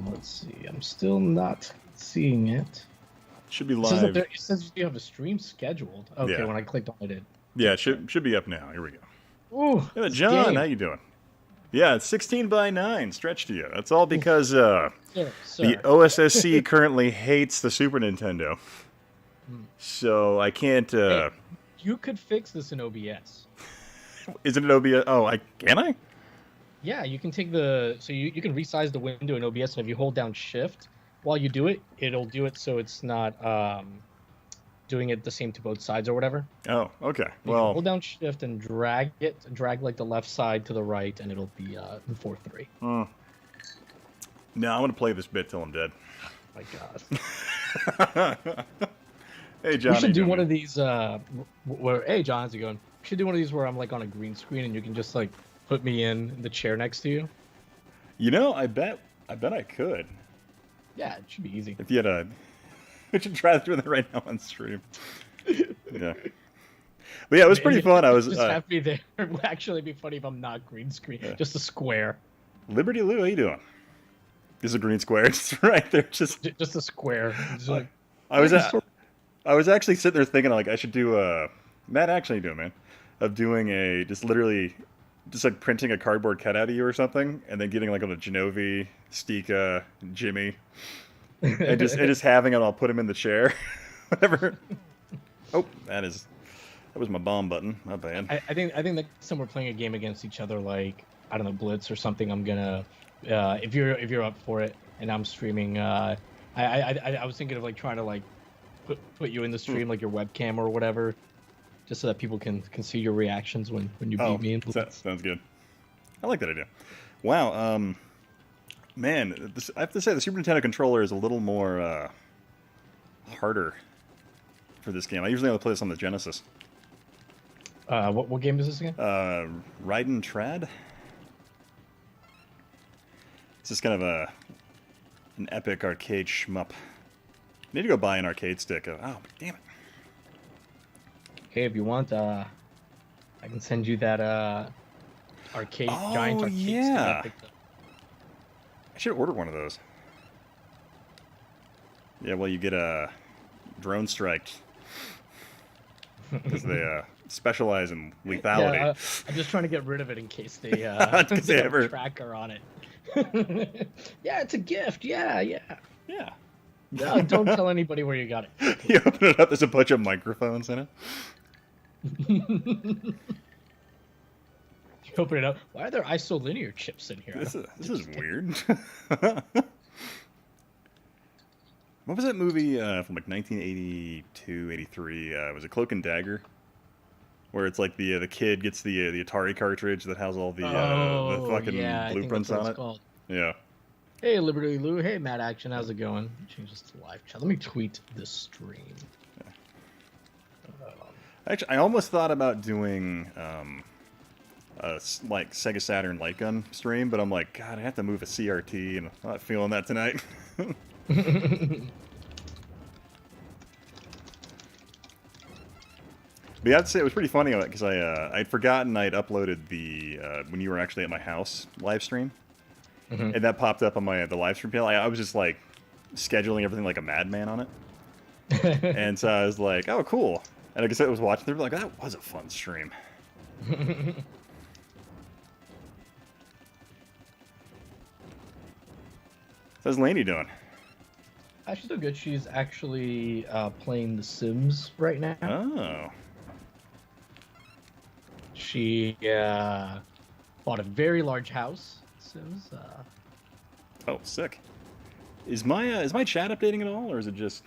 Let's see. I'm still not seeing it. Should be It says, live. it says you have a stream scheduled. Okay, Yeah. when I clicked on it, it. Yeah, it should be up now. Here we go. Ooh, Yeah, this John, game. how you doing? Yeah, it's 16 by 9. Stretch to you. That's all because Sir, the sir. OSSC currently hates the Super Nintendo. So I can't. Hey, you could fix this in OBS. Is it an OBS? Oh, can I? Yeah, you can take the you can resize the window in OBS, and if you hold down Shift while you do it, it'll do it so it's not doing it the same to both sides or whatever. Oh, okay. You Well, hold down Shift and drag like the left side to the right, and it'll be 4-3. no, I'm gonna play this bit till I'm dead. My God. Hey, John. We should do one of these where hey John, how's it going? We should do one of these where I'm like on a green screen and you can just like put me in the chair next to you. You know, I bet I could. Yeah, it should be easy. If you had a, we should try doing that right now on stream. Yeah. But yeah, it was pretty fun. I was just have me there. It would actually be funny if I'm not green screen, just a square. Liberty Lou, how you doing? This is a green square, just right there. Just a square. Just like, I was actually sitting there thinking like I should do Matt actually do it, man, of doing a just like printing a cardboard cutout of you or something, and then getting like on a Genovi, Stika, Jimmy, and just having it. I'll put him in the chair, whatever. Oh, that was my bomb button. My bad. I think next time we're playing a game against each other, like I don't know, Blitz or something, I'm gonna if you're up for it and I'm streaming, I was thinking of like trying to like put you in the stream, like your webcam or whatever, just so that people can see your reactions when you beat me. Sounds good. I like that idea. Wow, man, I have to say the Super Nintendo controller is a little more harder for this game. I usually only play this on the Genesis. What game is this again? Raiden Trad. It's just kind of an epic arcade shmup. Need to go buy an arcade stick. Oh, damn it. Hey, if you want, I can send you that giant arcade stick I picked up. I should order one of those. Yeah, well, you get a drone strike because they specialize in lethality. Yeah, I'm just trying to get rid of it in case they ever tracker on it. Yeah, it's a gift. Yeah. Yeah. No, don't tell anybody where you got it. You open it up, there's a bunch of microphones in it. You open it up. Why are there isolinear chips in here? This is weird. What was that movie from like 1982, 83? Was it Cloak and Dagger? Where it's like the kid gets the Atari cartridge that has all the fucking blueprints on it. Called. Yeah. Hey, Liberty Lou. Hey, Mad Action. How's it going? Change this to live chat. Let me tweet this stream. Yeah. Actually, I almost thought about doing a like Sega Saturn light gun stream, but I'm like, God, I have to move a CRT, and I'm not feeling that tonight. But yeah, I'd say it was pretty funny because I'd forgotten I'd uploaded the when you were actually at my house live stream, and that popped up on the live stream panel. I was just like scheduling everything like a madman on it, and so I was like, oh, cool. And I guess I was watching. They were like, that was a fun stream. How's Lainey doing? She's doing good. She's actually playing The Sims right now. Oh. She bought a very large house. Sims. Oh, sick. Is my chat updating at all, or is it just?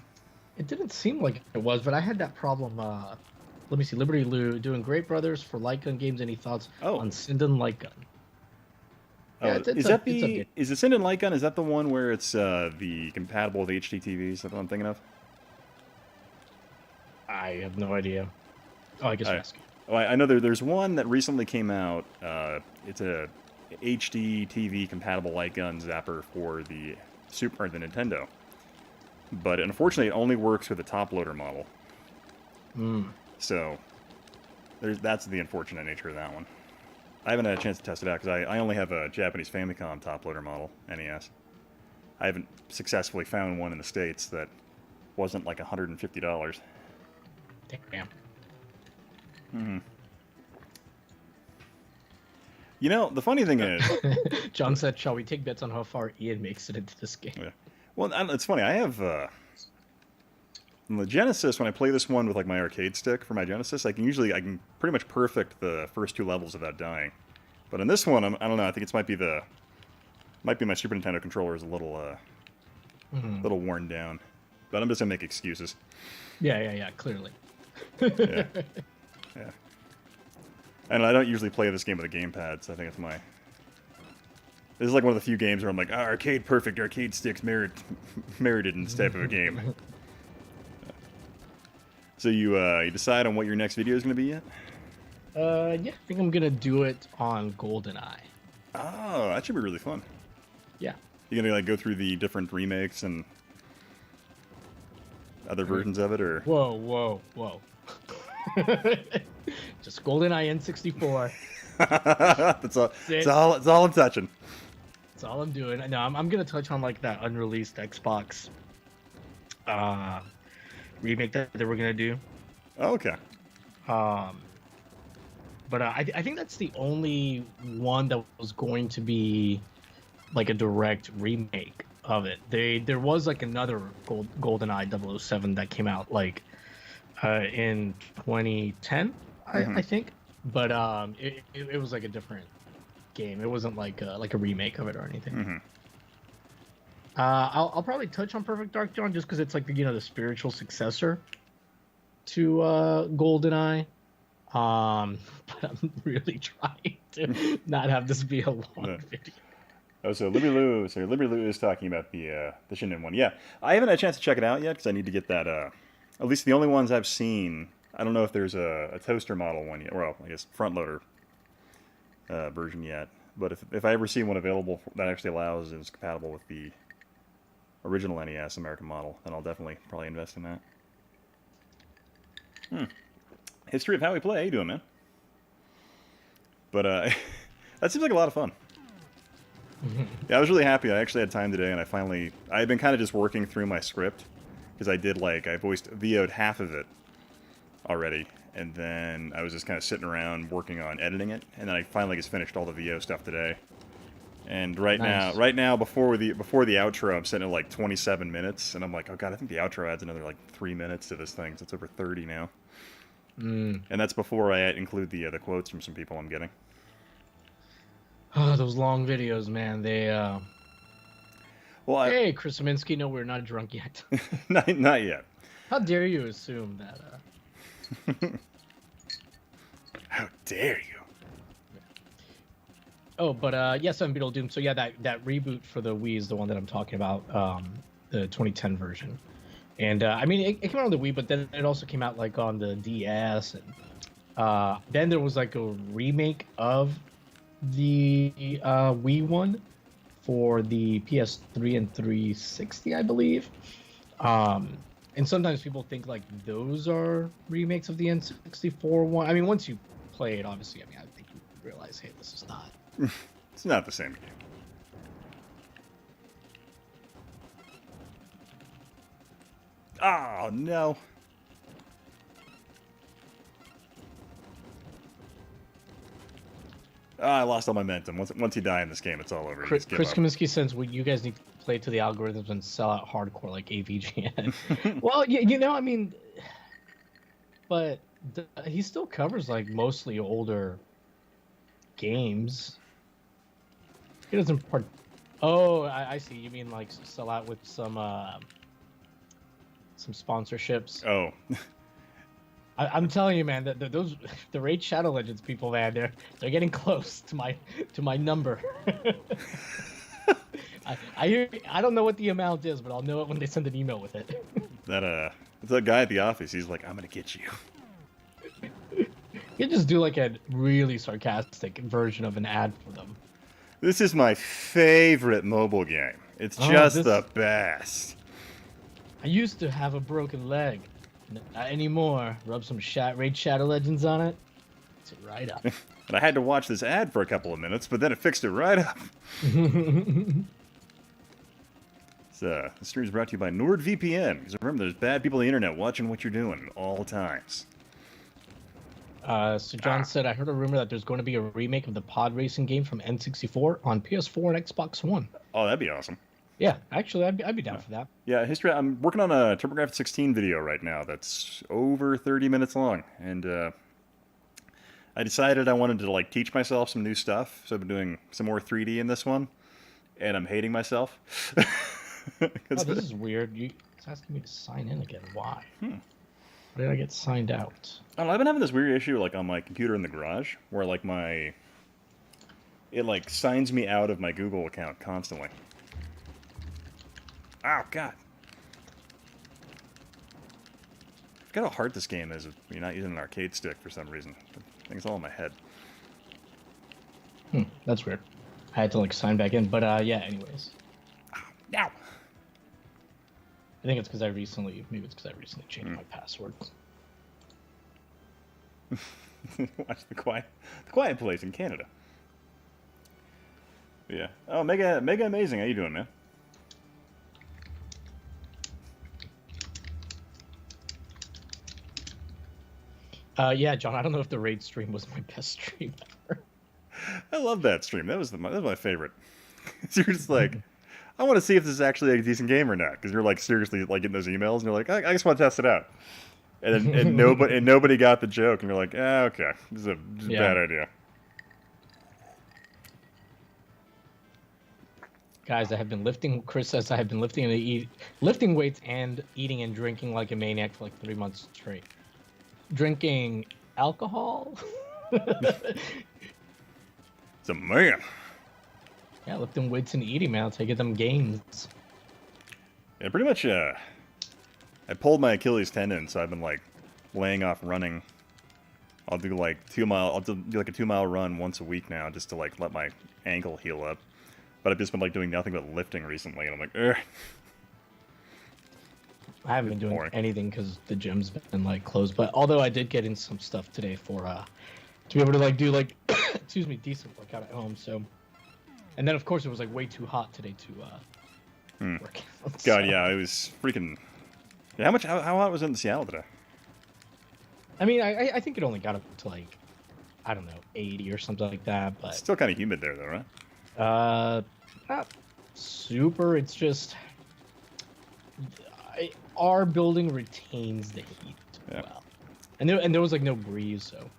It didn't seem like it was, but I had that problem. Let me see. Liberty Lou doing great brothers for light gun games. Any thoughts on Sinden light gun? Yeah, is the Sinden light gun? Is that the one where it's the compatible with HD TVs? Is that what I'm thinking of? I have no idea. Oh, I guess you're asking. Oh, I know there's one that recently came out. It's a HD TV compatible light gun zapper for the the Nintendo. But unfortunately, it only works with the top loader model. So that's the unfortunate nature of that one. I haven't had a chance to test it out because I only have a Japanese Famicom top loader model NES. I haven't successfully found one in the States that wasn't like $150. Damn. Mm-hmm. You know, the funny thing is... John said, shall we take bets on how far Ian makes it into this game? Yeah. Well, it's funny. I have... on the Genesis, when I play this one with like my arcade stick for my Genesis, I can pretty much perfect the first 2 levels without dying. But in this one, I don't know. I think it might be my Super Nintendo controller is a little little worn down. But I'm just gonna make excuses. Yeah. Clearly. Yeah. And I don't usually play this game with a gamepad, so I think it's my... This is like one of the few games where I'm like, arcade perfect, arcade sticks merited in this type of a game. So you decide on what your next video is going to be yet? Yeah, I think I'm gonna do it on GoldenEye. Oh, that should be really fun. Yeah. You gonna like go through the different remakes and other versions of it, or? Whoa. Just GoldenEye N64. That's all I'm touching. That's all I'm doing. No, I'm gonna touch on like that unreleased Xbox remake that they were gonna do. Oh, okay. But I think that's the only one that was going to be like a direct remake of it. There was like another GoldenEye 007 that came out like in 2010, I think. But it was like a different game. It wasn't like a remake of it or anything. Mm-hmm. I'll probably touch on Perfect Dark Dawn just because it's like the spiritual successor to GoldenEye. But I'm really trying to not have this be a long video. Oh, so Liberty Lou is talking about the Shinden one. Yeah, I haven't had a chance to check it out yet because I need to get that. At least the only ones I've seen. I don't know if there's a toaster model one yet, well, I guess front loader version yet. But if I ever see one available that actually allows and is compatible with the original NES American model, then I'll definitely probably invest in that. History of How We Play. How you doing, man? But that seems like a lot of fun. Yeah, I was really happy. I actually had time today, and I've been kind of just working through my script because I VO'd half of it already, and then I was just kind of sitting around working on editing it, and then I finally just finished all the VO stuff today. And right now, before the outro, I'm sitting at like 27 minutes, and I'm like, oh god, I think the outro adds another like 3 minutes to this thing, so it's over 30 now. And that's before I include the quotes from some people I'm getting. Oh, those long videos, man. They Well, hey, Chris Minsky, no, we're not drunk yet. not yet. How dare you assume that? How dare you? Oh, but yes, I'm Beetle Doom. So yeah, that reboot for the Wii is the one that I'm talking about, the 2010 version. And I mean, it came out on the Wii, but then it also came out like on the DS, and then there was like a remake of the Wii one for the PS3 and 360, I believe. And sometimes people think like those are remakes of the N64 one. I mean, once you play it, obviously, I mean, I think you realize, hey, this is not. It's not the same game. Oh, no. I lost all momentum. Once you die in this game, it's all over. Chris Kaminsky says, well, you guys need to play to the algorithms and sell out hardcore like AVGN. Well, I mean, but he still covers like mostly older games. He doesn't Oh, I see. You mean like sell out with some sponsorships? Oh. I'm telling you, man, that the Raid Shadow Legends people, man, they're getting close to my number. I don't know what the amount is, but I'll know it when they send an email with it. That guy at the office, he's like, I'm gonna get you. You just do like a really sarcastic version of an ad for them. This is my favorite mobile game. It's just the best. I used to have a broken leg. Not anymore. Rub some Raid Shadow Legends on it. It's right up. And I had to watch this ad for a couple of minutes, but then it fixed it right up. The stream is brought to you by NordVPN. Because remember, there's bad people on the internet watching what you're doing at all times. So John said, I heard a rumor that there's going to be a remake of the pod racing game from N64 on PS4 and Xbox One. Oh, that'd be awesome. Yeah, actually, I'd be down for that. Yeah, history. I'm working on a TurboGrafx 16 video right now that's over 30 minutes long, and I decided I wanted to like teach myself some new stuff, so I've been doing some more 3D in this one, and I'm hating myself. Oh, this is weird. It's asking me to sign in again. Why? Why did I get signed out? I don't know, I've been having this weird issue like on my computer in the garage, where like it like signs me out of my Google account constantly. Oh, God. I forgot how hard this game is if you're not using an arcade stick for some reason. I think it's all in my head. That's weird. I had to, like, sign back in. But, yeah, anyways. Ow. I think it's because I recently changed my password. Watch the Quiet Place in Canada. Yeah. Oh, Mega Amazing. How you doing, man? Yeah, John, I don't know if the raid stream was my best stream ever. I love that stream. That was my favorite. You're just like, I want to see if this is actually a decent game or not, because you're like seriously like getting those emails, and you're like, I just want to test it out, and nobody got the joke, and you're like, okay, this is a bad idea. Guys, I have been lifting. Chris says I have been lifting weights and eating and drinking like a maniac for like 3 months straight. Drinking alcohol? It's a man. Yeah, lifting weights and eating, man. I'll take it them gains. Yeah, pretty much. I pulled my Achilles tendon, so I've been like laying off running. I'll do like I'll do like a 2-mile run once a week now, just to like let my ankle heal up. But I've just been like doing nothing but lifting recently, and I'm like, ugh. I haven't been doing anything because the gym's been like closed. But although I did get in some stuff today for to be able to like do like excuse me, decent workout at home. So, and then of course it was like way too hot today to work out. God, so. yeah, it was freaking. Yeah, how hot was it in Seattle today? I mean, I think it only got up to like, I don't know, 80 or something like that. But still kind of humid there, though, right? Not super. It's just our building retains the heat well, and there was like no breeze. So,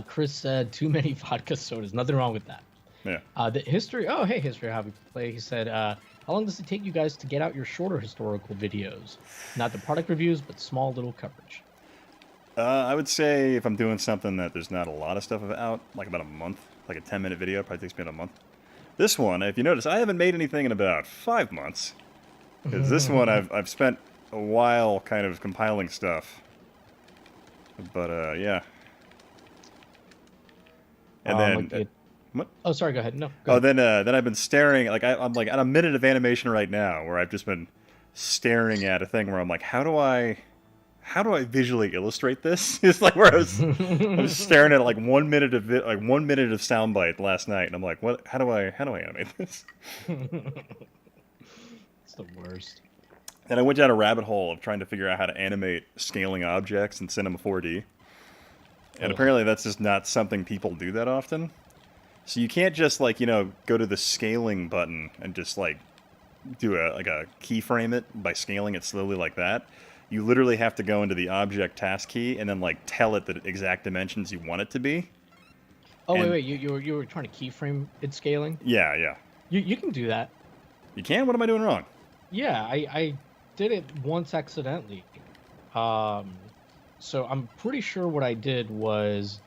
Chris said too many vodka sodas. Nothing wrong with that. Yeah. The history. Oh, hey, history. How we play? He said, how long does it take you guys to get out your shorter historical videos? Not the product reviews, but small little coverage. I would say if I'm doing something that there's not a lot of stuff out, like about a month, like a 10-minute video, probably takes me about a month. This one, if you notice, I haven't made anything in about 5 months. Because this one, I've spent a while kind of compiling stuff. But, yeah. And then... what? Oh, sorry, go ahead. No, go ahead. Then I've been staring, like, I'm like at a minute of animation right now, where I've just been staring at a thing where I'm like, how do I visually illustrate this? It's like where I was staring at like 1 minute of 1 minute of soundbite last night, and I'm like, what? How do I animate this? It's the worst. And I went down a rabbit hole of trying to figure out how to animate scaling objects in Cinema 4D, and apparently that's just not something people do that often. So you can't just like go to the scaling button and just like do a keyframe it by scaling it slowly like that. You literally have to go into the object task key and then like tell it the exact dimensions you want it to be. Oh, wait, you were trying to keyframe it scaling? Yeah. You can do that. You can? What am I doing wrong? Yeah, I did it once accidentally. So I'm pretty sure what I did was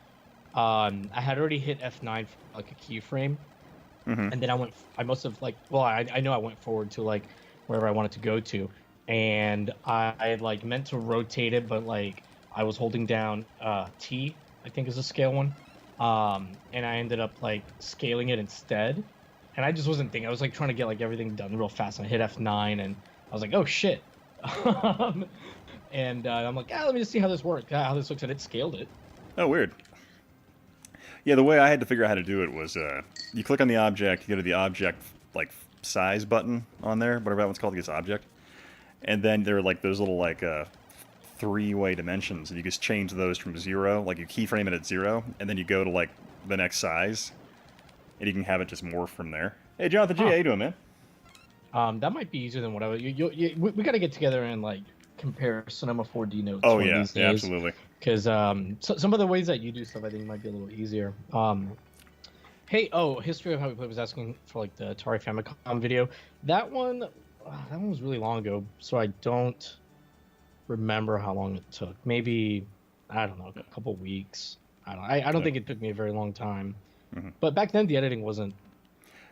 I had already hit F9 for like a keyframe. And then I must have like, well, I know I went forward to like wherever I wanted to go to. And I like meant to rotate it, but like I was holding down T, I think is a scale one, and I ended up like scaling it instead. And I just wasn't thinking. I was like trying to get like everything done real fast. And I hit F9, and I was like, oh shit. And I'm like, let me just see how this works. How this looks, and it scaled it. Oh, weird. Yeah, the way I had to figure out how to do it was you click on the object, you go to the object like size button on there, whatever that one's called, I guess object. And then there are like those little like three-way dimensions, and you just change those from 0, like you keyframe it at 0, and then you go to like the next size, and you can have it just morph from there. Hey, Jonathan G, how you doing, man? That might be easier than what I would. We got to get together and like compare Cinema 4D notes. Oh one yeah, of these yeah, days. absolutely. Because some of the ways that you do stuff, I think might be a little easier. Hey, History of How We Play was asking for like the Atari Famicom video. That one was really long ago, so I don't remember how long it took. Maybe, I don't know, a couple weeks. I don't think it took me a very long time. Mm-hmm. But back then the editing wasn't.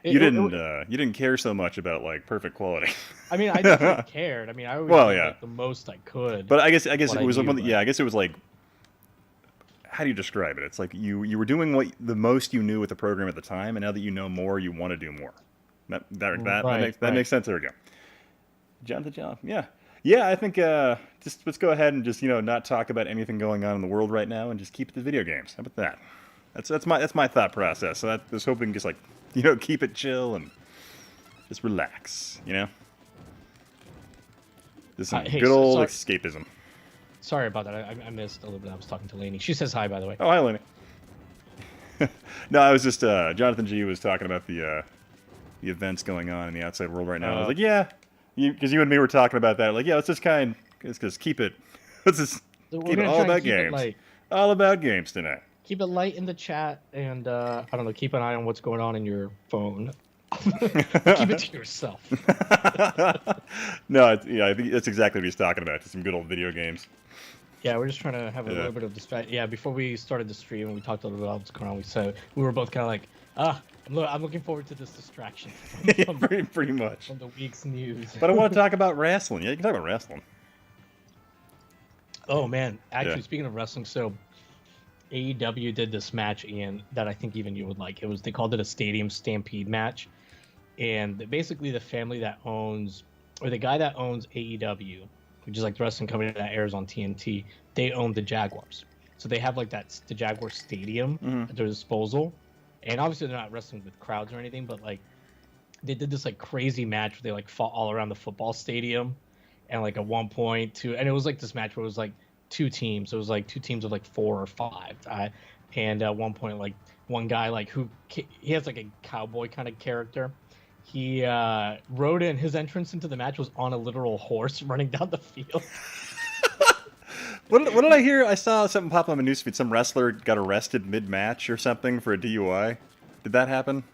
You didn't care so much about like perfect quality. I mean, I definitely cared. I mean, I always did like, the most I could. But I guess it was I guess it was like, how do you describe it? It's like you were doing what the most you knew with the program at the time, and now that you know more, you want to do more. That makes sense. There we go. Jonathan, yeah. I think just let's go ahead and just not talk about anything going on in the world right now, and just keep it to video games. How about that? That's my thought process. So I was hoping just like keep it chill and just relax. Just some good old escapism. Sorry about that. I missed a little bit. I was talking to Lainey. She says hi, by the way. Oh, hi, Lainey. No, I was just Jonathan G was talking about the events going on in the outside world right now. I was like, yeah, because you and me were talking about that. Like, yeah, let's just keep it. Let's just keep it all about games. All about games tonight. Keep it light in the chat, and I don't know. Keep an eye on what's going on in your phone. Keep it to yourself. No, I think that's exactly what he's talking about. Just some good old video games. Yeah, we're just trying to have a little bit of distraction. Yeah, before we started the stream, we talked a little bit about what's going on. We were both kind of like, I'm looking forward to this distraction. Pretty much. From the week's news. But I want to talk about wrestling. Yeah, you can talk about wrestling. Oh man, actually, speaking of wrestling, so AEW did this match, Ian, that I think even you would like. They called it a Stadium Stampede match, and basically the family that owns, or the guy that owns AEW, which is like the wrestling company that airs on TNT, they own the Jaguars. So they have like the Jaguar Stadium at their disposal, and obviously they're not wrestling with crowds or anything, but like they did this like crazy match where they like fought all around the football stadium, and like at one point and it was like this match where it was like two teams. It was like two teams of like 4 or 5. And at one point, like one guy, like he has like a cowboy kind of character. He rode in. His entrance into the match was on a literal horse running down the field. What did I hear? I saw something pop on my newsfeed. Some wrestler got arrested mid-match or something for a DUI. Did that happen?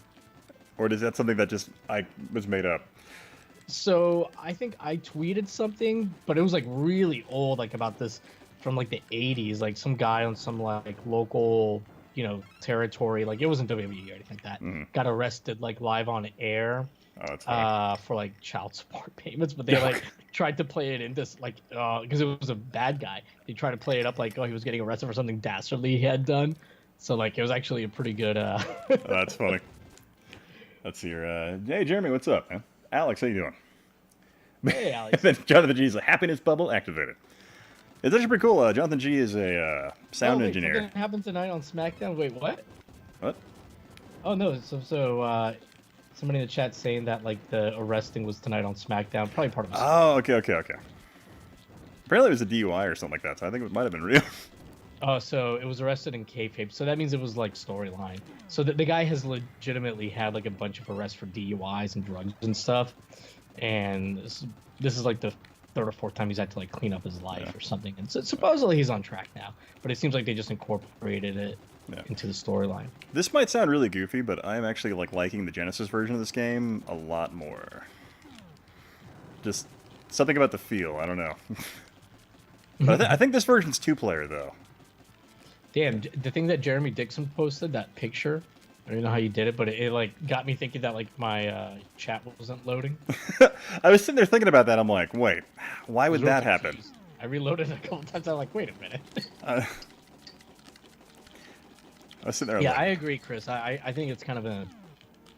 Or is that something that just was made up? So I think I tweeted something, but it was like really old, like about this from like the 80s, like some guy on some like local, territory, like it wasn't WWE or anything like that, got arrested like live on air for like child support payments, but they like tried to play it in this like because it was a bad guy. They tried to play it up like he was getting arrested for something dastardly he had done. So like it was actually a pretty good That's funny. Let's see here. Hey Jeremy, what's up, man? Alex, how you doing? Hey Alex. And then Jonathan G's happiness bubble activated. It's actually pretty cool. Jonathan G is a sound engineer. Something happened tonight on SmackDown. Wait, what? What? Oh no! So somebody in the chat saying that like the arresting was tonight on SmackDown. Probably part of it. Oh, okay. Apparently it was a DUI or something like that. So I think it might have been real. Oh, so it was arrested in kayfabe. So that means it was like storyline. So the guy has legitimately had like a bunch of arrests for DUIs and drugs and stuff. And this is like the 3rd or 4th time he's had to like clean up his life or something. And so supposedly he's on track now. But it seems like they just incorporated it into the storyline. This might sound really goofy, but I'm actually like liking the Genesis version of this game a lot more. Just something about the feel. I don't know. But I think this version's 2-player though. Damn, the thing that Jeremy Dixon posted, that picture, I don't know how you did it, but it like got me thinking that like my chat wasn't loading. I was sitting there thinking about that. I'm like, wait, why would that happen? I reloaded a couple times. I'm like, wait a minute. I was sitting there. Yeah, like, I agree, Chris. I think it's kind of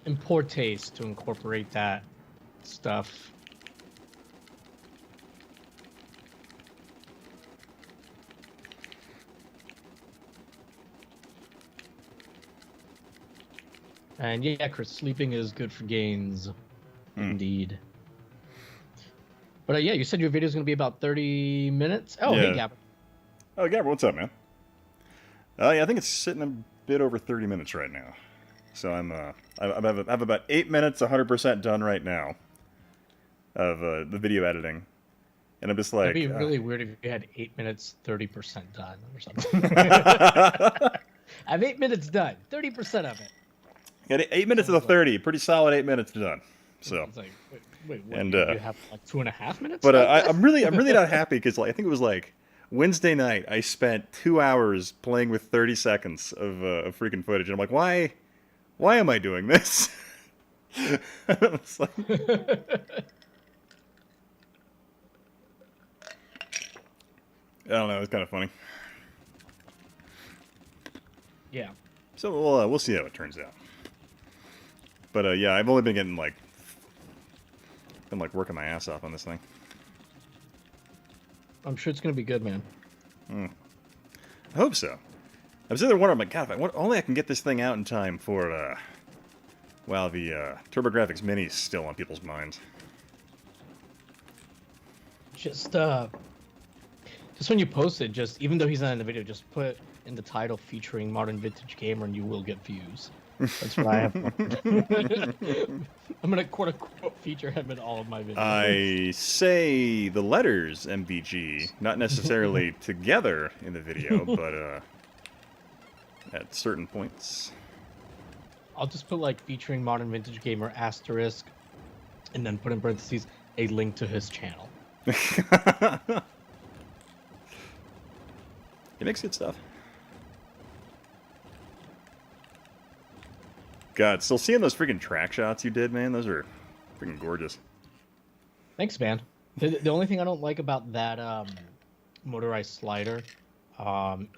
in poor taste to incorporate that stuff. And yeah, Chris, sleeping is good for gains. Indeed. But yeah, you said your video is going to be about 30 minutes. Oh, Yeah. hey, Gab. Oh, Gabriel, what's up, man? Yeah, I think it's sitting a bit over 30 minutes right now. So I have about 8 minutes, 100% done right now of the video editing, and I'm just like, That'd be really weird if you had 8 minutes, 30% done or something. I have 8 minutes done, 30% of it. Got 8 minutes of the 30, pretty solid 8 minutes done. So it's like, wait, what? and You have like 2.5 minutes? but I'm really not happy because like, I think it was like Wednesday night I spent 2 hours playing with 30 seconds of freaking footage, and I'm like, why am I doing this? It's like, I don't know. It's kind of funny. Yeah. So we'll see how it turns out. But yeah, I've only been getting like working my ass off on this thing. I'm sure it's gonna be good, man. I hope so. I was sitting there wondering, like, God, if only I can get this thing out in time for while the TurboGrafx Mini is still on people's minds. Just when you post it, just even though he's not in the video, just put in the title featuring Modern Vintage Gamer, and you will get views. That's what I have. I'm gonna quote unquote feature him in all of my videos. I say the letters MVG, not necessarily together in the video, but at certain points. I'll just put like featuring Modern Vintage Gamer asterisk, and then put in parentheses a link to his channel. He makes good stuff. God, still seeing those freaking track shots you did, man. Those are freaking gorgeous. Thanks, man. The only thing I don't like about that motorized slider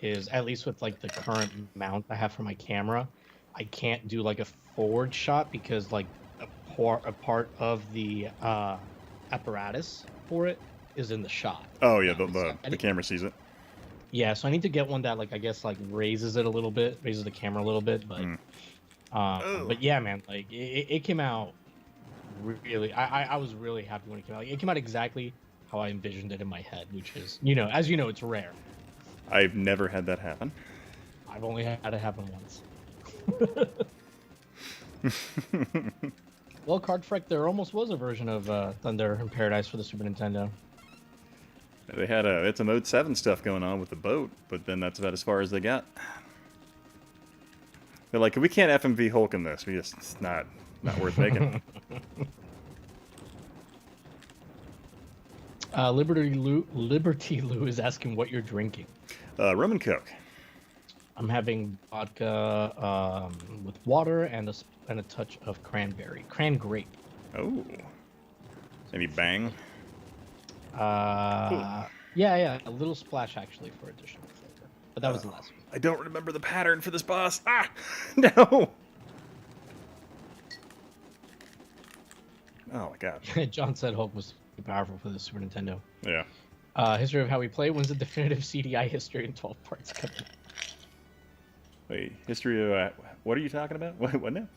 is, at least with like the current mount I have for my camera, I can't do like a forward shot because like a part of the apparatus for it is in the shot. Oh yeah, the camera sees it. Yeah, so I need to get one that like I guess like raises it a little bit, raises the camera a little bit, but but yeah, man, like it came out really. I was really happy when it came out. It came out exactly how I envisioned it in my head, which is, as you know, it's rare. I've never had that happen. I've only had it happen once. Well, Cardfreck, there almost was a version of Thunder in Paradise for the Super Nintendo. They had some Mode 7 stuff going on with the boat, but then that's about as far as they got. They're like, we can't FMV Hulk in this. It's not worth making. Liberty Lou is asking what you're drinking. Rum and Coke. I'm having vodka with water and a touch of cranberry. Cran grape. Oh. Any bang? Yeah, a little splash actually for additional flavor. But that was the last one. I don't remember the pattern for this boss. Ah! No! Oh my god. John said Hulk was too powerful for the Super Nintendo. Yeah. History of how we play. When's the definitive CDI history in 12 parts coming? Wait, history of... what are you talking about? What now?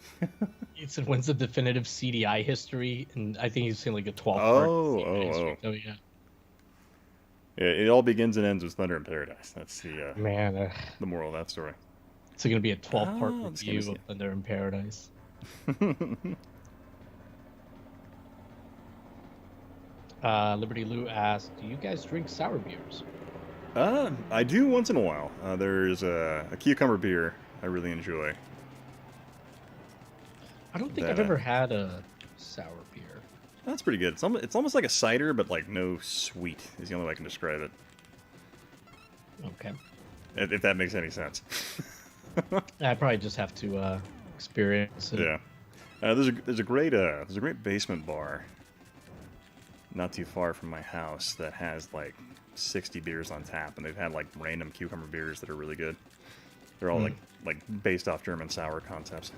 He said, when's the definitive CDI history? And I think he's saying like a 12 part. Oh. Oh, yeah. Yeah, it all begins and ends with Thunder in Paradise. That's the Man, the moral of that story. it's going to be a 12-part review see. of Thunder in Paradise. Liberty Lou asked, do you guys drink sour beers? I do once in a while. There's a cucumber beer I really enjoy. I don't think I've ever had a sour beer. That's pretty good. It's almost like a cider, but like no sweet is the only way I can describe it. Okay. If that makes any sense. I probably just have to experience it. Yeah. There's a great basement bar not too far from my house that has like 60 beers on tap, and they've had like random cucumber beers that are really good. They're all like based off German sour concepts.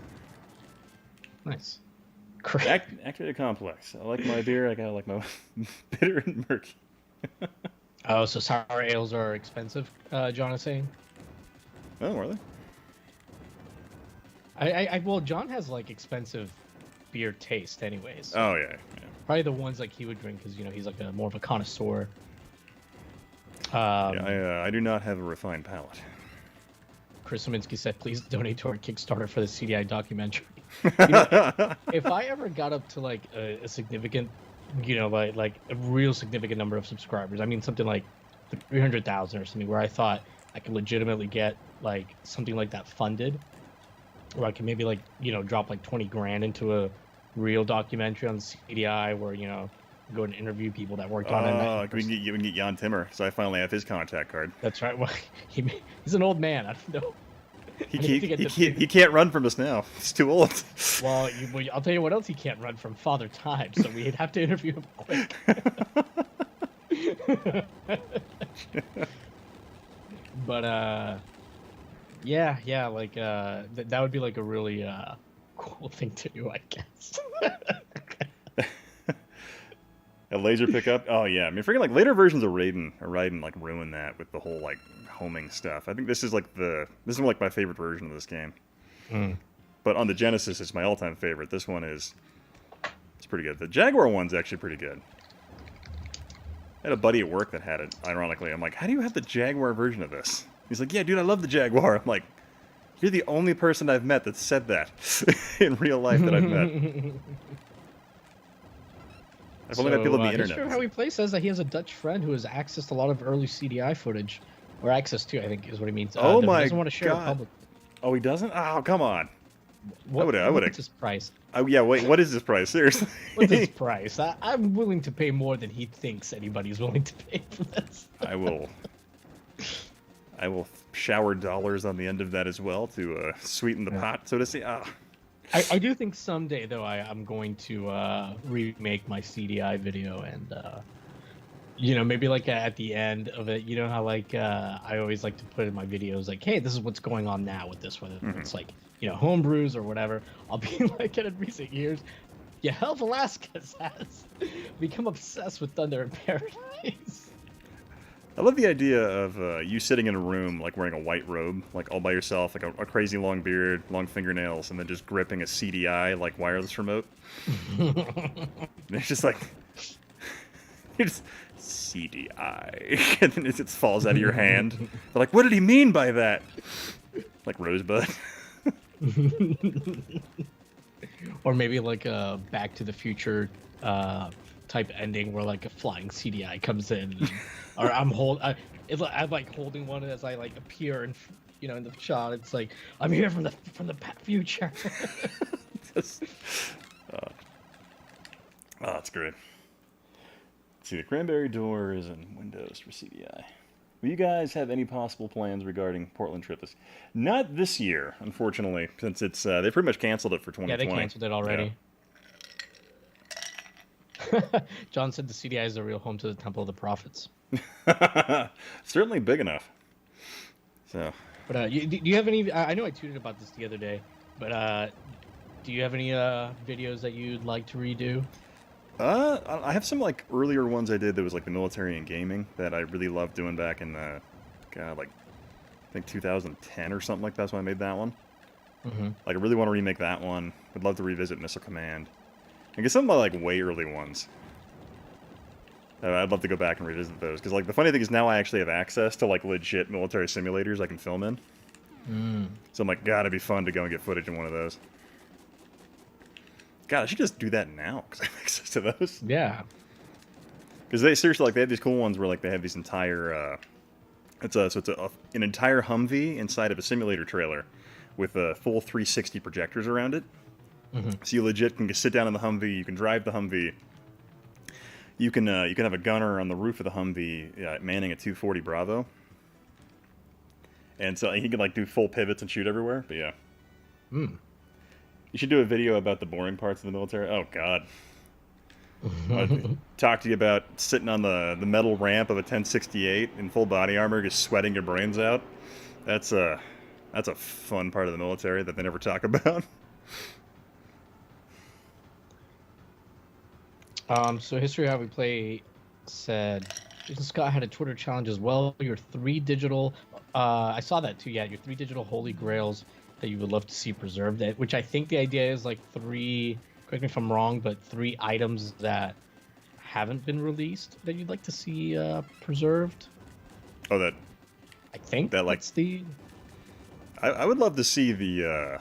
Nice. Activated complex. I like my beer. I gotta like my bitter and murky. Oh, so sour ales are expensive, John is saying? Oh, are they? Well, John has like expensive beer taste, anyways. Oh yeah. Probably the ones like he would drink because he's like more of a connoisseur. Yeah, I do not have a refined palate. Chris Saminsky said, "Please donate to our Kickstarter for the CDI documentary." If I ever got up to like a significant, like a real significant number of subscribers, I mean something like 300,000 or something, where I thought I could legitimately get like something like that funded, or I could maybe like drop like 20 grand into a real documentary on CDI where go and interview people that worked on it. Oh, we can get Jan Timmer, so I finally have his contact card. That's right. Well, he's an old man. I don't know. He can't run from us now. He's too old. Well, I'll tell you what else he can't run from: Father Time. So we'd have to interview him quick. But yeah, like that would be like a really cool thing to do, I guess. A laser pickup? Oh yeah, I mean, freaking like later versions of Raiden like ruin that with the whole like homing stuff. I think this is like my favorite version of this game. But on the Genesis, it's my all-time favorite. This one it's pretty good. The Jaguar one's actually pretty good. I had a buddy at work that had it. Ironically, I'm like, how do you have the Jaguar version of this? He's like, yeah, dude, I love the Jaguar. I'm like, you're the only person I've met that said that in real life that I've met. I've only met people on the internet. Sure how he plays says that he has a Dutch friend who has accessed a lot of early CDI footage, or access to, I think is what he means. Oh my god! He doesn't want to share it publicly. Oh, he doesn't? Oh, come on! What's his price? Oh yeah, wait. What is his price? Seriously? What's his price? I'm willing to pay more than he thinks anybody's willing to pay for this. I will shower dollars on the end of that as well to sweeten the pot, so to say. I do think someday, though, I'm going to remake my CDI video and, maybe like at the end of it, you know how like I always like to put in my videos like, hey, this is what's going on now with this, whether it's like, homebrews or whatever. I'll be like, in recent years, Hell Velasquez has become obsessed with Thunder in Paradise. I love the idea of you sitting in a room, like wearing a white robe, like all by yourself, like a crazy long beard, long fingernails, and then just gripping a CDI, like wireless remote. And it's just like, you're just, CDI. And then it just falls out of your hand. They're like, what did he mean by that? Like Rosebud. Or maybe like a Back to the Future type ending where like a flying CDI comes in, or I'm like holding one as I like appear in the shot. It's like I'm here from the future. That's great. Let's see, the cranberry door is in Windows for CDI. Will you guys have any possible plans regarding Portland trip? Not this year, unfortunately, since it's they pretty much canceled it for 2020. Yeah, they canceled it already. Yeah. John said the CDI is the real home to the Temple of the Prophets. Certainly big enough. So. But do you have any? I know I tweeted about this the other day, but do you have any videos that you'd like to redo? I have some like earlier ones I did that was like the military and gaming that I really loved doing back in like I think 2010 or something like that. That's when I made that one. Mm-hmm. Like I really want to remake that one. Would love to revisit Missile Command. I guess some of my like way early ones. I'd love to go back and revisit those because like the funny thing is now I actually have access to like legit military simulators I can film in. So I'm like, God, it'd be fun to go and get footage in one of those. God, I should just do that now because I have access to those. Yeah. Because they seriously they have these cool ones where like they have these entire it's an entire Humvee inside of a simulator trailer with full 360 projectors around it. Mm-hmm. So you legit can just sit down in the Humvee. You can drive the Humvee. You can have a gunner on the roof of the Humvee manning a 240 Bravo, and so he can like do full pivots and shoot everywhere. But yeah, you should do a video about the boring parts of the military. Oh God, talk to you about sitting on the metal ramp of a 1068 in full body armor, just sweating your brains out. That's a fun part of the military that they never talk about. So History How We Play said, Jason Scott had a Twitter challenge as well. Your 3 digital, I saw that too, yeah, your 3 digital holy grails that you would love to see preserved, which I think the idea is like 3 correct me if I'm wrong, but 3 items that haven't been released that you'd like to see preserved. Oh, that I think like that's the. I would love to see the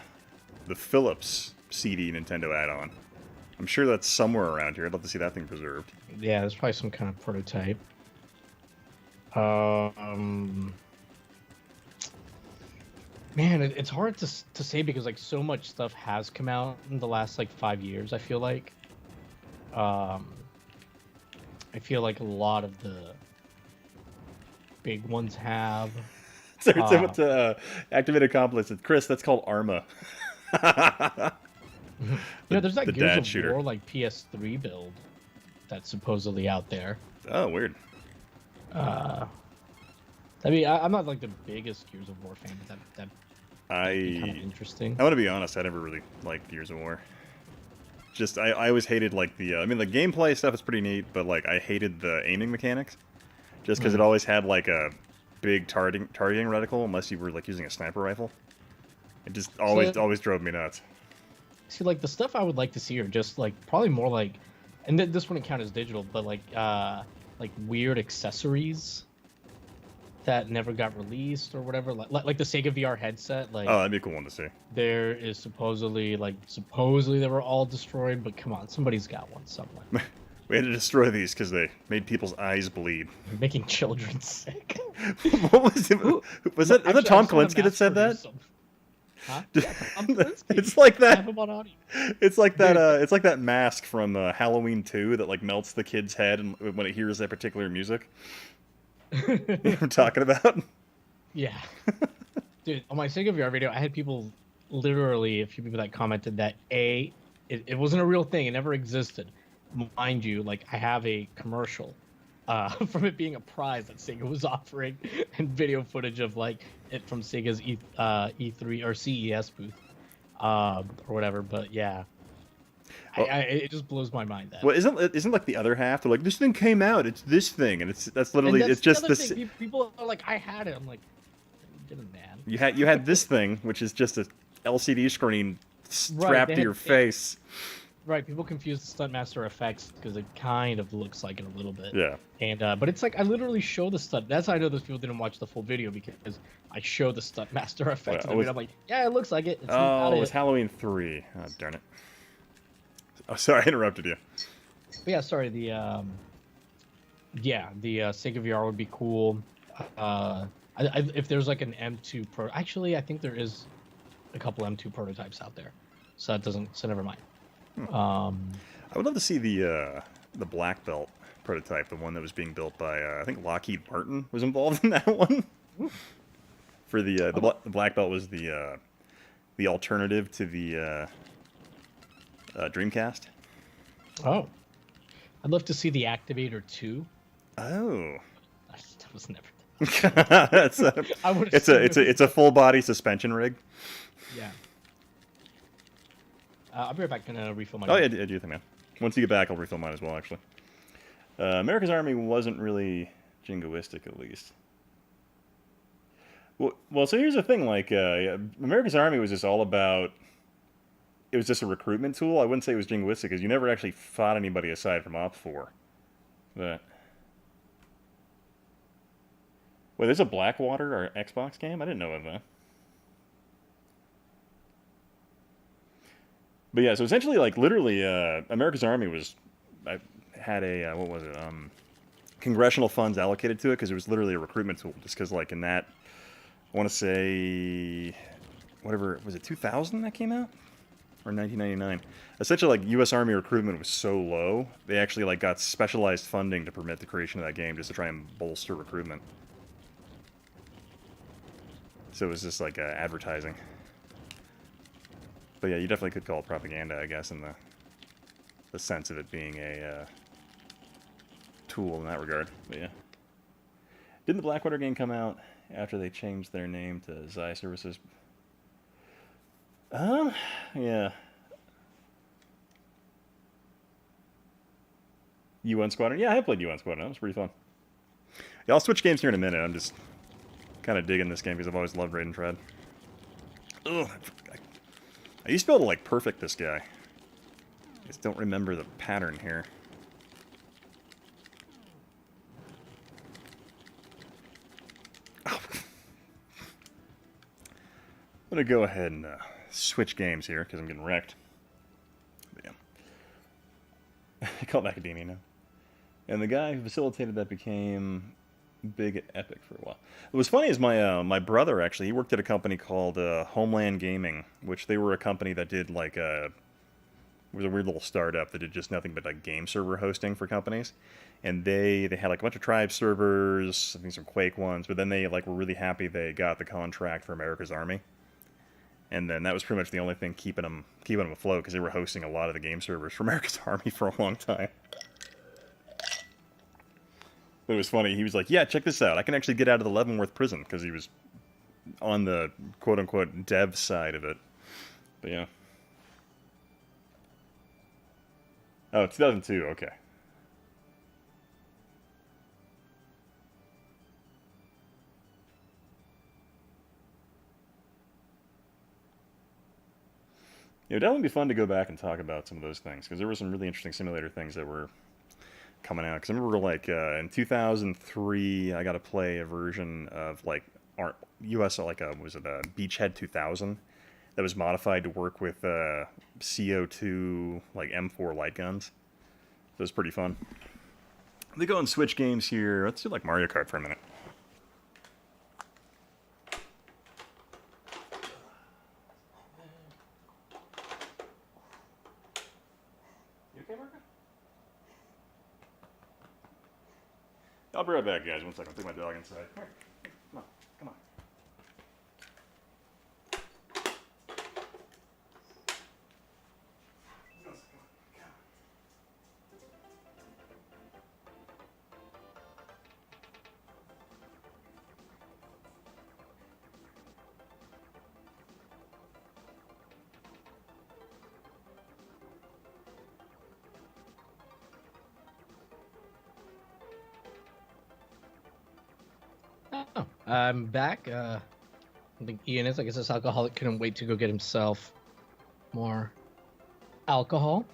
Philips CD Nintendo add-on. I'm sure that's somewhere around here. I'd love to see that thing preserved. Yeah, there's probably some kind of prototype. Man, it's hard to say because like so much stuff has come out in the last like 5 years. I feel like a lot of the big ones have. Sorry, to activate accomplice. Chris, that's called Arma. There's that the Gears dad of shooter. War like PS3 build that's supposedly out there. Oh, weird. I mean, I'm not like the biggest Gears of War fan, but that'd be kind of interesting. I want to be honest. I never really liked Gears of War. Just I always hated like the. I mean, the gameplay stuff is pretty neat, but like I hated the aiming mechanics. Just because it always had like a big targeting reticle, unless you were like using a sniper rifle. It just always drove me nuts. See, like the stuff I would like to see are just like probably more like, and this wouldn't count as digital, but like weird accessories that never got released or whatever, like the Sega VR headset. Like, oh, that'd be a cool one to see. There is supposedly they were all destroyed, but come on, somebody's got one somewhere. We had to destroy these because they made people's eyes bleed. You're making children sick. What was it? Was it Tom Kalinske that said that? Huh? Yeah, Tom Kalinske. It's like that. I have him on audio. It's like that. It's like that mask from Halloween 2 that like melts the kid's head when it hears that particular music. You know what I'm talking about? Yeah. Dude, on my Sega VR video, I had people, literally a few people that commented that it wasn't a real thing. It never existed. Mind you, like I have a commercial from it being a prize that Sega was offering, and video footage of like it from Sega's E3 or CES booth, or whatever. But yeah, well, it just blows my mind that. Well, isn't like the other half? They're like, this thing came out. It's this thing, and that's literally it's just this. People are like, I had it. I'm like, you didn't, man. You had this thing, which is just a LCD screen strapped to your face. Right, people confuse the Stuntmaster effects because it kind of looks like it a little bit. Yeah. And but it's like I literally show the stunt. That's how I know those people didn't watch the full video, because I show the Stuntmaster effects. Well, I'm like, yeah, it looks like it. It's it was Halloween 3. Oh, darn it. Oh, sorry, I interrupted you. But yeah, sorry. The Sega VR would be cool. If there's like an M2 Pro, actually, I think there is a couple M2 prototypes out there, so never mind. I would love to see the Black Belt prototype, the one that was being built by I think Lockheed Martin was involved in that one. For the Black Belt was the alternative to the Dreamcast. Oh, I'd love to see the Activator 2. Oh, that was never. It's a full body suspension rig. Yeah. I'll be right back. Gonna refill my. Oh yeah, do your thing, man. Once you get back, I'll refill mine as well. Actually, America's Army wasn't really jingoistic, at least. Well, so here's the thing. Like, America's Army was just all about. It was just a recruitment tool. I wouldn't say it was jingoistic because you never actually fought anybody aside from Op 4. But wait, there's a Blackwater or Xbox game? I didn't know of that. But yeah, so essentially, like, literally, America's Army had a, what was it, congressional funds allocated to it because it was literally a recruitment tool. Just because, like, in that, I want to say, whatever, was it 2000 that came out? Or 1999? Essentially, like, U.S. Army recruitment was so low, they actually, like, got specialized funding to permit the creation of that game just to try and bolster recruitment. So it was just, like, advertising. But yeah, you definitely could call it propaganda, I guess, in the sense of it being a tool in that regard. But yeah. Didn't the Blackwater game come out after they changed their name to Xi Services? Yeah. UN Squadron? Yeah, I have played UN Squadron. That was pretty fun. Yeah, I'll switch games here in a minute. I'm just kind of digging this game because I've always loved Raid and Tread. Ugh, I used to be able to, like, perfect this guy. just don't remember the pattern here. Oh. I'm going to go ahead and switch games here because I'm getting wrecked. But yeah. I call it Academia now. And the guy who facilitated that became big at Epic for a while. What was funny is my brother, actually, he worked at a company called Homeland Gaming, which they were a company that did like it was a weird little startup that did just nothing but like game server hosting for companies. And they had like a bunch of Tribe servers, I think some Quake ones, but then they like were really happy they got the contract for America's Army. And then that was pretty much the only thing keeping them afloat, because they were hosting a lot of the game servers for America's Army for a long time. But it was funny. He was like, yeah, check this out. I can actually get out of the Leavenworth prison, because he was on the quote-unquote dev side of it. But yeah. Oh, 2002, okay. It would definitely be fun to go back and talk about some of those things, because there were some really interesting simulator things that were coming out. Because I remember, like, in 2003, I got to play a version of, like, US, like, was it a Beachhead 2000 that was modified to work with CO2, like, M4 light guns. So it was pretty fun. Let me go and switch games here. Let's do, like, Mario Kart for a minute. I'll be right back, guys. One second. I'll take my dog inside. Here. Come on. Come on. Oh, I'm back. I think Ian is. I guess this alcoholic couldn't wait to go get himself more alcohol.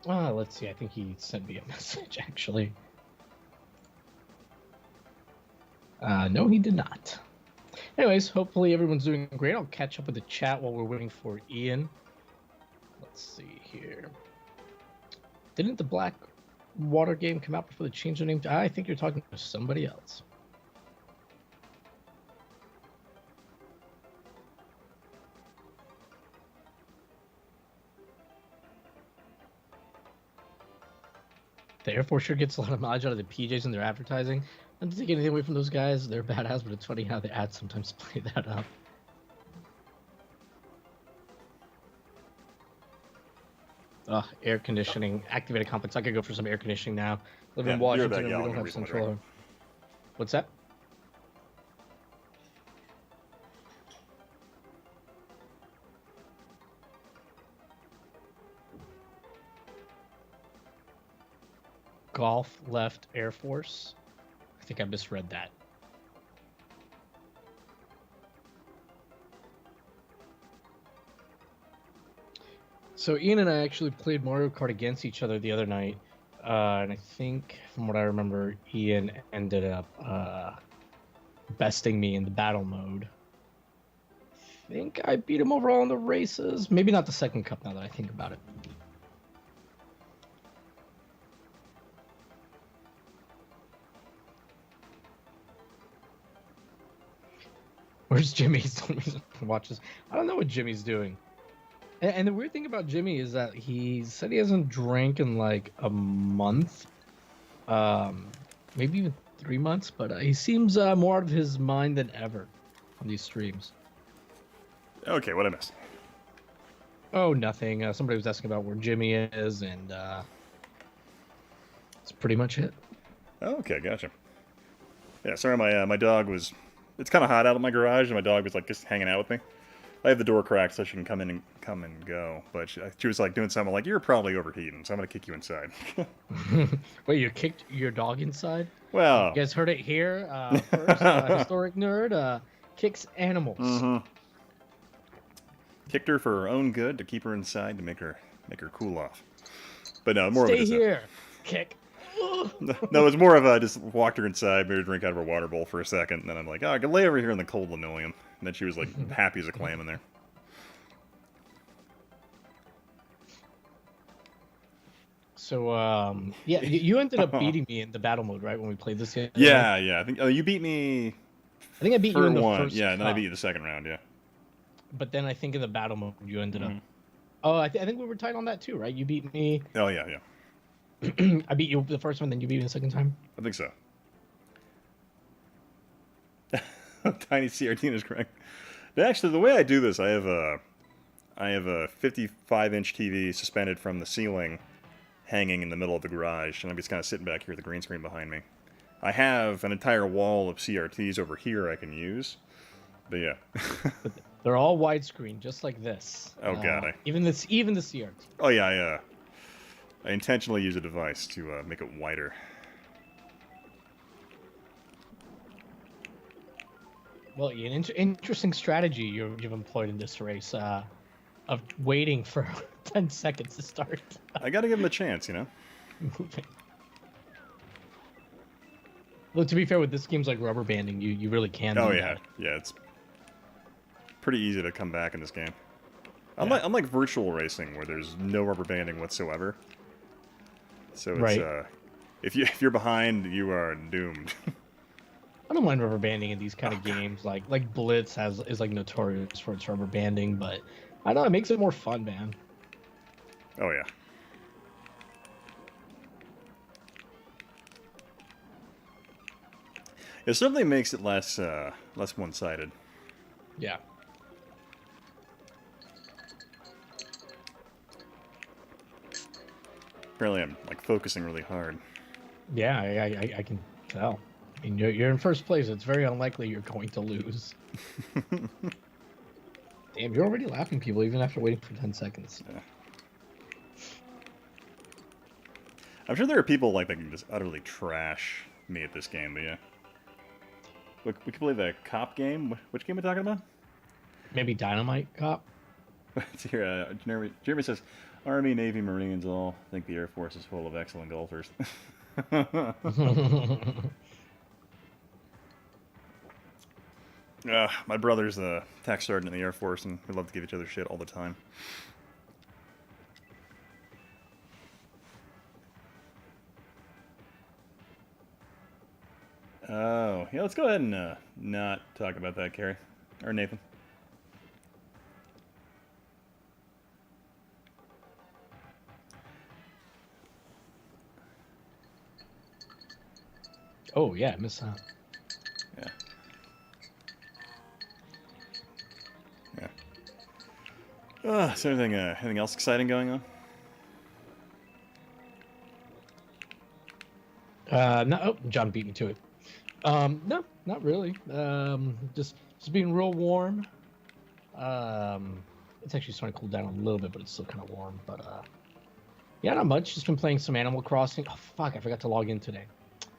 Let's see. I think he sent me a message, actually. No, he did not. Anyways, hopefully everyone's doing great. I'll catch up with the chat while we're waiting for Ian. Let's see here. Didn't the Black Water game come out before they changed their name? I think you're talking to somebody else. The Air Force sure gets a lot of mileage out of the PJs in their advertising. Not to take anything away from those guys, they're badass, but it's funny how the ads sometimes play that up. Air conditioning, activated complex. I could go for some air conditioning now. Live in Washington and we don't have central. What's that? Golf left Air Force. I think I misread that. So Ian and I actually played Mario Kart against each other the other night, and I think, from what I remember, Ian ended up besting me in the battle mode. I think I beat him overall in the races. Maybe not the second cup, now that I think about it. Where's Jimmy? He's telling me to watch this. I don't know what Jimmy's doing. And the weird thing about Jimmy is that he said he hasn't drank in like a month, maybe even 3 months, but he seems more out of his mind than ever on these streams. Okay, what I missed? Oh, nothing. Somebody was asking about where Jimmy is, and that's pretty much it. Okay, gotcha. Yeah, sorry, my dog was... It's kind of hot out of my garage, and my dog was like just hanging out with me. I have the door cracked so she can come and go, but she was like doing something like, "You're probably overheating, so I'm gonna kick you inside." Wait, you kicked your dog inside? Well, you guys heard it here first. Historic Nerd kicks animals. Mm-hmm. Kicked her for her own good to keep her inside to make her cool off. But no, more of Stay it is here. Kick. no, it's more of a just walked her inside, made her drink out of her water bowl for a second, and then I'm like, oh, I can lay over here in the cold linoleum. And then she was like happy as a clam in there. So, yeah, you ended up beating me in the battle mode, right? When we played this yesterday? Yeah, yeah. I think you beat me. I think I beat you in the one. first. Yeah, and then I beat you the second round. Yeah. But then I think in the battle mode you ended up. Oh, I think we were tied on that too, right? You beat me. Oh yeah, yeah. I beat you the first one, then you beat me the second time. I think so. Tiny CRT is correct. Actually, the way I do this, I have a 55-inch TV suspended from the ceiling, hanging in the middle of the garage, and I'm just kind of sitting back here with the green screen behind me. I have an entire wall of CRTs over here I can use, but yeah. But they're all widescreen, just like this. Oh god, even the CRT. Oh yeah, I intentionally use a device to make it wider. Well, an interesting strategy you've employed in this race, of waiting for 10 seconds to start. I gotta give him a chance, you know? Moving. Look, to be fair, with this game's like rubber banding, you really can do yeah. that. Yeah, it's pretty easy to come back in this game. Yeah. Unlike virtual racing, where there's no rubber banding whatsoever. So it's, Right. If you're behind, you are doomed. I don't mind rubber banding in these kind of games. Like Blitz is like notorious for its rubber banding, but I don't know, it makes it more fun, man. Oh yeah. It certainly makes it less one-sided. Yeah. Apparently, I'm like focusing really hard. Yeah, I can tell. I mean, you're in first place. It's very unlikely you're going to lose. Damn, you're already laughing, people, even after waiting for 10 seconds. Yeah. I'm sure there are people like that can just utterly trash me at this game, but yeah. We can play the cop game. Which game are we talking about? Maybe Dynamite Cop? It's here, Jeremy says, Army, Navy, Marines all think the Air Force is full of excellent golfers. My brother's a tech sergeant in the Air Force, and we love to give each other shit all the time. Oh, yeah, let's go ahead and not talk about that, Carrie. Or Nathan. Oh, yeah, I missed that. Yeah. Yeah. Is there anything else exciting going on? No, oh, John beat me to it. No, not really. Just being real warm. It's actually starting to cool down a little bit, but it's still kind of warm. But yeah, not much. Just been playing some Animal Crossing. Oh fuck, I forgot to log in today.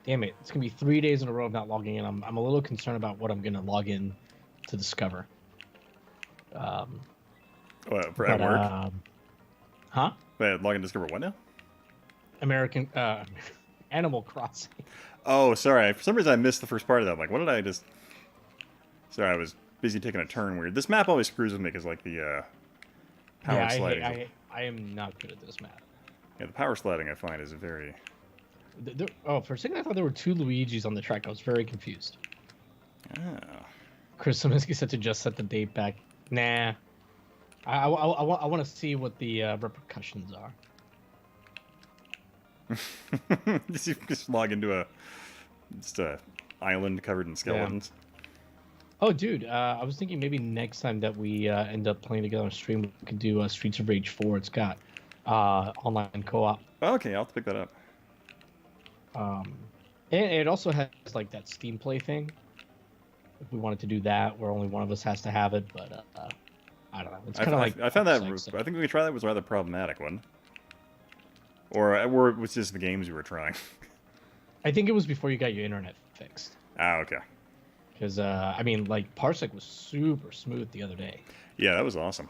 Damn it! It's gonna be 3 days in a row of not logging in. I'm a little concerned about what I'm gonna log in to discover. At work? Huh? Wait, log in to discover what now? American Animal Crossing. Oh, sorry. For some reason, I missed the first part of that. I'm like, what did I just... Sorry, I was busy taking a turn weird. This map always screws with me because, like, the power sliding... I am not good at this map. Yeah, the power sliding, I find, is very... For a second, I thought there were 2 Luigis on the track. I was very confused. Oh. Chris Saminsky said to just set the date back. Nah. I want to see what the repercussions are. just log into a island covered in skeletons. Yeah. Oh, dude, I was thinking maybe next time that we end up playing together on stream, we could do Streets of Rage 4. It's got online co-op. Okay, I'll have to pick that up. And it also has like that Steam Play thing. If we wanted to do that, where only one of us has to have it, but I don't know. It's kind of like I found that. so. I think we tried that was rather problematic, wasn't it? Or it was just the games you were trying. I think it was before you got your internet fixed. Ah, okay. Because I mean, like Parsec was super smooth the other day. Yeah, that was awesome.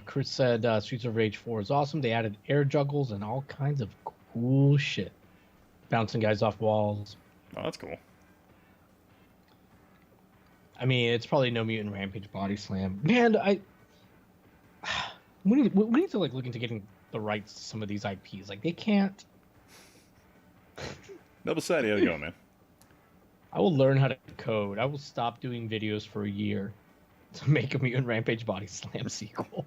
Chris said Streets of Rage 4 is awesome. They added air juggles and all kinds of cool shit. Bouncing guys off walls. Oh, that's cool. I mean, it's probably no Mutant Rampage Body Slam. Man, we need to like look into getting the rights to some of these IPs. Like they can't. Double sided, how to go, man. I will learn how to code. I will stop doing videos for a year to make a Mutant Rampage Body Slam sequel.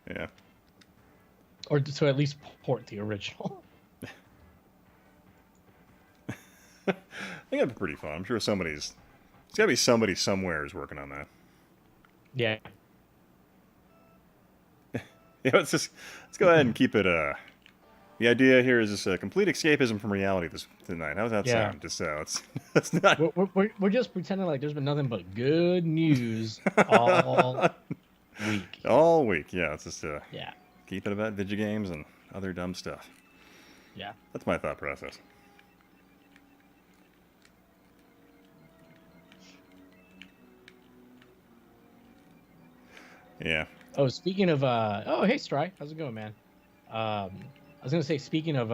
Yeah. Or to at least port the original. I think that'd be pretty fun. I'm sure there's got to be somebody somewhere who's working on that. Yeah. Yeah, let's go ahead and keep it. The idea here is just a complete escapism from reality tonight. How does that sound? Just let's not. We're just pretending like there's been nothing but good news all week. All week, yeah. It's just yeah. Keep it about video games and other dumb stuff. Yeah. That's my thought process. Yeah. Oh, speaking of oh hey Stry, how's it going, man? I was gonna say, speaking of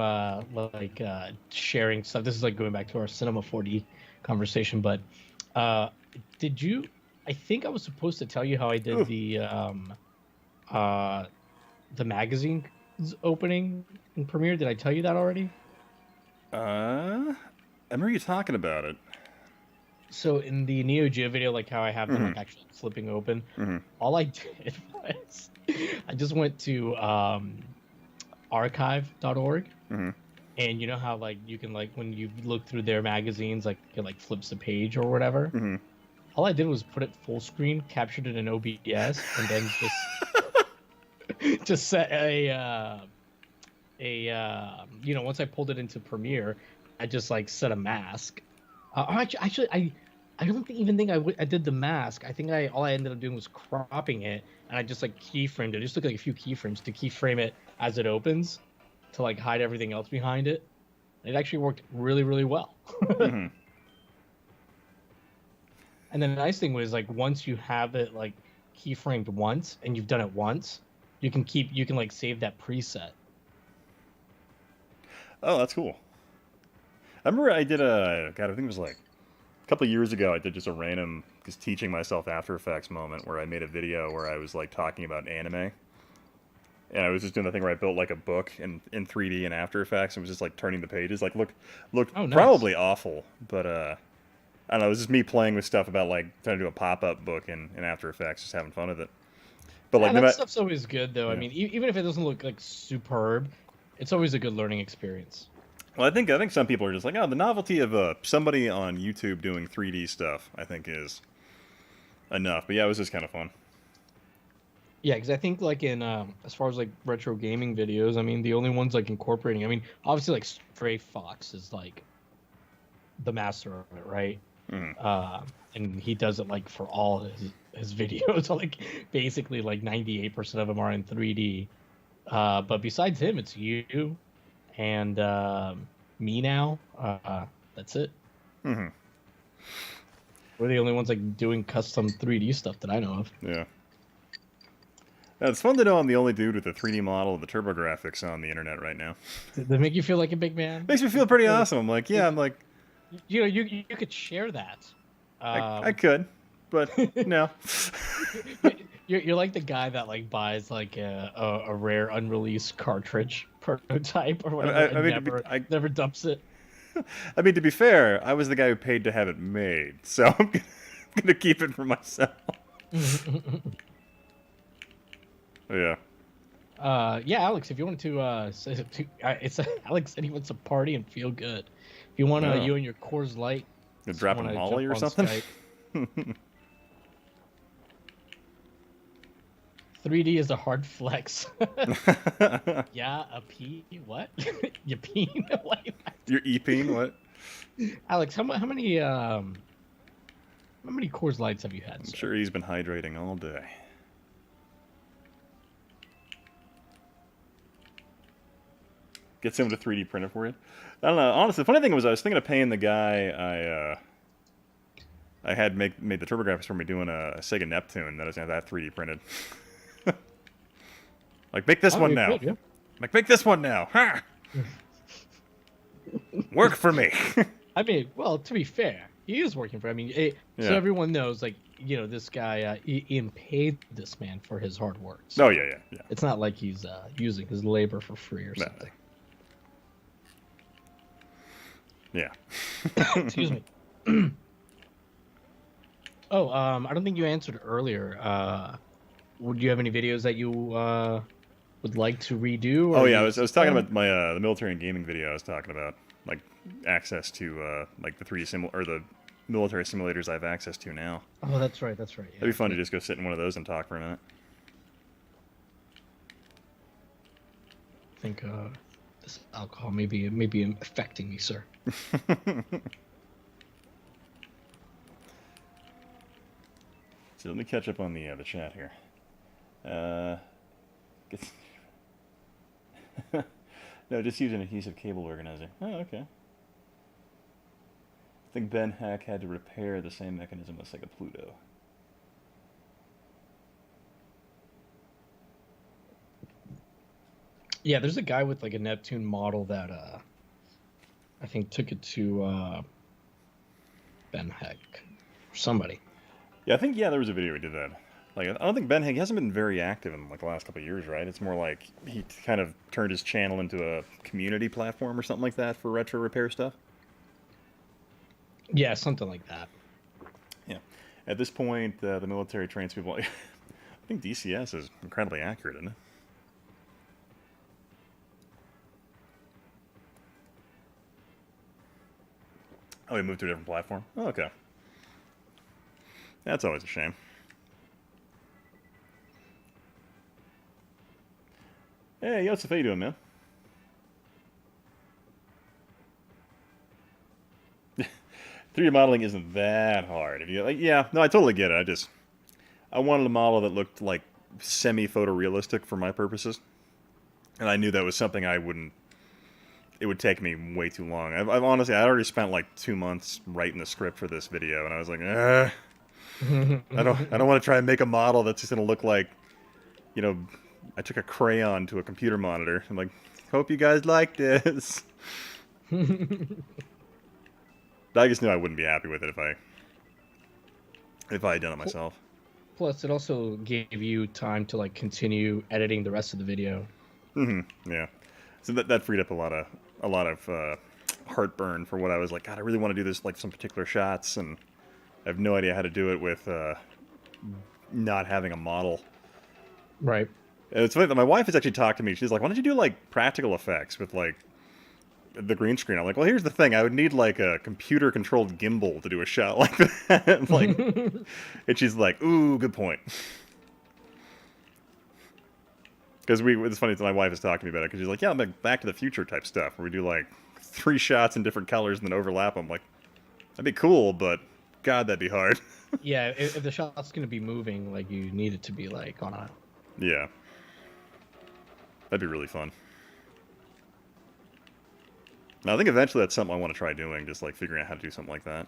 sharing stuff, this is like going back to our Cinema 4D conversation, but did you? I think I was supposed to tell you how I did the magazine opening in Premiere. Did I tell you that already? I remember you talking about it. So in the Neo Geo video, like how I have them like actually flipping open, all I did was I just went to archive.org, and you know how like you can like when you look through their magazines, like it like flips a page or whatever. All I did was put it full screen, captured it in OBS, and then just set once I pulled it into Premiere, I just like set a mask. Actually, I don't even think I did the mask. I think all I ended up doing was cropping it, and I just like keyframed it. It just took like a few keyframes to keyframe it as it opens, to like hide everything else behind it. It actually worked really, really well. And then the nice thing was, like, once you have it like keyframed once and you've done it once, you can like save that preset. Oh, that's cool. I remember I did I think it was like a couple of years ago, I did just a random, just teaching myself After Effects moment where I made a video where I was like talking about anime. And I was just doing the thing where I built like a book in 3D in After Effects and was just like turning the pages. Like looked Oh, nice. Probably awful, but I don't know, it was just me playing with stuff about like trying to do a pop-up book in After Effects, just having fun with it. But like that stuff's always good though. Yeah. I mean, even if it doesn't look like superb, it's always a good learning experience. Well, I think some people are just like, oh, the novelty of somebody on YouTube doing 3D stuff, I think is enough. But yeah, it was just kind of fun. Yeah, because I think like in as far as like retro gaming videos, I mean, the only ones like incorporating, I mean, obviously like Stray Fox is like the master of it, right? And he does it like for all his videos. Like basically like 98% of them are in 3D. But besides him, it's you and me now. That's it. We're the only ones like doing custom 3D stuff that I know of. Yeah. It's fun to know I'm the only dude with a 3D model of the TurboGrafx on the internet right now. Does that make you feel like a big man? Makes me feel pretty awesome. I'm like, you know, you could share that. I could, but no. You're like the guy that like buys like a rare unreleased cartridge prototype or whatever. And never dumps it. I mean, to be fair, I was the guy who paid to have it made, so I'm gonna keep it for myself. Yeah. Yeah, Alex, if you wanted to, it's Alex said he wants to party and feel good. If you want to, you and your Coors Light, drop a Molly or something. 3D is a hard flex. Yeah, a pee. What? You peen? You're e-peen? What? Alex, how many Coors Lights have you had? I'm sure he's been hydrating all day. Get someone to 3D print it for you. I don't know. Honestly, the funny thing was I was thinking of paying the guy I had made the TurboGrafx for me doing a Sega Neptune that doesn't have that 3D printed. Like, make this Oh, one you now. could, yeah. Like, make this one now. Ha! Work for me. I mean, well, to be fair, he is working for. I mean, so Yeah. everyone knows, like, this guy, Ian paid this man for his hard work. So Oh, yeah. it's not like he's using his labor for free or No. something. Yeah. Excuse me. Oh, I don't think you answered earlier. Would you have any videos that you would like to redo? Or Oh, yeah, I was talking about my the military and gaming video I was talking about. Like, access to, like, the 3D or the military simulators I have access to now. Oh, that's right. Yeah. It'd be fun to just go sit in one of those and talk for a minute. I think this alcohol may be affecting me, sir. So let me catch up on the chat here. No, just use an adhesive cable organizer. Oh, okay. I think Ben Hack had to repair the same mechanism as like a Pluto. Yeah, there's a guy with like a Neptune model that I think took it to Ben Heck or somebody. Yeah, I think there was a video we did that. Like, I don't think Ben Hack hasn't been very active in like the last couple of years, right? It's more like he kind of turned his channel into a community platform or something like that for retro repair stuff. Yeah, something like that. Yeah. At this point, the military trains people. I think DCS is incredibly accurate, isn't it? Oh, he moved to a different platform? Oh, okay. That's always a shame. Hey, Yosef, how you doing, man? 3D modeling isn't that hard. If you like, yeah, no, I totally get it. I wanted a model that looked like semi-photorealistic for my purposes, and I knew that was something it would take me way too long. I've honestly, I already spent like 2 months writing the script for this video, and I was like, I don't want to try and make a model that's just gonna look like, I took a crayon to a computer monitor. I'm like, hope you guys like this. I just knew I wouldn't be happy with it if I had done it myself. Plus, it also gave you time to like continue editing the rest of the video. Yeah. So that freed up a lot of heartburn for what I was like. God, I really want to do this like some particular shots, and I have no idea how to do it with not having a model. Right. And it's funny that my wife has actually talked to me. She's like, "Why don't you do like practical effects with like the green screen?" I'm like, "Well, here's the thing. I would need like a computer-controlled gimbal to do a shot like that." Like, and she's like, "Ooh, good point." Because it's funny that my wife is talking to me about it. Because she's like, "Yeah, I'm like Back to the Future type stuff, where we do like 3 shots in different colors and then overlap them." Like, that'd be cool, but God, that'd be hard. Yeah, if the shot's gonna be moving, like you need it to be like on a. Yeah. That'd be really fun. Now, I think eventually that's something I want to try doing, just like figuring out how to do something like that.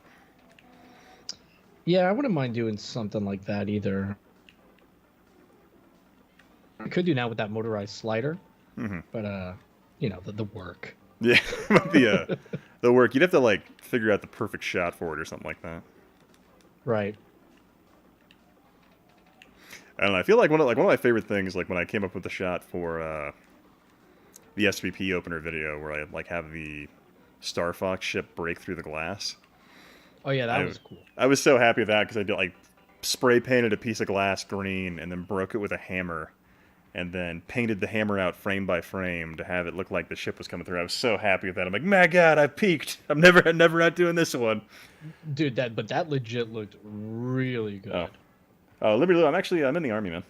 Yeah, I wouldn't mind doing something like that either. I could do now with that motorized slider, but the work. Yeah, the work. You'd have to like figure out the perfect shot for it or something like that. Right. I don't know. I feel like one of my favorite things, like when I came up with the shot for the SVP opener video, where I like have the Star Fox ship break through the glass. Oh yeah, that was cool. I was so happy with that because I did like spray painted a piece of glass green and then broke it with a hammer, and then painted the hammer out frame by frame to have it look like the ship was coming through. I was so happy with that. I'm like, my God, I've peaked. I'm never out doing this one. Dude, that legit looked really good. Oh, Liberty Lou, I'm in the Army, man.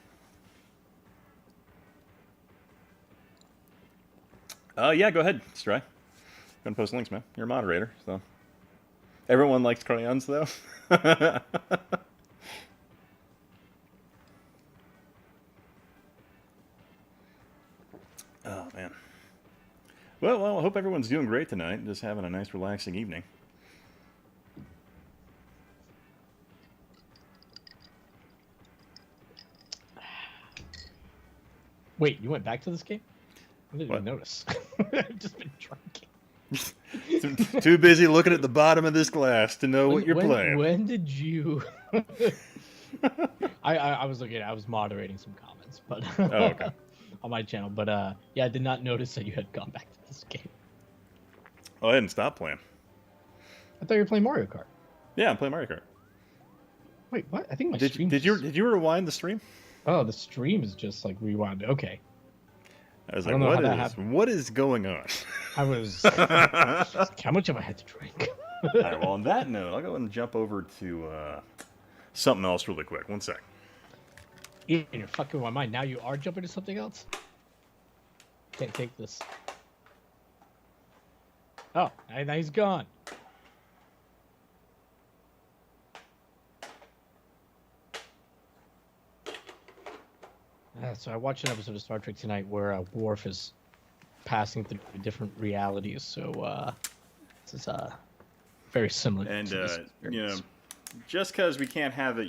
Yeah, go ahead, Stry. Go and post links, man. You're a moderator, so. Everyone likes crayons, though. Oh, man. Well, I hope everyone's doing great tonight. Just having a nice, relaxing evening. Wait, you went back to this game? I didn't What? even notice. I've just been drinking. Too busy looking at the bottom of this glass to know what you're playing. When did you? I was looking. I was moderating some comments, but Oh, okay. on my channel. But yeah, I did not notice that you had gone back to this game. Oh, I didn't stop playing. I thought you were playing Mario Kart. Yeah, I'm playing Mario Kart. Wait, what? I think my Did stream. did you rewind the stream? Oh, the stream is just like rewound. Okay. I was I like, don't know how that happened. what is going on? I was. How much have I had to drink? All right, well, on that note, I'll go and jump over to something else really quick. One sec. Ian, you're fucking with my mind. Now you are jumping to something else? Can't take this. Oh, now he's gone. So I watched an episode of Star Trek tonight where Worf is passing through different realities. So this is very similar. And to this you know, experience. just because we can't have it,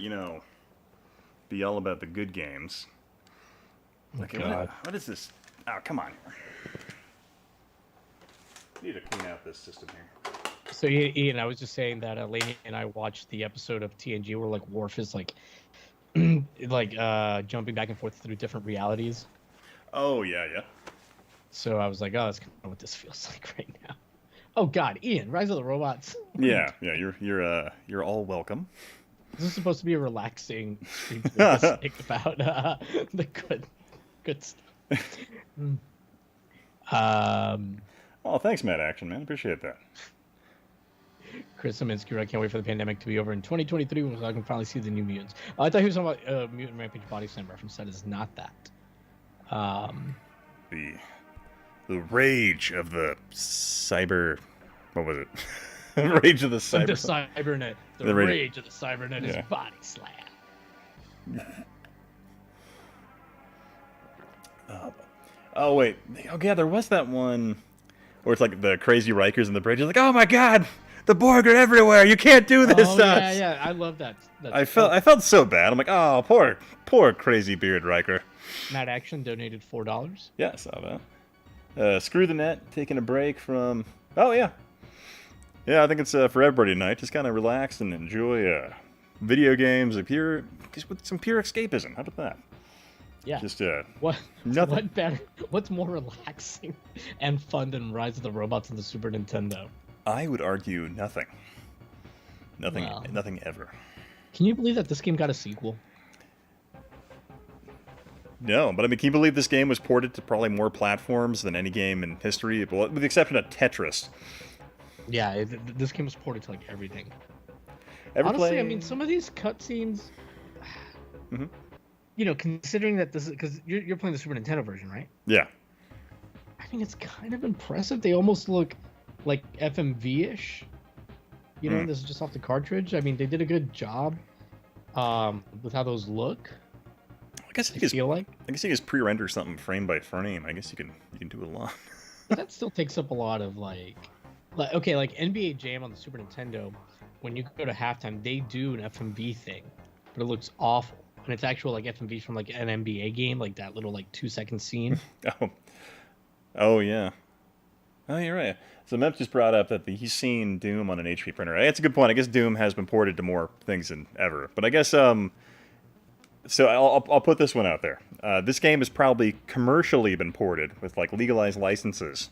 be all about the good games. Oh, Okay, God. what is this? Oh, come on. Need to clean out this system here. So Ian, I was just saying that Lainey and I watched the episode of TNG where like Worf is like jumping back and forth through different realities. Oh yeah. So I was like, oh, that's kind of what this feels like right now. Oh God, Ian, Rise of the Robots. Yeah. You're all welcome. This is supposed to be a relaxing stream to think about the good stuff. Oh, thanks, Mad Action, man. Appreciate that. Chris Saminsky, I can't wait for the pandemic to be over in 2023 when I can finally see the new mutants. I thought he was talking about Mutant Rampage Body Slam reference. That is not that. The rage of the cyber. What was it? The rage of the cyber. The cybernet. The rage of the cybernet is Body Slam. Oh wait. Oh yeah, there was that one where it's like the crazy Rikers in the bridge. It's like, oh my God, the Borg are everywhere. You can't do this. Oh yeah. I love that. I felt so bad. I'm like, oh, poor crazy beard Riker. Matt Action donated $4. Yeah, I saw that. Screw the net, taking a break from. Oh yeah. Yeah, I think it's for everybody tonight. Just kind of relax and enjoy video games with some pure escapism. How about that? Yeah. Just nothing. What better? What's more relaxing and fun than Rise of the Robots on the Super Nintendo? I would argue nothing. Nothing. Wow. Nothing ever. Can you believe that this game got a sequel? No, but I mean, can you believe this game was ported to probably more platforms than any game in history, with the exception of Tetris? Yeah, this game was ported to like everything. Honestly, I mean, some of these cutscenes. Mm-hmm. You know, considering that this is because you're playing the Super Nintendo version, right? Yeah. I mean, it's kind of impressive. They almost look like FMV-ish. You know, this is just off the cartridge. I mean, they did a good job with how those look. I guess you can just pre-render something frame by frame. I guess you can do it a lot. That still takes up a lot of like NBA Jam on the Super Nintendo. When you go to halftime, they do an FMV thing, but it looks awful. And it's actual like FMVs from like an NBA game, like that little like 2-second scene. Oh yeah. Oh, you're right. So Mep just brought up that he's seen Doom on an HP printer. That's a good point. I guess Doom has been ported to more things than ever. But I guess so I'll put this one out there. This game has probably commercially been ported with like legalized licenses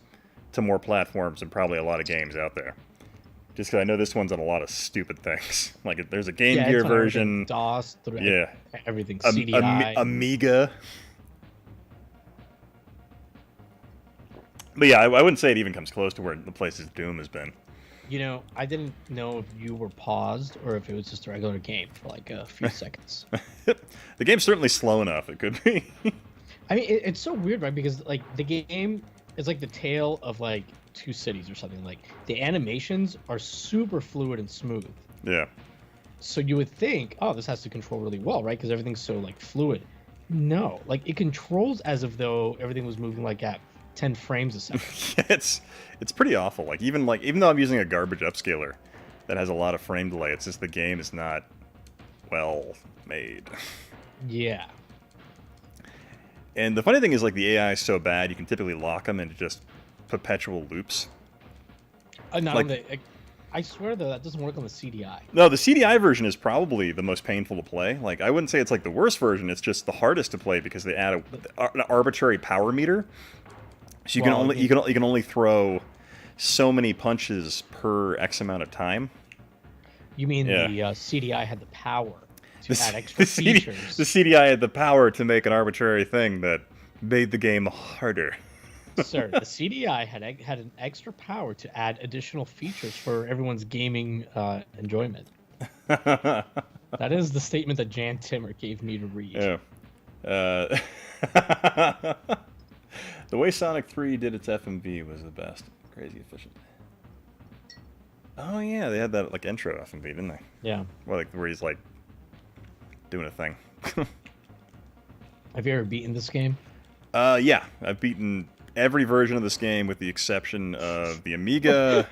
to more platforms than probably a lot of games out there. Just because I know this one's on a lot of stupid things. Like there's a Game Gear version. DOS, everything. CDI. Amiga. But yeah, I wouldn't say it even comes close to where the places Doom has been. You know, I didn't know if you were paused or if it was just a regular game for like a few seconds. The game's certainly slow enough. It could be. I mean, it's so weird, right? Because like the game is like the tale of like two cities or something. Like the animations are super fluid and smooth. Yeah. So you would think, oh, this has to control really well, right? Because everything's so like fluid. No, like it controls as if though everything was moving like at 10 frames a second. Yeah, it's pretty awful. Even though I'm using a garbage upscaler that has a lot of frame delay, it's just the game is not well made. Yeah. And the funny thing is, like, the AI is so bad, you can typically lock them into just perpetual loops. Not like, on the. I swear though that doesn't work on the CDI. No, the CDI version is probably the most painful to play. Like, I wouldn't say it's like the worst version. It's just the hardest to play because they add an arbitrary power meter. So you can only throw so many punches per X amount of time. You mean the CDI had the power to add extra features? The CDI had the power to make an arbitrary thing that made the game harder. Sir, the CDI had an extra power to add additional features for everyone's gaming enjoyment. That is the statement that Jan Timmer gave me to read. Yeah. The way Sonic 3 did its FMV was the best. Crazy efficient. Oh yeah, they had that like intro FMV, didn't they? Yeah. Well, like where he's like doing a thing. Have you ever beaten this game? Yeah, I've beaten every version of this game with the exception of the Amiga.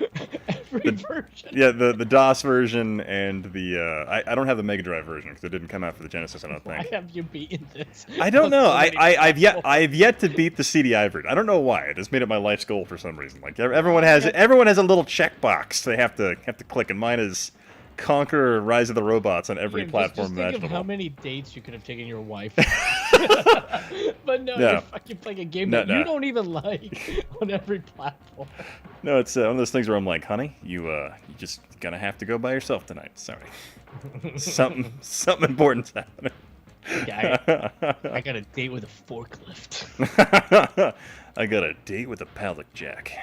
Version. Yeah, the DOS version and the I don't have the Mega Drive version because it didn't come out for the Genesis. I don't think. Why have you beaten this? I don't know. I've yet to beat the CDI version. I don't know why. I just made it my life's goal for some reason. Like everyone has a little checkbox they have to click, and mine is Conquer Rise of the Robots on every platform just think imaginable. Of how many dates you could have taken your wife. But no, Yeah. you're fucking playing a game that you don't even like on every platform. No, it's one of those things where I'm like, honey, you just gonna have to go by yourself tonight. Sorry, something important's happening. Yeah, I got a date with a forklift. I got a date with a pallet jack.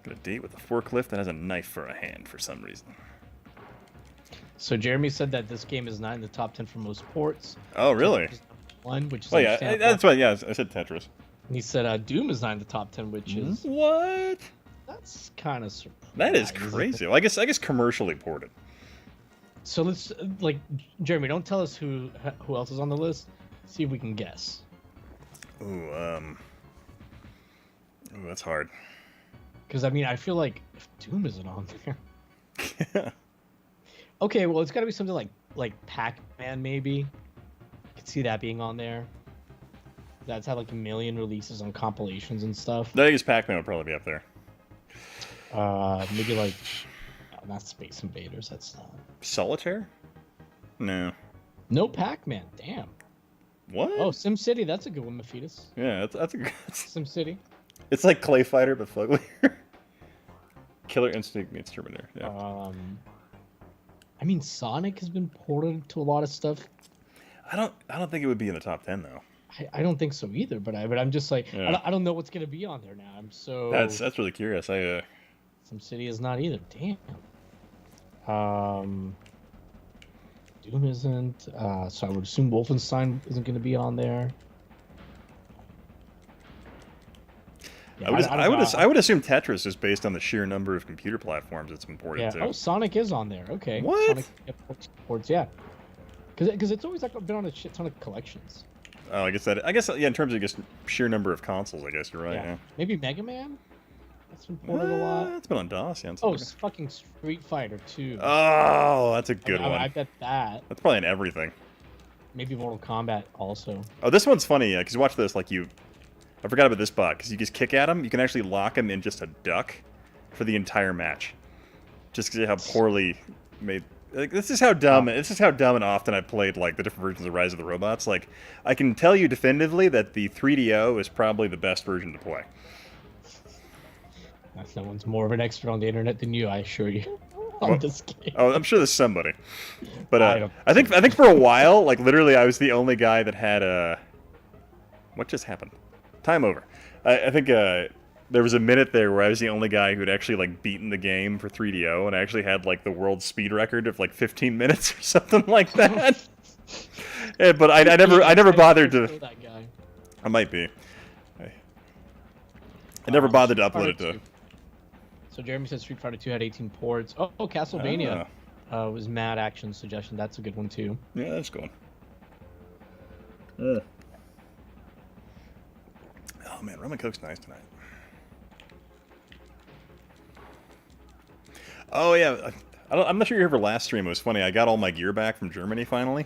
Got a date with a forklift that has a knife for a hand for some reason. So Jeremy said that this game is not in the top 10 for most ports. Oh, really? One, which is yeah, that's why. Yeah, I said Tetris. And he said Doom is not in the top 10, which is what? That's kind of surprising. That is crazy. Well, I guess commercially ported. So let's Jeremy, don't tell us who else is on the list. See if we can guess. Ooh, that's hard. Because I mean, I feel like if Doom isn't on there. Okay, well, it's got to be something like Pac-Man, maybe. I could see that being on there. That's had like a million releases on compilations and stuff. I guess Pac-Man would probably be up there. Maybe like not Space Invaders. That's not. Solitaire? No. No Pac-Man. Damn. What? Oh, SimCity. That's a good one, Mephitis. Yeah, that's a good. SimCity. It's like Clay Fighter, but fugglier. Killer Instinct meets Terminator. Yeah. I mean, Sonic has been ported to a lot of stuff. I don't think it would be in the top 10 though. I don't think so either. But I'm just like I don't know what's gonna be on there now. I'm so. That's really curious. SimCity is not either. Damn. Doom isn't. So I would assume Wolfenstein isn't gonna be on there. Yeah, I would assume Tetris is based on the sheer number of computer platforms it's been ported to. Oh, Sonic is on there. Okay. What? Sonic ports, yeah. Because it's always been on a shit ton of collections. Oh, I guess in terms of just sheer number of consoles, I guess you're right. Yeah. Maybe Mega Man. That's been ported a lot. It's been on DOS. Yeah. Oh, fucking Street Fighter 2. Oh, that's a good one. I bet that. That's probably in everything. Maybe Mortal Kombat also. Oh, this one's funny because you watch this I forgot about this bot because you just kick at him. You can actually lock him in just a duck for the entire match. Just because of how poorly made. Like, this is how dumb. This is how dumb and often I played like the different versions of Rise of the Robots. Like, I can tell you definitively that the 3DO is probably the best version to play. No one's more of an expert on the internet than you, I assure you. On this game. Oh, I'm sure there's somebody. But I think for a while, like literally, I was the only guy that had a. What just happened? Time over. I think there was a minute there where I was the only guy who had actually like beaten the game for 3DO, and I actually had like the world speed record of like 15 minutes or something like that. Yeah, but I never bothered to. That guy. I might be. I never bothered to upload it to. So Jeremy said Street Fighter 2 had 18 ports. Oh, Castlevania was Mad Action suggestion. That's a good one too. Yeah, that's good. Yeah. Oh man, rum and coke's nice tonight. Oh yeah, I'm not sure you heard for last stream. It was funny. I got all my gear back from Germany finally,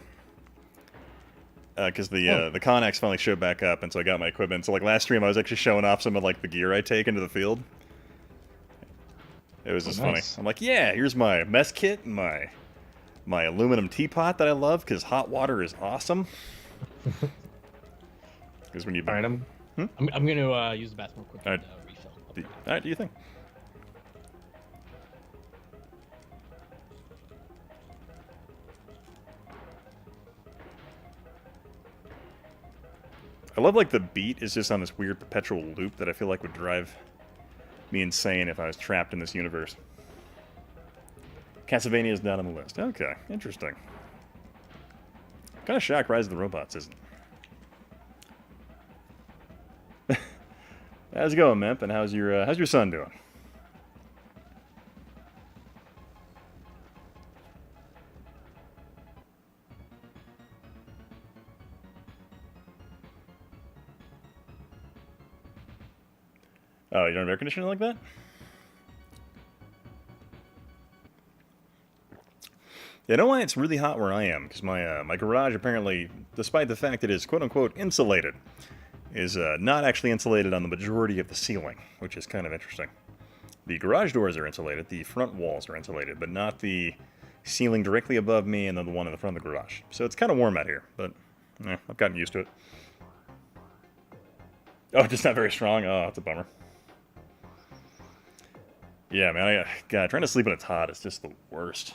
because Oh, the Connex finally showed back up, and so I got my equipment. So like last stream, I was actually showing off some of like the gear I take into the field. It was oh, just funny. nice. I'm like, yeah, here's my mess kit and my aluminum teapot that I love because hot water is awesome. Because when you All right, hmm? I'm gonna use the bathroom real quick All and right, refill. all right, do you think? I love like the beat is just on this weird perpetual loop that I feel like would drive me insane if I was trapped in this universe. Castlevania is not on the list. Okay, interesting. Kind of shocked Rise of the Robots isn't. How's it going, Memp? And how's your son doing? Oh, you don't have air conditioning like that? You know why it's really hot where I am? Because my garage apparently, despite the fact it is quote unquote insulated, is not actually insulated on the majority of the ceiling, which is kind of interesting. The garage doors are insulated, the front walls are insulated, but not the ceiling directly above me and then the one in the front of the garage. So it's kind of warm out here, but I've gotten used to it. Oh, just not very strong? Oh, that's a bummer. Yeah, man, God, trying to sleep when it's hot is just the worst.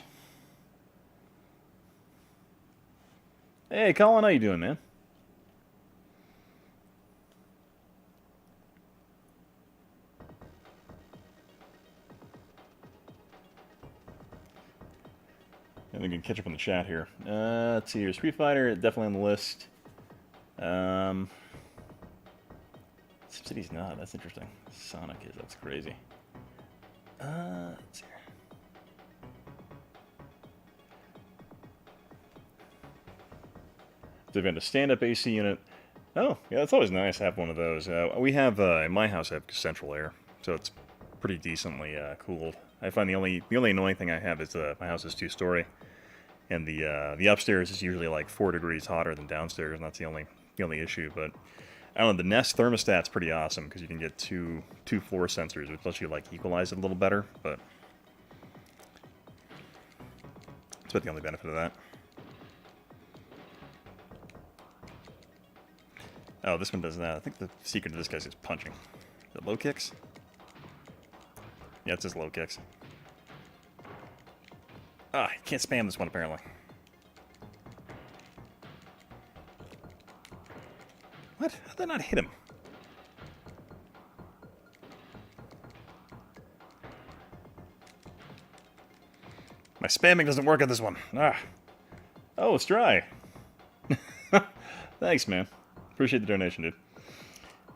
Hey, Colin, how you doing, man? And we can catch up on the chat here. Let's see here. Street Fighter, definitely on the list. SimCity's not. That's interesting. Sonic is. That's crazy. Let's see here. They've got a stand-up AC unit. Oh, yeah, it's always nice to have one of those. We have, in my house, I have central air, so it's pretty decently cooled. I find the only annoying thing I have is my house is 2-story, and the upstairs is usually like 4 degrees hotter than downstairs, and that's the only issue. But I don't know, the Nest thermostat's pretty awesome because you can get two floor sensors, which lets you like equalize it a little better. But that's about the only benefit of that. Oh, this one does that. I think the secret to this guy's just punching. Is it low kicks? Yeah, it's just low kicks. Ah, you can't spam this one apparently. What? How'd that not hit him? My spamming doesn't work on this one. Ah. Oh, it's dry. Thanks, man. Appreciate the donation, dude.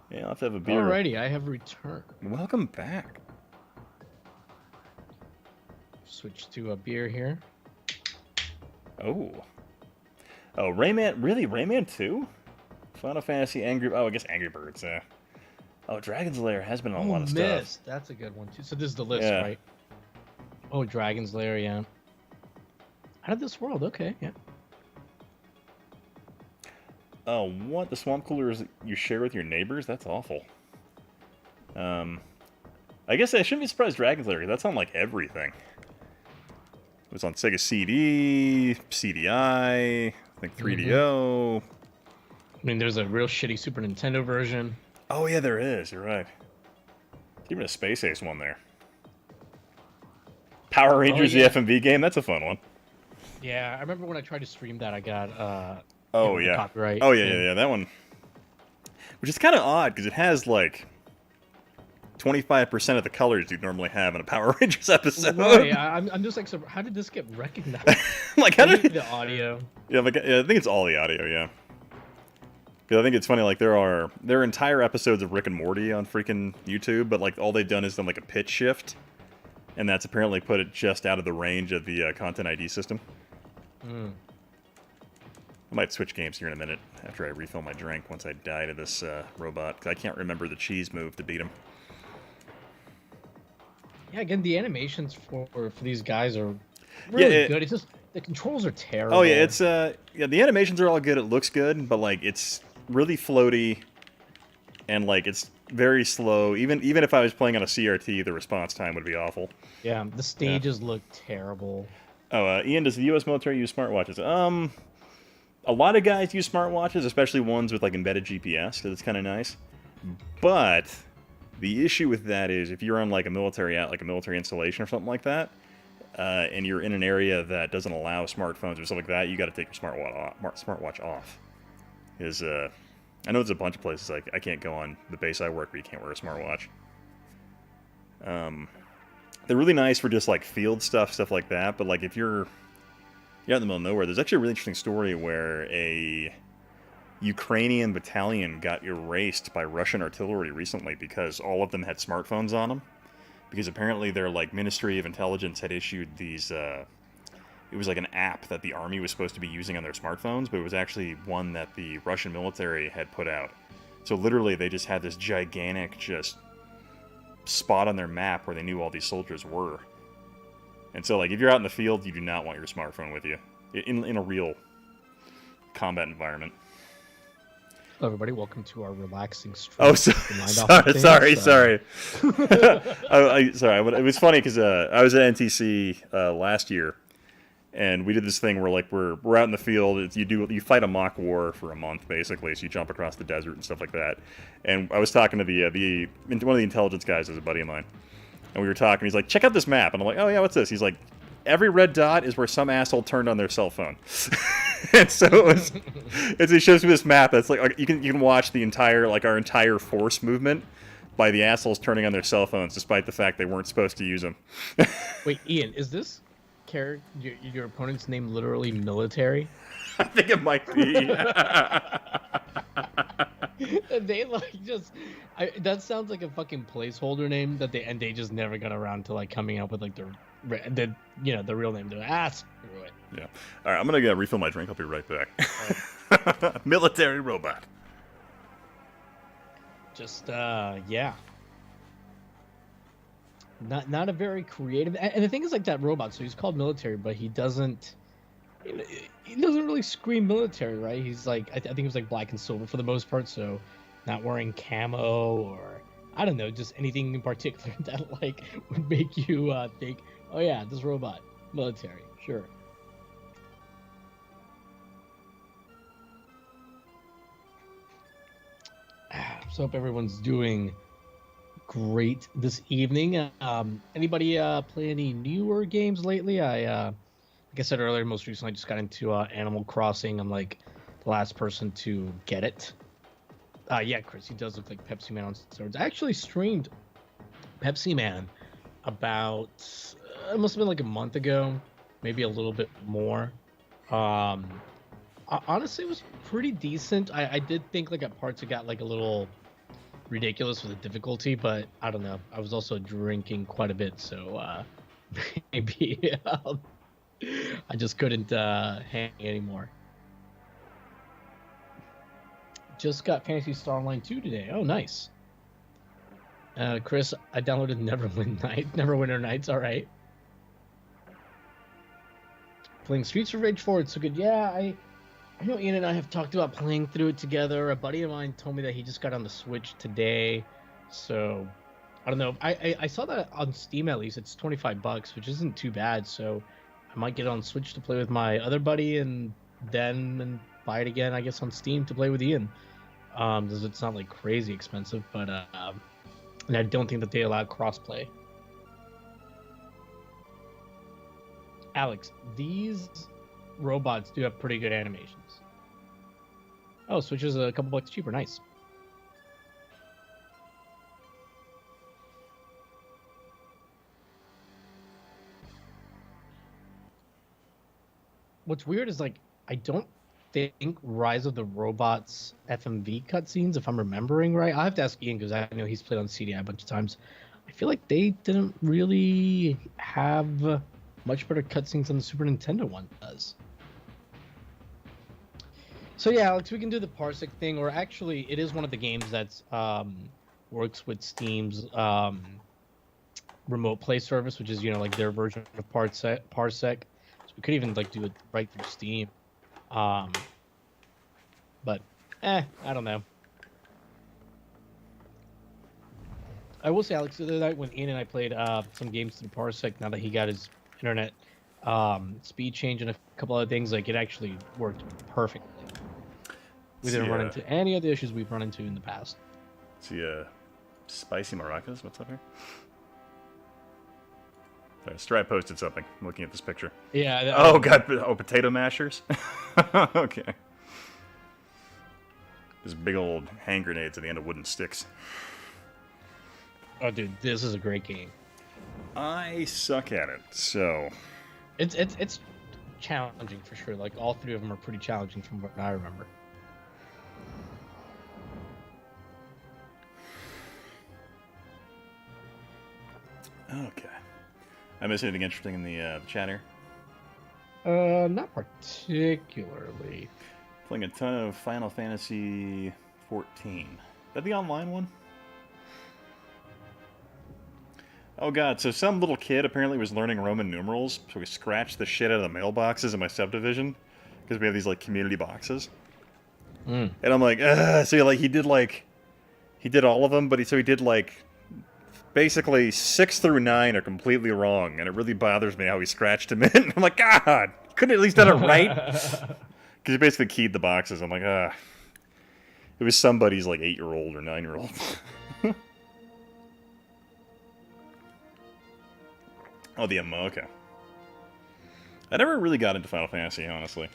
Yeah, I'll have to have a beer. Alrighty, I have returned. Welcome back. Switch to a beer here. Oh. Oh, Rayman. Really? Rayman 2? Final Fantasy, I guess Angry Birds. Oh, Dragon's Lair has been on a lot of stuff. That's a good one, too. So this is the list, Yeah. right? Oh, Dragon's Lair, yeah. Out of this world, okay, yeah. Oh, what? The swamp coolers you share with your neighbors? That's awful. I guess I shouldn't be surprised Dragon's Lair, 'cause that's on, like, everything. It was on Sega CD, CDI, I think 3DO. I mean, there's a real shitty Super Nintendo version. Oh, yeah, there is. You're right. There's even a Space Ace one there. Power Rangers, yeah. the FMV game? That's a fun one. Yeah, I remember when I tried to stream that, I got, Oh, yeah. copyright. Oh, yeah, that one. Which is kind of odd, because it has, like, 25% of the colors you'd normally have in a Power Rangers episode. Right, I'm just like, so how did this get recognized? Like, how did the audio? Yeah, like, I think it's all the audio, yeah. Because I think it's funny, like, there are entire episodes of Rick and Morty on freaking YouTube, but, like, all they've done is done, like, a pitch shift, and that's apparently put it just out of the range of the Content ID system. Mm. I might switch games here in a minute after I refill my drink once I die to this robot, because I can't remember the cheese move to beat him. Yeah, again, the animations for these guys are really good. It's just The controls are terrible. Oh yeah, it's yeah, the animations are all good. It looks good, but like it's really floaty, and like it's very slow. Even if I was playing on a CRT, the response time would be awful. Yeah, the Yeah. stages look terrible. Oh, Ian, does the U.S. military use smartwatches? A lot of guys use smartwatches, especially ones with like embedded GPS, because it's kind of nice. But the issue with that is if you're on like a military like a military installation or something like that, and you're in an area that doesn't allow smartphones or stuff like that, you got to take your smartwatch off. Because I know there's a bunch of places like I can't go on the base I work where you can't wear a smartwatch. They're really nice for just like field stuff like that. But like if you're out in the middle of nowhere, there's actually a really interesting story where a Ukrainian battalion got erased by Russian artillery recently because all of them had smartphones on them. Because apparently their like Ministry of Intelligence had issued these. It was like an app that the army was supposed to be using on their smartphones, but it was actually one that the Russian military had put out. So literally, they just had this gigantic just spot on their map where they knew all these soldiers were. And so, like, if you're out in the field, you do not want your smartphone with you in a real combat environment. Hello, everybody. Welcome to our relaxing stream. Oh, sorry. Sorry. It was funny because I was at NTC last year, and we did this thing where like we're out in the field. You fight a mock war for a month basically. So you jump across the desert and stuff like that. And I was talking to one of the intelligence guys, is a buddy of mine, and we were talking. He's like, "Check out this map," and I'm like, "Oh yeah, what's this?" He's like, "Every red dot is where some asshole turned on their cell phone." And so it shows me this map that's like you can watch the entire our entire force movement by the assholes turning on their cell phones, despite the fact they weren't supposed to use them. Wait, Ian, is this your opponent's name literally military? I think it might be. They that sounds like a fucking placeholder name that they just never got around to like coming up with like the real name. Screw it. Yeah. All right, I'm gonna go refill my drink. I'll be right back. Right. Military robot. Just yeah. Not a very creative, and the thing is like that robot. So he's called military, but he doesn't really scream military, right? He's like I think he was like black and silver for the most part, so not wearing camo or I don't know, just anything in particular that like would make you think, oh yeah, this robot military, sure. So hope everyone's doing great this evening. Anybody play any newer games lately? Like I said earlier, most recently I just got into Animal Crossing. I'm like the last person to get it. Yeah, Chris, he does look like Pepsi Man on steroids. I actually streamed Pepsi Man about it must have been like a month ago, maybe a little bit more. Honestly, it was pretty decent. I did think like at parts it got like a little ridiculous with the difficulty, but I don't know. I was also drinking quite a bit, so maybe I just couldn't hang anymore. Just got Phantasy Star Online 2 today. Oh, nice. Chris, I downloaded Neverwinter Nights. All right. Playing Streets of Rage 4. It's so good. Yeah, I know Ian and I have talked about playing through it together. A buddy of mine told me that he just got on the Switch today. So, I don't know. I saw that on Steam at least. It's $25, which isn't too bad. So, I might get it on Switch to play with my other buddy and then buy it again, I guess, on Steam to play with Ian. Because it's not like crazy expensive, but and I don't think that they allow crossplay. Alex, these robots do have pretty good animations. Oh, Switch is a couple bucks cheaper. Nice. What's weird is like I don't think Rise of the Robots FMV cutscenes, if I'm remembering right. I'll have to ask Ian because I know he's played on CDI a bunch of times. I feel like they didn't really have much better cutscenes than the Super Nintendo one does. So yeah, Alex, we can do the Parsec thing, or actually, it is one of the games that's works with Steam's remote play service, which is like their version of Parsec. So We could even like do it right through Steam. But I don't know. I will say, Alex, the other night when Ian and I played some games through Parsec, now that he got his internet speed change and a couple other things, like it actually worked perfectly. We didn't run into any of the issues we've run into in the past. See, spicy maracas. What's up here? Stripe posted something. I'm looking at this picture. Yeah. Oh god. Oh, potato mashers. Okay. There's big old hand grenades at the end of wooden sticks. Oh, dude, this is a great game. I suck at it, so it's challenging for sure. Like all three of them are pretty challenging from what I remember. Okay. I missed anything interesting in the chat here? Not particularly. Playing a ton of Final Fantasy 14. Is that the online one? Oh god, so some little kid apparently was learning Roman numerals, so he scratched the shit out of the mailboxes in my subdivision, because we have these, like, community boxes. And I'm like, so he did all of them, but he did, like, basically 6 through 9 are completely wrong, and it really bothers me how he scratched them in. I'm like, God, couldn't at least done it right? Because he basically keyed the boxes. I'm like, it was somebody's, like, 8-year-old or 9-year-old. Oh, the MMO, okay. I never really got into Final Fantasy, honestly.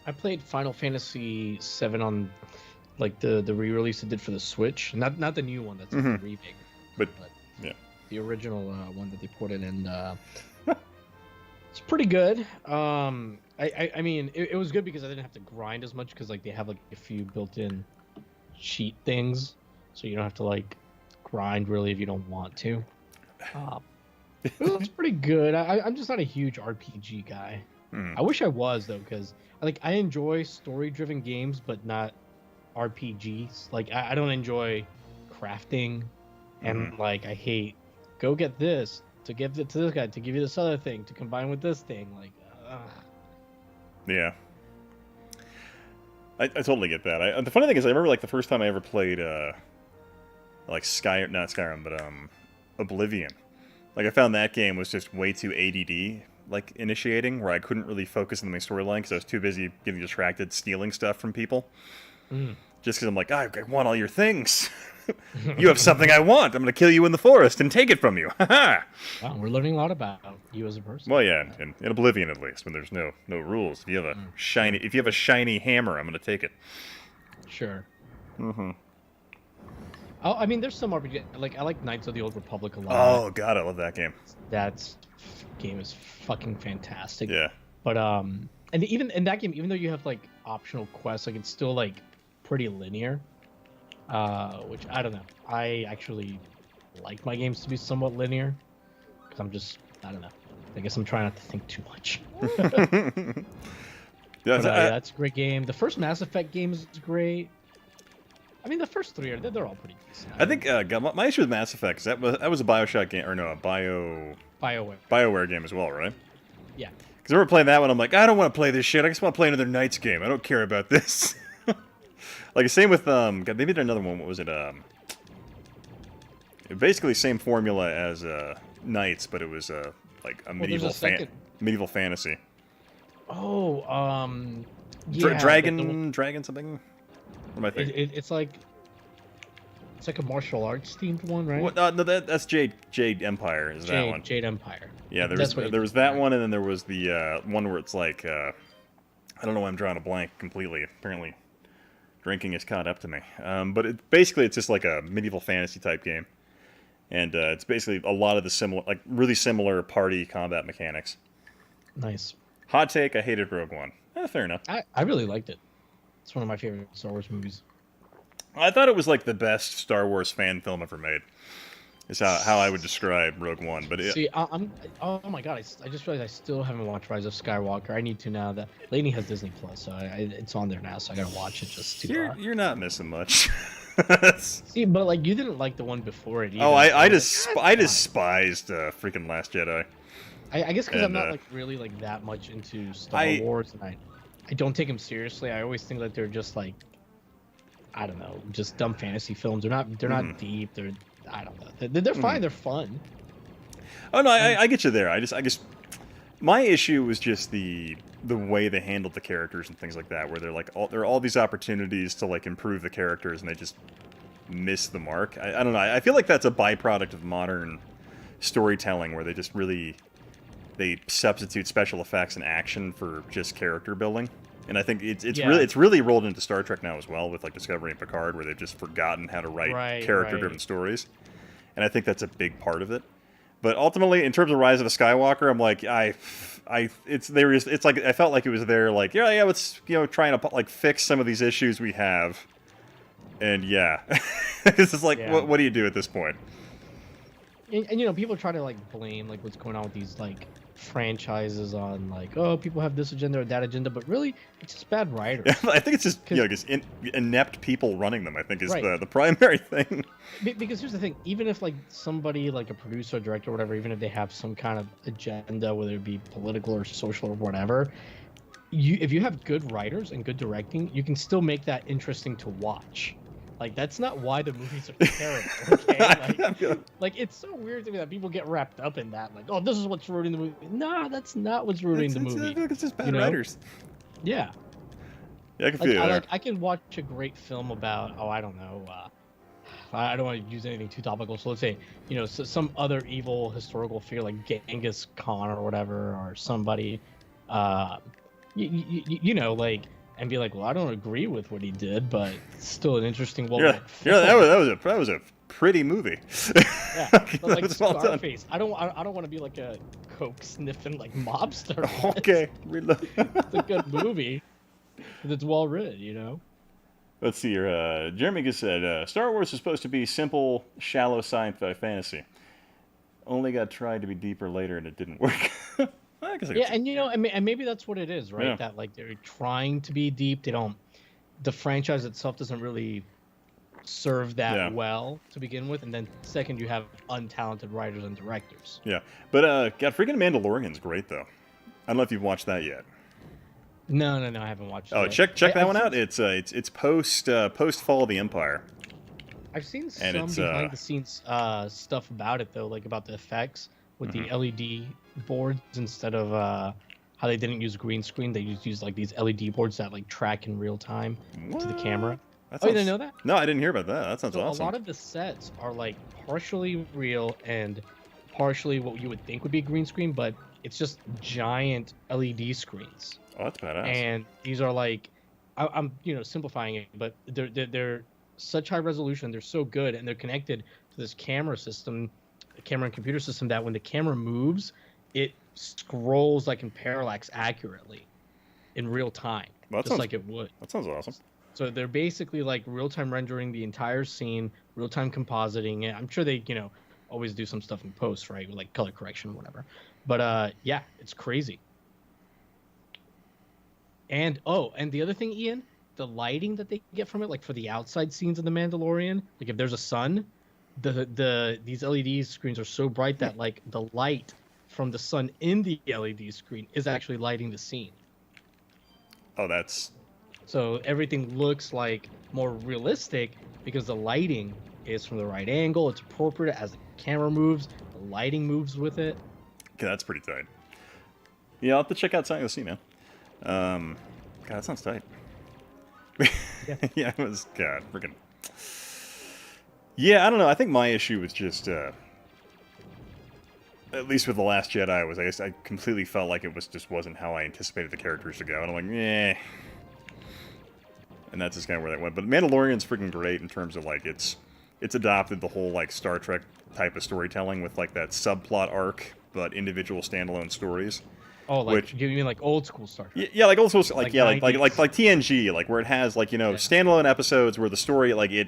I played Final Fantasy VII on, like, the re-release it did for the Switch. Not the new one, that's the remake. But yeah. The original one that they put in, and it's pretty good. I mean, it was good because I didn't have to grind as much, because, like, they have, like, a few built-in cheat things, so you don't have to, like, grind really if you don't want to. It was pretty good. I'm just not a huge RPG guy. I wish I was, though, because I enjoy story-driven games, but not RPGs. Like I don't enjoy crafting, and like I hate go get this to give it to this guy to give you this other thing to combine with this thing. Like, yeah. I totally get that. The funny thing is, I remember like the first time I ever played like not Skyrim, but Oblivion. Like I found that game was just way too ADD, like initiating, where I couldn't really focus on the main storyline because I was too busy getting distracted, stealing stuff from people. Just because I'm like, I want all your things. You have something I want. I'm going to kill you in the forest and take it from you. Wow, we're learning a lot about you as a person. Well, yeah, in Oblivion at least, when there's no rules. If you have a shiny hammer, I'm going to take it. Sure. Oh, I mean, there's some RPG. Like, I like Knights of the Old Republic a lot. Oh god, I love that game. That game is fucking fantastic. Yeah. But and even in that game, even though you have like optional quests, like it's still like pretty linear. Which I don't know. I actually like my games to be somewhat linear, because I don't know. I guess I'm trying not to think too much. That's a great game. The first Mass Effect game is great. I mean, the first three they're all pretty decent. I think my issue with Mass Effect is that was a BioShock game, or no, a BioWare game as well, right? Yeah. Because I remember playing that one, I'm like, I don't want to play this shit. I just want to play another Knights game. I don't care about this. Like, same with, God, they did another one. What was it? Basically same formula as Knights, but it was like a medieval fantasy. Oh, yeah. Dragon something? What am I thinking? It's like a martial arts themed one, right? What? No, that's Jade Empire. Is that one? Jade Empire. Yeah, there was that one, and then there was the one where it's like I don't know why I'm drawing a blank completely. Apparently, drinking has caught up to me. But basically it's just like a medieval fantasy type game, and it's basically a lot of the really similar party combat mechanics. Nice. Hot take: I hated Rogue One. Fair enough. I really liked it. It's one of my favorite Star Wars movies. I thought it was like the best Star Wars fan film ever made. Is how I would describe Rogue One. But see, oh my god, I just realized I still haven't watched Rise of Skywalker. I need to now. That Lainey has Disney Plus, so it's on there now. So I gotta watch it. You're not missing much. See, but like you didn't like the one before it either. Oh, So I like, just that's I fine. despised freaking Last Jedi, I guess because I'm and not like really like that much into Star I Wars, and I don't take them seriously. I always think that they're just like, I don't know, just dumb fantasy films. They're mhm. not deep. I don't know. They're Mhm. fine. They're fun. Oh no, And I get you there. I guess my issue was just the way they handled the characters and things like that, where they're like there are all these opportunities to like improve the characters, and they just miss the mark. I don't know. I feel like that's a byproduct of modern storytelling, where they just really they substitute special effects and action for just character building. And I think yeah, it's really rolled into Star Trek now as well, with like Discovery and Picard, where they've just forgotten how to write character driven right. stories. And I think that's a big part of it. But ultimately, in terms of Rise of the Skywalker, I'm like, it's like I felt like it was there, like, yeah, let's trying to like fix some of these issues we have, and yeah, this is like, Yeah. what do you do at this point? And people try to like blame like what's going on with these like franchises on like, oh, people have this agenda or that agenda, but really it's just bad writers. I think it's just Because just inept people running them. I think is right, the primary thing. because here's the thing: even if like somebody like a producer, or director, or whatever, even if they have some kind of agenda, whether it be political or social or whatever, if you have good writers and good directing, you can still make that interesting to watch. Like that's not why the movies are terrible. Okay, like it's so weird to me that people get wrapped up in that. Like, oh, this is what's ruining the movie. Nah, that's not what's ruining the I movie. feel like it's just You bad know? writers. Yeah. Yeah, I can feel you there. I can watch a great film about, oh, I don't know. I don't want to use anything too topical. So let's say some other evil historical figure like Genghis Khan or whatever, or somebody, uh, like, and be like, well, I don't agree with what he did, but it's still an interesting, well Yeah, written yeah, film. that was a pretty movie. Yeah, but That like was well done. Scarface, I don't want to be like a coke sniffing like mobster. Okay, reload. It's a good movie because it's well written. Let's see here. Jeremy just said, Star Wars is supposed to be simple, shallow sci-fi fantasy. Only got tried to be deeper later, and it didn't work. I guess I Yeah, could see. and maybe that's what it is, right? Yeah, That like they're trying to be deep. They don't. The franchise itself doesn't really serve that yeah, well to begin with, and then second, you have untalented writers and directors. yeah. But God, freaking Mandalorian's great though. I don't know if you've watched that yet. No, I haven't watched it Oh, yet. check that I've one seen out. It's post Fall of the Empire, I've seen and some it's behind the scenes stuff about it though, like about the effects with mhm. the LED boards instead of how they didn't use green screen. They just used like these LED boards that like track in real time to the camera. What? That Oh, you didn't sounds. know that? No, I didn't hear about that. That sounds So a awesome. lot of the sets are like partially real and partially what you would think would be green screen, but it's just giant LED screens. Oh, that's badass. And these are like, I'm simplifying it, but they're such high resolution, they're so good, and they're connected to this camera system, camera and computer system, that when the camera moves, it scrolls like in parallax accurately in real time, Well, just like it would. that sounds awesome. So they're basically like real-time rendering the entire scene, real-time compositing it. I'm sure they, always do some stuff in post, right? With like color correction or whatever. But yeah, it's crazy. And and the other thing, Ian, the lighting that they get from it, like for the outside scenes of the Mandalorian, like if there's a sun, these LED screens are so bright that like the light from the sun in the LED screen is actually lighting the scene. Oh, that's So everything looks like more realistic because the lighting is from the right angle. It's appropriate as the camera moves, the lighting moves with it. okay, that's pretty tight. Yeah, I'll have to check out Sight of the Sea, man. God, that sounds tight. Yeah. Yeah, it was God, freaking. Yeah, I don't know. I think my issue was just, at least with the Last Jedi, was I guess I completely felt like it wasn't how I anticipated the characters to go, and I'm like, eh. And that's just kind of where that went. But Mandalorian's freaking great in terms of like it's adopted the whole like Star Trek type of storytelling with like that subplot arc, but individual standalone stories. Oh, like Which you mean like old school Star Trek? yeah, like also like Like yeah, 90s. like TNG, like where it has like Yeah. standalone episodes where the story like it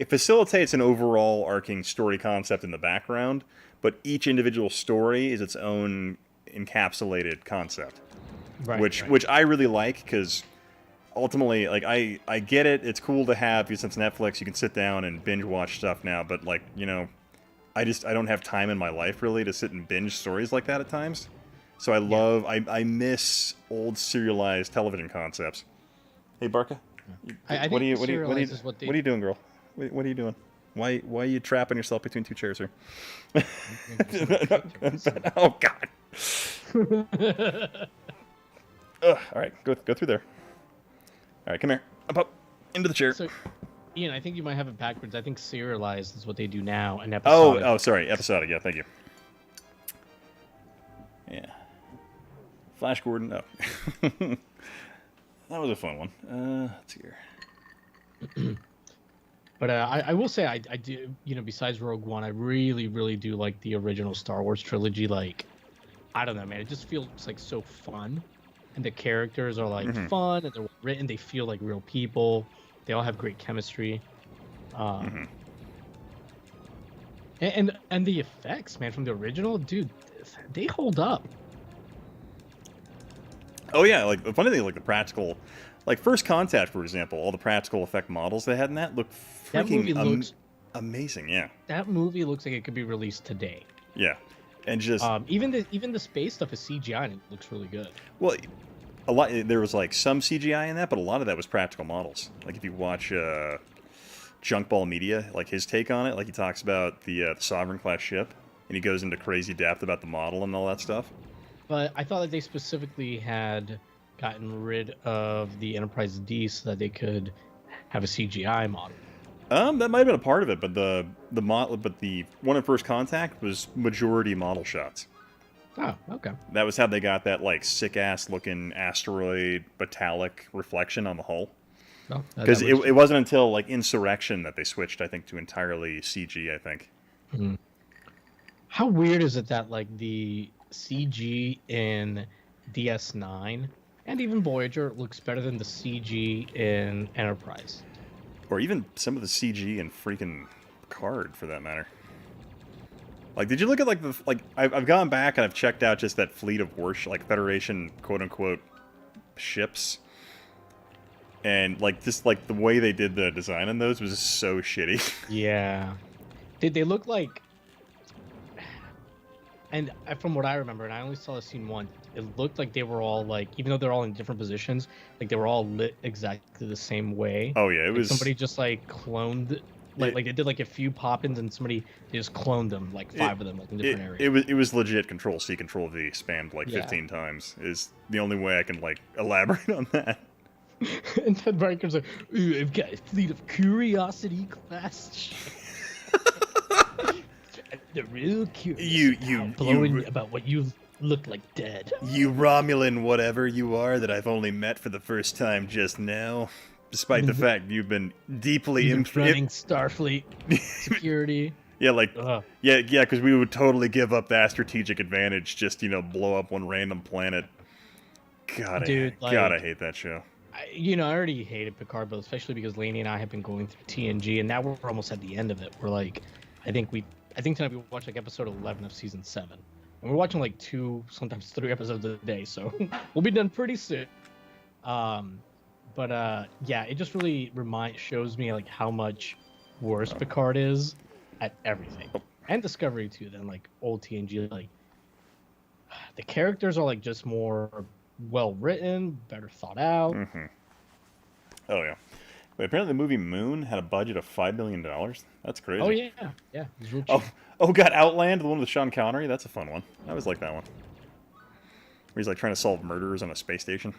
facilitates an overall arcing story concept in the background, but each individual story is its own encapsulated concept, Right. which Right. which I really like because ultimately, like, I get it. It's cool to have, because since Netflix, you can sit down and binge watch stuff now. But like, I don't have time in my life really to sit and binge stories like that at times. So I miss old serialized television concepts. Hey, Barca, I what think are serialized is what they what are you doing, girl? What are you doing? Why are you trapping yourself between two chairs here? Oh God! All right, go through there. All right, come here, up, into the chair. So, Ian, I think you might have it backwards. I think serialized is what they do now, and Oh, episodic. sorry, episodic. Yeah, thank you. Yeah, Flash Gordon. No, that was a fun one. Let's see here. But I will say I do, besides Rogue One, I really, really do like the original Star Wars trilogy. Like, I don't know, man, it just feels like so fun, and the characters are like fun, and they're written. They feel like real people. They all have great chemistry. And the effects, man, from the original, dude, they hold up. Oh yeah, like the funny thing, like the practical, like First Contact, for example, all the practical effect models they had in that look That movie freaking looks amazing. Yeah, that movie looks like it could be released today. yeah, and just even the space stuff is CGI and it looks really good. well, a lot. There was like some CGI in that, but a lot of that was practical models. Like if you watch Junkball Media, like his take on it, like he talks about the Sovereign class ship, and he goes into crazy depth about the model and all that stuff. But I thought that they specifically had gotten rid of the Enterprise D so that they could have a CGI model. That might have been a part of it, but the one in First Contact was majority model shots. Oh, okay. That was how they got that like sick ass looking asteroid metallic reflection on the hull. Because it wasn't until like Insurrection that they switched, I think, to entirely CG. I think. Mm-hmm. How weird is it that like the CG in DS9 and even Voyager looks better than the CG in Enterprise? Or even some of the CG in freaking Picard, for that matter. Like, did you look at I've gone back and I've checked out just that fleet of like Federation quote unquote ships, and like just like the way they did the design on those was just so shitty. Yeah, they look like. And from what I remember, and I only saw the scene once, it looked like they were all like, even though they're all in different positions, like they were all lit exactly the same way. Oh yeah, it was somebody just like cloned, like they did like a few pop-ins, and they just cloned them, like five of them, like in different areas. It was legit Control C, Control V spammed like 15 times. Is the only way I can like elaborate on that. And then Riker's like, "Ooh, I've got a fleet of Curiosity class ships." The real curious about what you look like dead. You Romulan whatever you are that I've only met for the first time just now, despite the fact you've been deeply running Starfleet security. Yeah, because we would totally give up that strategic advantage just blow up one random planet. God, I hate that show. I already hated Picard, but especially because Lainey and I have been going through TNG, and now we're almost at the end of it. We're like, I think tonight we watched like episode 11 of season 7, and we're watching like 2, sometimes 3 episodes a day, so we'll be done pretty soon. Yeah, it just really shows me like how much worse Picard is at everything, and Discovery too, than like old TNG. Like the characters are like just more well written, better thought out. Oh yeah. But apparently the movie Moon had a budget of $5 million. That's crazy. Oh yeah. It was real cheap. Oh, God, Outland, the one with Sean Connery. That's a fun one. I always like that one. Where he's like trying to solve murders on a space station.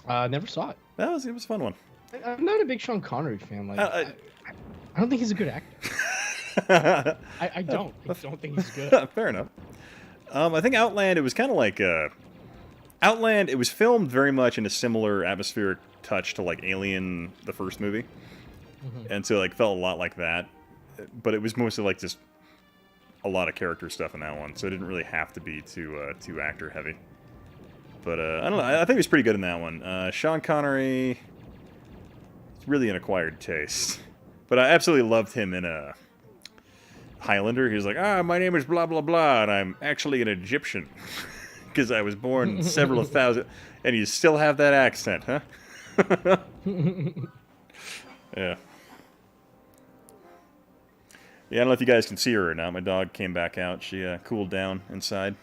Never saw it. It was a fun one. I'm not a big Sean Connery fan. Like, I don't think he's a good actor. I don't think he's good. Fair enough. I think Outland, it was kind of like Outland. It was filmed very much in a similar atmospheric touch to like Alien, the first movie, and so like felt a lot like that, but it was mostly like just a lot of character stuff in that one, so it didn't really have to be too actor heavy. But I don't know, I think it was pretty good in that one. Sean Connery, it's really an acquired taste, but I absolutely loved him in Highlander. He was like, my name is blah blah blah, and I'm actually an Egyptian. because I was born several thousand, and you still have that accent, huh? Yeah. Yeah, I don't know if you guys can see her or not. My dog came back out. She cooled down inside.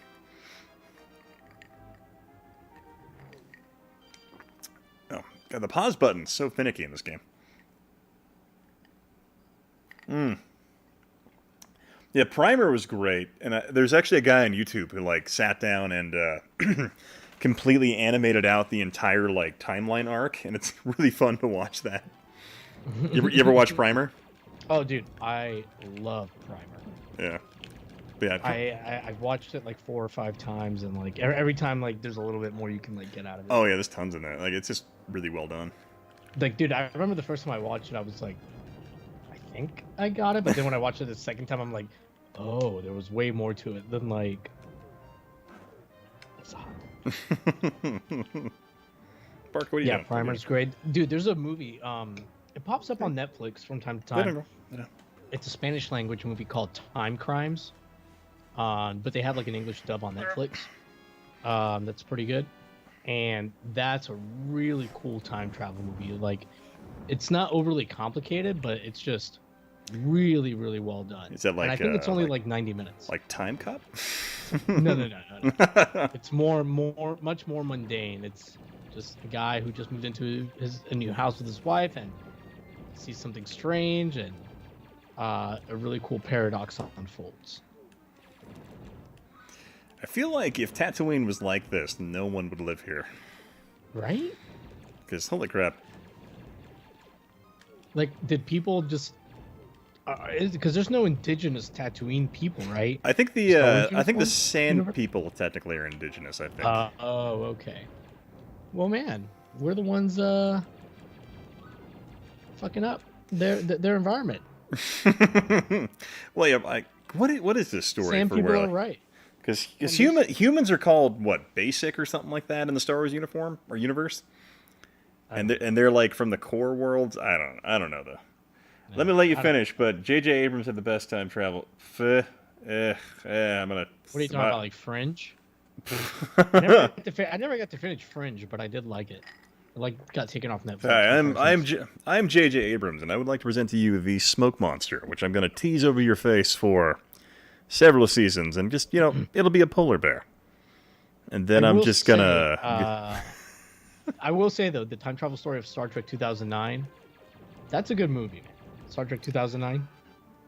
Oh, God, the pause button's so finicky in this game. Yeah, Primer was great, and there's actually a guy on YouTube who like sat down and completely animated out the entire like timeline arc, and it's really fun to watch that. You ever watch Primer? Oh, dude, I love Primer. Yeah. Yeah. I've watched it like 4 or 5 times, and like every time, like there's a little bit more you can like get out of it. Oh yeah, there's tons in there. Like it's just really well done. Like, dude, I remember the first time I watched it, I was like, I think I got it, but then when I watched it the second time, I'm like, oh, there was way more to it than like. It's hot. Park, what are you doing? Primer's great, dude. There's a movie. It pops up on Netflix from time to time. It's a Spanish language movie called Time Crimes, but they have like an English dub on Netflix. That's pretty good, and that's a really cool time travel movie. Like, it's not overly complicated, but it's just really, really well done. Is that like? And I think it's only like 90 minutes. Like Time Cop? No. It's much more mundane. It's just a guy who just moved into a new house with his wife and sees something strange, and a really cool paradox unfolds. I feel like if Tatooine was like this, no one would live here. Right? Because holy crap. Like, did people just? Because there's no indigenous Tatooine people, right? I think the Sand people technically are indigenous. I think. Oh, okay. Well, man, we're the ones fucking up their environment. Well, yeah. What is this story? Sand for people where, are right. Because humans are called what, basic or something like that in the Star Wars uniform or universe, and they're like from the core worlds. I don't know though. No, let me let you finish. But J.J. Abrams had the best time travel. I'm gonna. What are you talking about? Like Fringe? I never got to finish Fringe, but I did like it. It like got taken off Netflix. Hi, I'm J.J. Abrams, and I would like to present to you the Smoke Monster, which I'm gonna tease over your face for several seasons, and just it'll be a polar bear, and then I'm just gonna. I will say though, the time travel story of Star Trek 2009, that's a good movie, man. Star Trek 2009.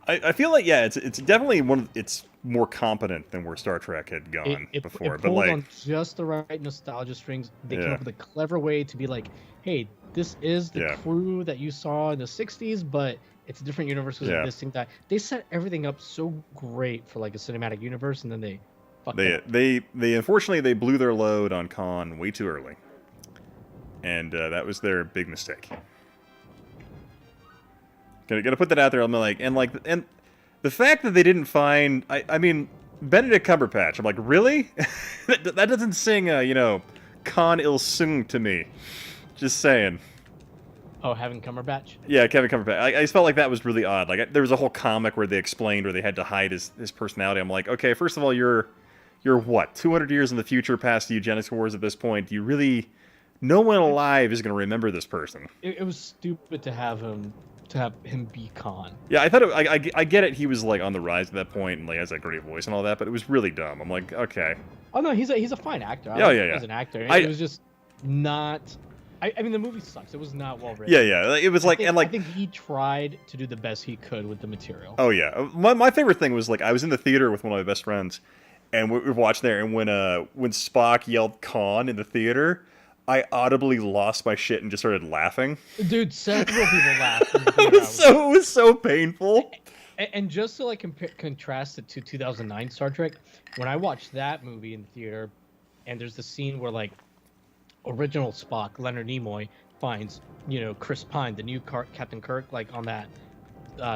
I feel like it's definitely it's more competent than where Star Trek had gone before. It pulled on just the right nostalgia strings. They came up with a clever way to be like, hey, this is the crew that you saw in the 60s, but it's a different universe because of this thing that they set everything up so great for like a cinematic universe, and then they unfortunately they blew their load on Khan way too early, and that was their big mistake. Gonna put that out there. I'm like, and the fact that they didn't find, I mean, Benedict Cumberbatch. I'm like, really? that doesn't sing, Khan Il Sung to me. Just saying. Oh, having Cumberbatch? Yeah, Kevin Cumberbatch. I just felt like that was really odd. Like, there was a whole comic where they explained where they had to hide his personality. I'm like, okay, first of all, you're what, 200 years in the future past the eugenics wars at this point? Do you really? No one alive is going to remember this person. It was stupid to have him be Khan. Yeah, I thought I get it. He was like on the rise at that point and like has that great voice and all that, but it was really dumb. I'm like, okay. Oh no, he's a fine actor. Yeah. As an actor, it was just not. I mean, the movie sucks. It was not well written. Yeah. It was like, I think he tried to do the best he could with the material. Oh yeah, my favorite thing was like I was in the theater with one of my best friends, and we were watching there, and when Spock yelled Khan in the theater, I audibly lost my shit and just started laughing. Dude, several people laughed. It was so painful. And just to like contrast it to 2009 Star Trek, when I watched that movie in the theater, and there's the scene where like original Spock, Leonard Nimoy, finds Chris Pine, the new Captain Kirk, like on that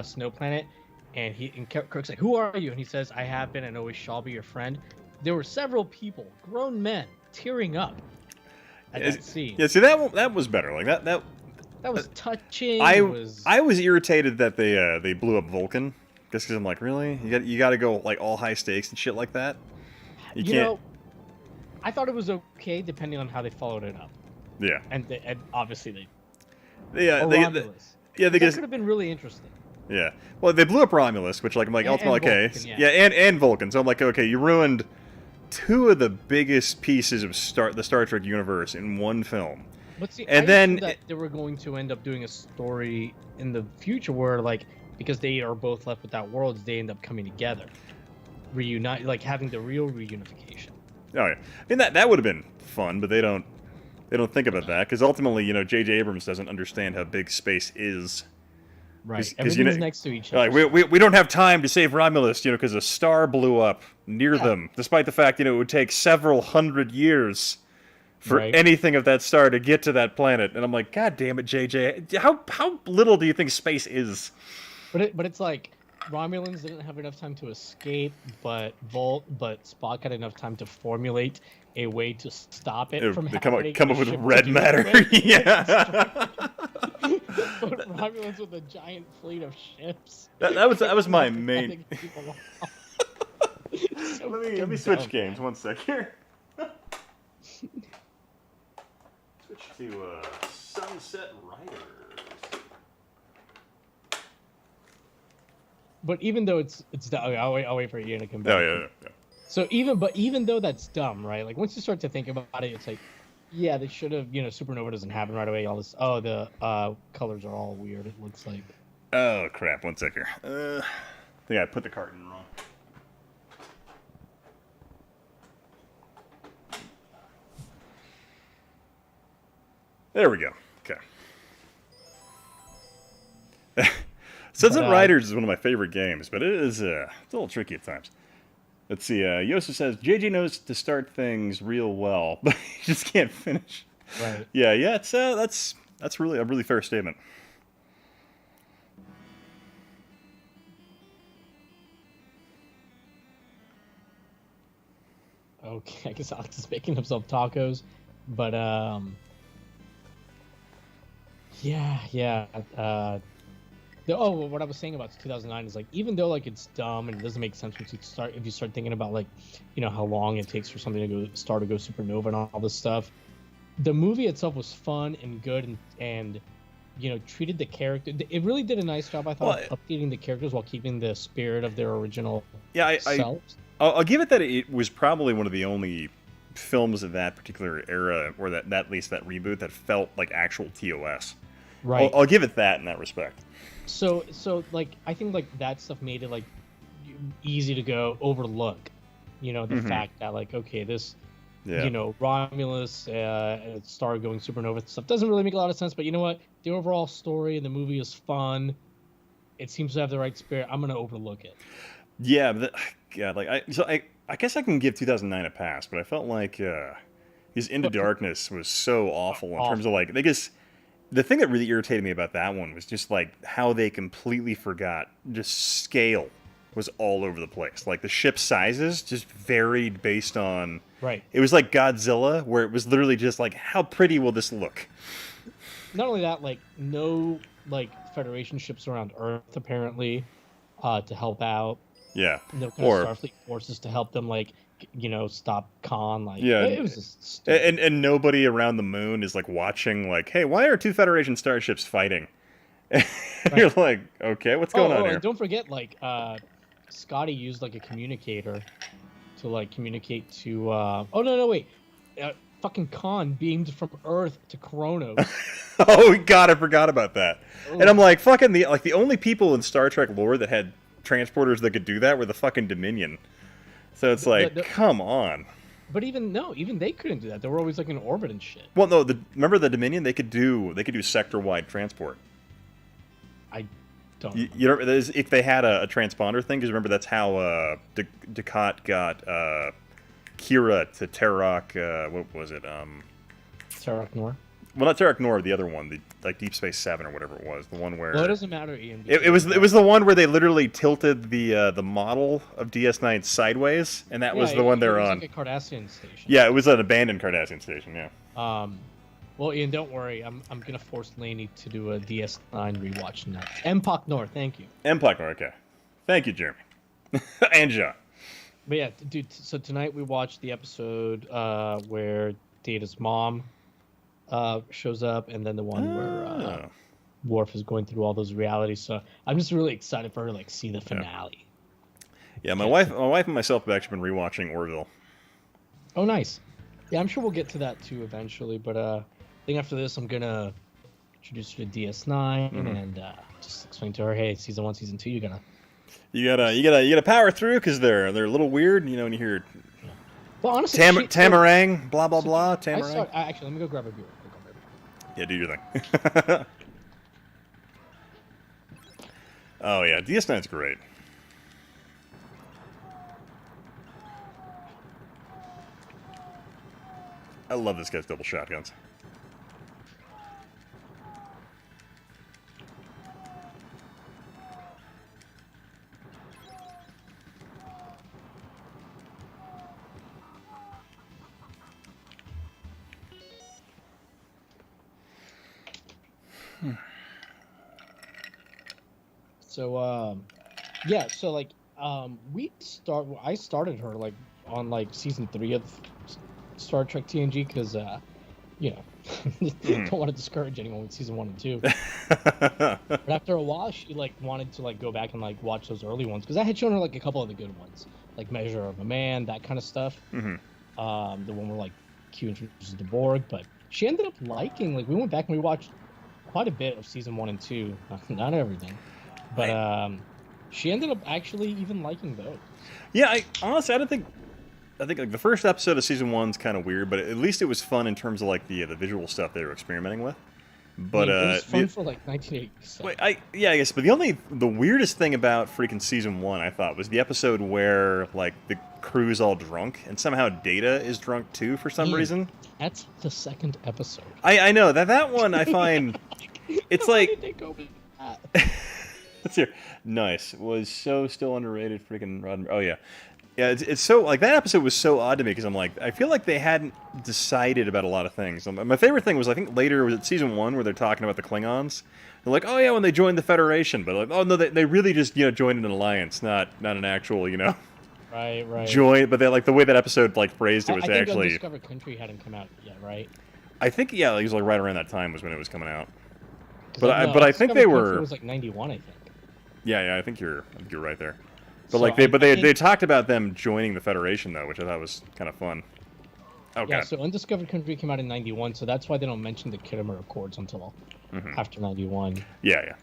snow planet, and Kirk's like, "Who are you?" And he says, "I have been and always shall be your friend." There were several people, grown men, tearing up at that scene. Yeah, see that was better. Like that was touching. I was irritated that they blew up Vulcan, just because I'm like, really, you got to go like all high stakes and shit like that. You can't. I thought it was okay, depending on how they followed it up. Yeah. And obviously they. Yeah. Or They Romulus. yeah. They That just could have been really interesting. yeah. Well, they blew up Romulus, which like I'm like ultimately And okay. Vulcan, Yeah. yeah. And Vulcan. So I'm like okay, you ruined two of the biggest pieces of the Star Trek universe in one film. But see, And I then assumed that they were going to end up doing a story in the future where, like, because they are both left without worlds, they end up coming together, reunite, like having the real reunification. Oh yeah, I mean that would have been fun, but they don't think about that because ultimately, J.J. Abrams doesn't understand how big space is. Right, 'Cause, everything's next to each other. Like we don't have time to save Romulus, because a star blew up near them, despite the fact it would take several hundred years for anything of that star to get to that planet. And I'm like, God damn it, J.J. How little do you think space is? But it's like Romulans didn't have enough time to escape, but Spock had enough time to formulate a way to stop it from happening. Come up with red matter. Yeah. But Romulans with a giant fleet of ships. That was my main. So let me switch games 1 sec here. Switch to Sunset Riders. But even though it's okay, I'll wait for Ian to come back. Oh yeah. So even though that's dumb, right? Like once you start to think about it, it's like, yeah, they should have. Supernova doesn't happen right away. All this. Oh, the colors are all weird. It looks like. Oh crap! 1 sec here. I think I put the carton wrong. There we go. Okay. Sunset Riders is one of my favorite games, but it's a little tricky at times. Let's see. Yosa says JJ knows to start things real well, but he just can't finish. Right. Yeah. It's that's really a really fair statement. Okay, I guess Alex is making himself tacos, but yeah. What I was saying about 2009 is like, even though like it's dumb and it doesn't make sense if you start thinking about like, how long it takes for something to go supernova and all this stuff. The movie itself was fun and good and treated the character. It really did a nice job, I thought, of updating the characters while keeping the spirit of their original selves. I'll give it that it was probably one of the only films of that particular era, or that at least that reboot, that felt like actual TOS. Right. I'll give it that in that respect. So like I think like that stuff made it like easy to go overlook, the fact that like, okay, this, Romulus star going supernova stuff doesn't really make a lot of sense, but you know what? The overall story in the movie is fun. It seems to have the right spirit. I'm gonna overlook it. Yeah, but I guess I can give 2009 a pass, but I felt like his Into Darkness was so awful in terms of like the thing that really irritated me about that one was just like how they completely forgot just scale was all over the place. Like the ship sizes just varied based on It was like Godzilla, where it was literally just like, how pretty will this look? Not only that, like no like Federation ships around Earth apparently to help out. Yeah. No kind of Starfleet forces to help them, like, stop Khan. Like, yeah, it was just stupid. And nobody around the moon is like watching, like, hey, why are two Federation starships fighting? You're like, okay, what's going on here? And don't forget, like, Scotty used like a communicator to like communicate to. Wait, fucking Khan beamed from Earth to Kronos. Oh God, I forgot about that. Ooh. And I'm like, fucking the only people in Star Trek lore that had transporters that could do that were the fucking Dominion. So it's like, come on. But even they couldn't do that. They were always like in orbit and shit. Well, no, remember the Dominion? They could do sector-wide transport. I don't. You know, if they had a transponder thing, because remember that's how Dukat got Kira to Terok. What was it? Terok-Nor. Well, not Historicnerd, the other one, like Deep Space 7 or whatever it was, the one where. Well, it doesn't matter, Ian. It was the one where they literally tilted the model of DS9 sideways, and that was the one they're on. Like a Cardassian station. Yeah, it was an abandoned Cardassian station. Yeah. Well, Ian, don't worry. I'm gonna force Laney to do a DS9 rewatch now. Empok Nor, thank you. Empok Nor, okay. Thank you, Jeremy. And John. But yeah, dude. So tonight we watched the episode where Data's mom shows up, and then the one where Oh, Worf is going through all those realities. So I'm just really excited for her to like see the yeah. finale. Yeah, my Can't wife, wait. my wife and myself have actually been rewatching Orville. Oh, nice. Yeah, I'm sure we'll get to that too eventually. But I think after this, I'm gonna introduce her to DS9 Hmm. and just explain to her, hey, season 1, season 2, you're gonna. You gotta power through because they're a little weird. You know, when you hear Yeah. Well, honestly, she. So, Tamarang, blah blah so blah, I Tamarang. saw. Actually, let me go grab a beer. I'll go grab a Yeah, do your thing. Oh yeah, DS9's great. I love this guy's double shotguns. So yeah, so like I started her like on like season 3 of Star Trek TNG because you know Mhm. don't want to discourage anyone with season 1 and 2. But after a while, she like wanted to like go back and like watch those early ones because I had shown her like a couple of the good ones, like Measure of a Man, that kind of stuff. Mhm. The one where like Q introduces the Borg, but she ended up liking, like we went back and we watched quite a bit of season 1 and 2, not everything, but I, she ended up actually even liking those. yeah, I honestly, I think like the first episode of season one's kind of weird, but at least it was fun in terms of like the visual stuff they were experimenting with. I But mean, it was fun the for like 1987. wait, I guess, but the weirdest thing about freaking season one, I thought, was the episode where like the crew's all drunk and somehow Data is drunk too for some Man, reason. that's the second episode. I know that one I find it's Why like did they go with that? let's hear nice was so still underrated freaking Rod. Oh yeah. Yeah, it's so like that episode was so odd to me because I'm like I feel like they hadn't decided about a lot of things. My favorite thing was I think later was it season one where they're talking about the Klingons. They're like, oh yeah, when they joined the Federation, but like, oh no, they really just joined an alliance, not an actual Right. join. But they like the way that episode like phrased it was I think actually. Undiscovered Country hadn't come out yet, right? I think yeah, it was like right around that time was when it was coming out. Because no, But I think Undiscovered they Country were was like 91, I think. yeah I think you're right there. But So like I they think, talked about them joining the Federation though, which I thought was kind of fun. Oh yeah. god. So Undiscovered Country came out in 91, so that's why they don't mention the Kittimer Accords until after 91. Yeah.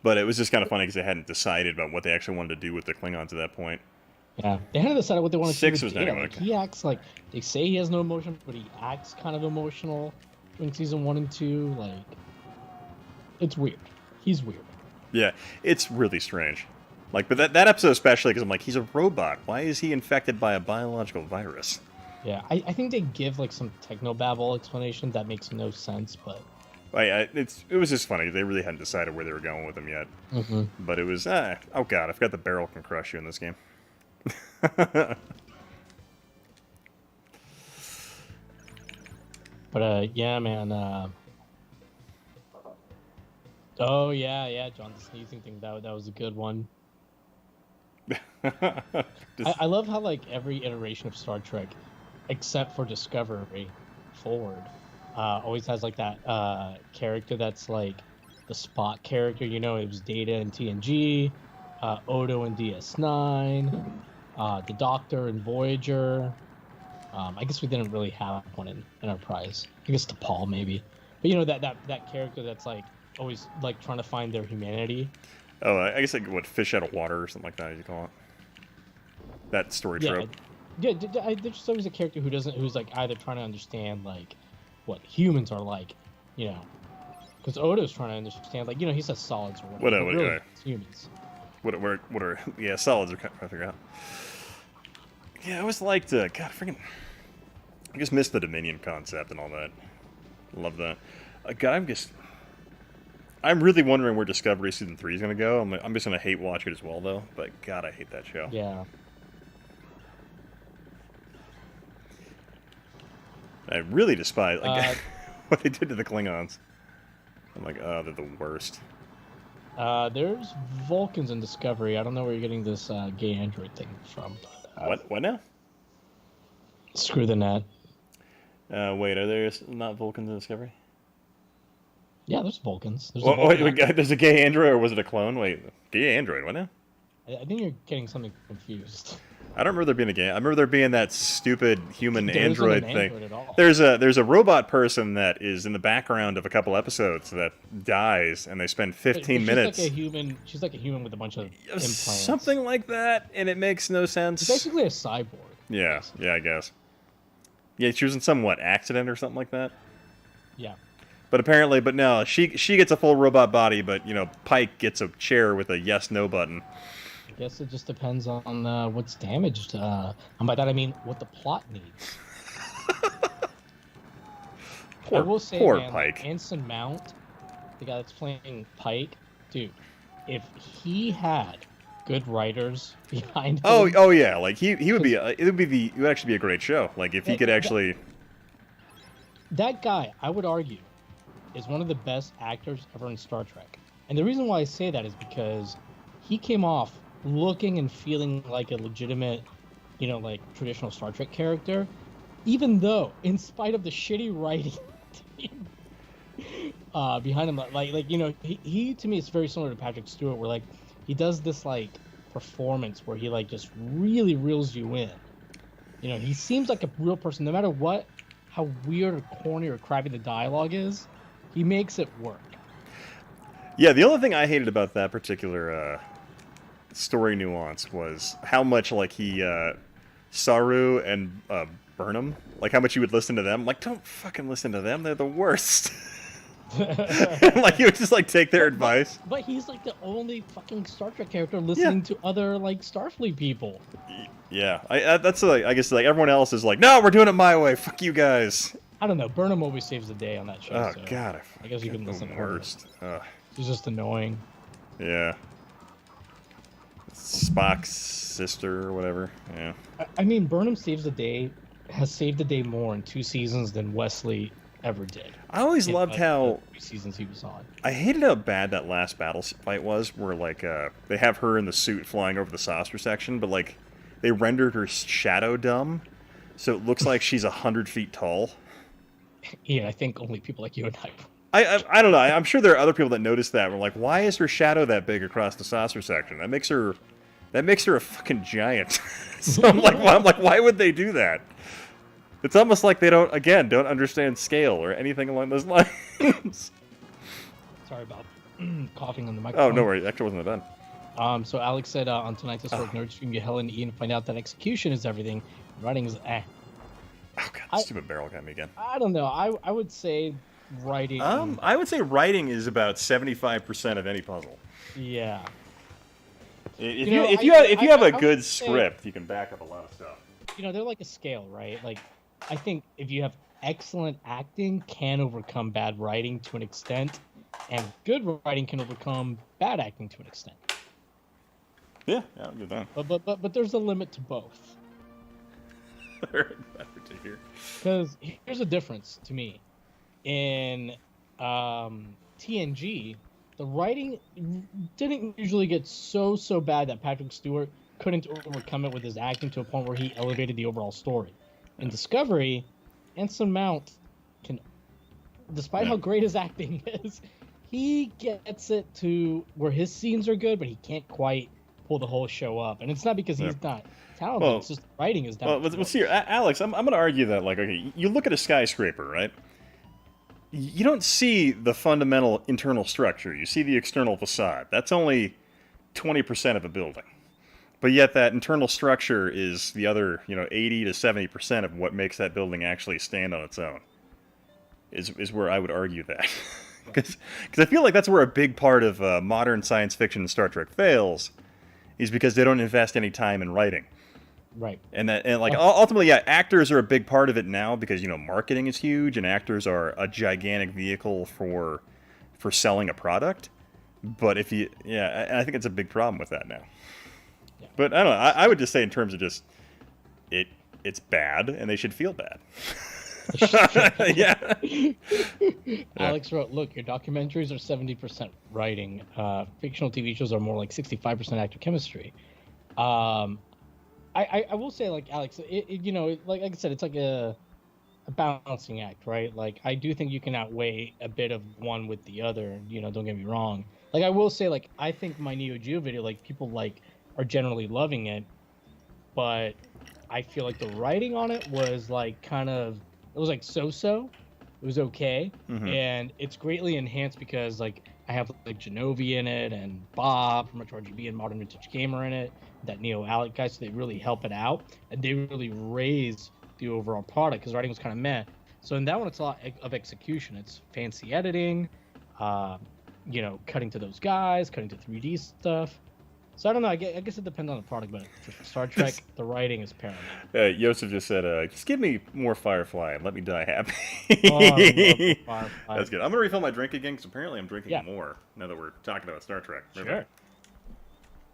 But it was just kind of funny because they hadn't decided about what they actually wanted to do with the Klingons at that point. Yeah, they hadn't decided what they wanted to do Six with was Data. anyway. Like he acts like they say he has no emotion, but he acts kind of emotional in season 1 and 2. Like it's weird. He's weird. Yeah, it's really strange. Like, but that episode especially because I'm like, he's a robot. Why is he infected by a biological virus? Yeah, I think they give like some technobabble explanation that makes no sense, but It was just funny. They really hadn't decided where they were going with him yet. But it was oh god, I forgot the barrel can crush you in this game. but yeah, man. Oh yeah, John, the sneezing thing. That was a good one. I love how like every iteration of Star Trek, except for Discovery Forward, always has like that character that's like the Spock character. You know, it was Data in TNG, Odo in DS9, the Doctor in Voyager. I guess we didn't really have one in Enterprise. I guess T'Pol maybe, but you know that character that's like always like trying to find their humanity. Oh, I guess like what fish out of water or something like that. You call it that story trope. Yeah, there's just always a character who's like either trying to understand like what humans are like, you know, because Odo's trying to understand like he says solids or whatever. What really, yeah. it's humans. What are yeah solids are kind of trying to figure out. Yeah, I always liked God freaking. I just missed the Dominion concept and all that. Love that. God, I'm really wondering where Discovery season 3 is gonna go. I'm just gonna hate watch it as well though. But God, I hate that show. Yeah. I really despise what they did to the Klingons. I'm like, oh, they're the worst. There's Vulcans in Discovery. I don't know where you're getting this gay android thing from. But, What now? screw the net. Wait, are there not Vulcans in Discovery? Yeah, there's Vulcans. There's a Well, wait, Vulcan. there's a gay android, or was it a clone? Wait, gay android, what now? I think you're getting something confused. I don't remember there being a gay. I remember there being that stupid human There isn't android an thing. android at all. There's a robot person that is in the background of a couple episodes that dies, and they spend 15 minutes. She's like a human. She's like a human with a bunch of implants. Something like that, and it makes no sense. She's basically a cyborg. Yeah, yeah, I guess. Yeah, she was in some accident or something like that. Yeah. But apparently, but no, she gets a full robot body, but Pike gets a chair with a yes/no button. I guess it just depends on what's damaged. And by that I mean what the plot needs. I will say, poor man, Pike. Anson Mount, the guy that's playing Pike, dude, if he had good writers behind him. Oh yeah, like he would be. It would actually be a great show. Like if he could actually. That guy, I would argue, is one of the best actors ever in Star Trek. And the reason why I say that is because he came off looking and feeling like a legitimate, like traditional Star Trek character, even though, in spite of the shitty writing team behind him, he to me is very similar to Patrick Stewart, where like he does this like performance where he like just really reels you in. He seems like a real person, no matter how weird or corny or crappy the dialogue is, he makes it work. Yeah, the only thing I hated about that particular story nuance was how much like he Saru and Burnham, like how much you would listen to them. Like, don't fucking listen to them; they're the worst. Like he would just like take their advice. But he's like the only fucking Star Trek character listening to other like Starfleet people. Yeah, that's like I guess like everyone else is like, no, we're doing it my way. Fuck you guys. I don't know. Burnham always saves the day on that show. Oh so god, I guess you can listen to her. Worst. She's just annoying. Yeah. Spock's sister or whatever. Yeah. I mean, Burnham has saved the day more in 2 seasons than Wesley ever did. I always loved how 3 seasons he was on. I hated how bad that last battle fight was, where like they have her in the suit flying over the saucer section, but like they rendered her shadow dumb, so it looks like she's 100 feet tall. Yeah, I think only people like you and I. I don't know. I'm sure there are other people that noticed that. We're like, why is her shadow that big across the saucer section? That makes her a fucking giant. So I'm like, why would they do that? It's almost like they don't understand scale or anything along those lines. Sorry about coughing on the microphone. Oh, no worries. Actually, wasn't done. So Alex said on tonight's Historicnerd stream, get hell and eat and find out that execution is everything. Writing is eh. Oh god, stupid barrel got me again. I don't know. I would say writing. I would say writing is about 75% of any puzzle. Yeah. If you have a good script, you can back up a lot of stuff. They're like a scale, right? Like, I think if you have excellent acting, can overcome bad writing to an extent, and good writing can overcome bad acting to an extent. Yeah, I'll give that. But there's a limit to both. Because here's a difference to me. In TNG, the writing didn't usually get so bad that Patrick Stewart couldn't overcome it with his acting to a point where he elevated the overall story. In Discovery, Anson Mount can, despite how great his acting is, he gets it to where his scenes are good, but he can't quite pull the whole show up. And it's not because he's not talented, it's just writing is down. Well, let's see here. Alex, I'm going to argue that, like, okay, you look at a skyscraper, right? You don't see the fundamental internal structure. You see the external facade. That's only 20% of a building. But yet that internal structure is the other, 80 to 70% of what makes that building actually stand on its own. Is where I would argue that. Because I feel like that's where a big part of modern science fiction and Star Trek fails, is because they don't invest any time in writing. Right. And ultimately, yeah, actors are a big part of it now because, marketing is huge and actors are a gigantic vehicle for selling a product. But I think it's a big problem with that now. Yeah. But I don't know. I would just say in terms of just it's bad and they should feel bad. Yeah. Yeah. Alex wrote, "Look, your documentaries are 70% writing. Fictional TV shows are more like 65% actor chemistry." Um, I will say, like Alex, like I said, it's like a balancing act, right? Like I do think you can outweigh a bit of one with the other. Don't get me wrong. Like I will say, like I think my Neo Geo video, like people like are generally loving it, but I feel like the writing on it was like it was like so-so. It was okay. Hmm. And it's greatly enhanced because like I have like Genovi in it and Bob from RGB and Modern Vintage Gamer in it, that Neo Alec guy, so they really help it out and they really raise the overall product because writing was kind of meh. So in that one, it's a lot of execution. It's fancy editing, uh, cutting to those guys, cutting to 3D stuff. So I don't know. I guess it depends on the product, but for Star Trek, the writing is paramount. Yosef just said, "Just give me more Firefly and let me die happy." Oh, I love the Firefly. That's good. I'm gonna refill my drink again because apparently I'm drinking Yeah, more now that we're talking about Star Trek. sure.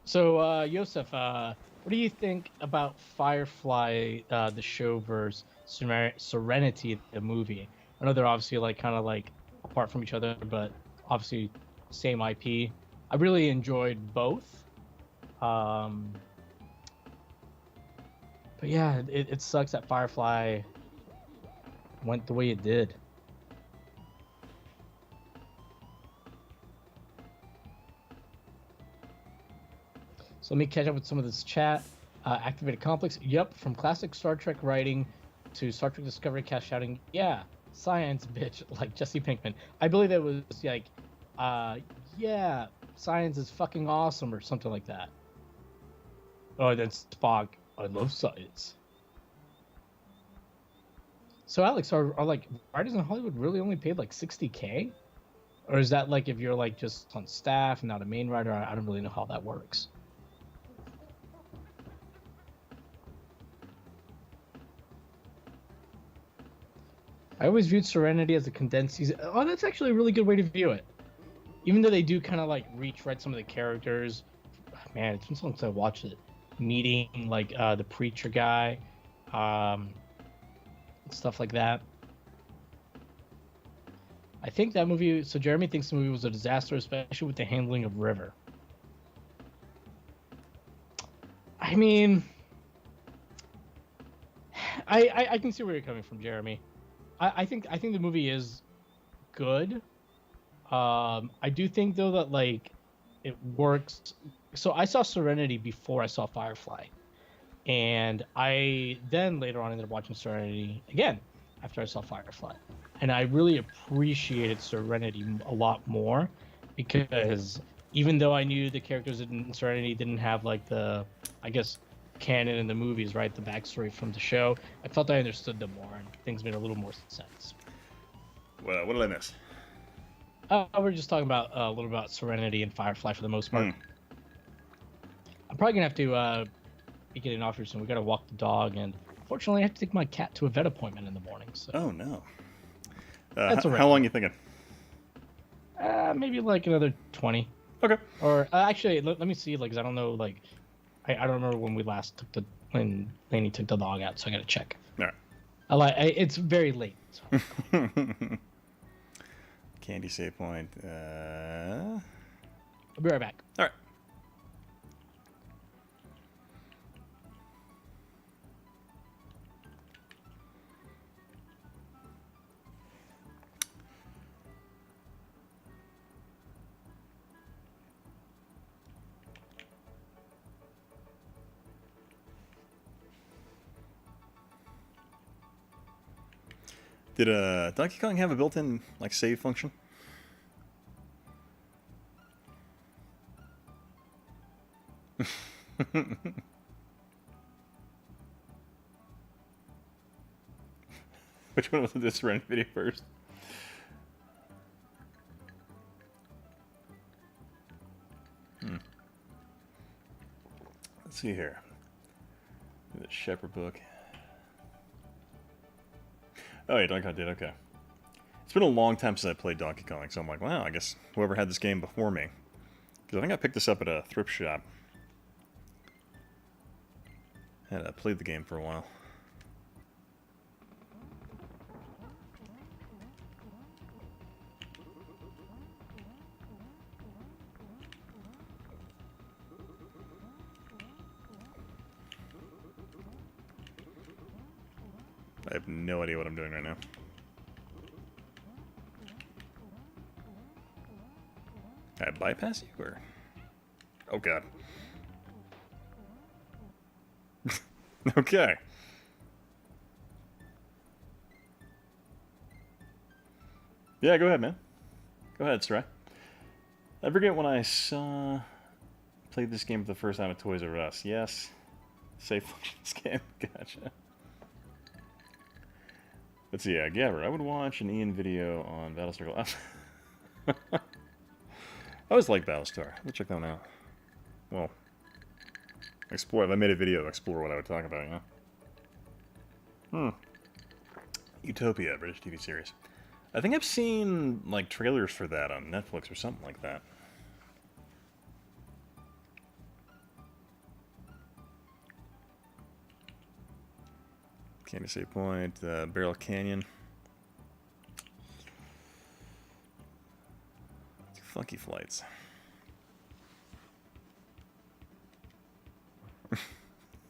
So, Yosef, what do you think about Firefly, the show, versus Serenity, the movie? I know they're obviously like kind of like apart from each other, but obviously same IP. I really enjoyed both. Um, but yeah, it sucks that Firefly went the way it did. So let me catch up with some of this chat. Activated Complex. Yep, from classic Star Trek writing to Star Trek Discovery cast shouting, "Yeah, science, bitch!" like Jesse Pinkman. I believe it was like, "Yeah, science is fucking awesome" or something like that. Oh, then Spock, "I love science." So Alex, are like writers in Hollywood really only paid like 60K? Or is that like if you're like just on staff and not a main writer? I don't really know how that works. I always viewed Serenity as a condensed season. Oh, that's actually a really good way to view it. Even though they do kind of like retread some of the characters. Man, it's been so long since I watched it. Meeting like the preacher guy, um, stuff like that. I think that movie. So Jeremy thinks the movie was a disaster, especially with the handling of River. I mean, I can see where you're coming from, Jeremy. I think the movie is good. I do think though that like it works. So I saw Serenity before I saw Firefly, and I then later on ended up watching Serenity again after I saw Firefly, and I really appreciated Serenity a lot more because even though I knew the characters in Serenity didn't have like the, I guess, canon in the movies, right, the backstory from the show, I felt I understood them more and things made a little more sense. Well, what did I miss? We're just talking about a little about Serenity and Firefly for the most part. Hmm. I'm probably gonna have to be getting off here soon. We gotta walk the dog, and unfortunately, I have to take my cat to a vet appointment in the morning. So. Oh no. That's all right. How long are you thinking? Maybe like another 20. Okay. Or actually, let me see. Like, 'cause I don't know. Like, I don't remember when we last when Laney took the dog out, so I gotta check. All right. It's very late. So. Candy save point. I'll be right back. All right. Did Donkey Kong have a built-in like save function? Which one was this run video first? Let's see here. The Shepherd book. Oh yeah, Donkey Kong did, okay. It's been a long time since I played Donkey Kong, so I'm like, wow, I guess whoever had this game before me. Because I think I picked this up at a thrift shop. And I played the game for a while. I have no idea what I'm doing right now. I bypass you, or? Oh, God. Okay. Yeah, go ahead, man. Go ahead, Stray. I forget when I played this game for the first time at Toys R Us. Yes. Safe functions game. Gotcha. Let's see, Gabber, I would watch an Ian video on Battlestar Galactica. I always like Battlestar. Let's check that one out. Well, explore. If I made a video, explore what I would talk about, you know? Utopia, British TV series. I think I've seen, like, trailers for that on Netflix or something like that. Candy Save Point, Barrel Canyon. Funky Flights.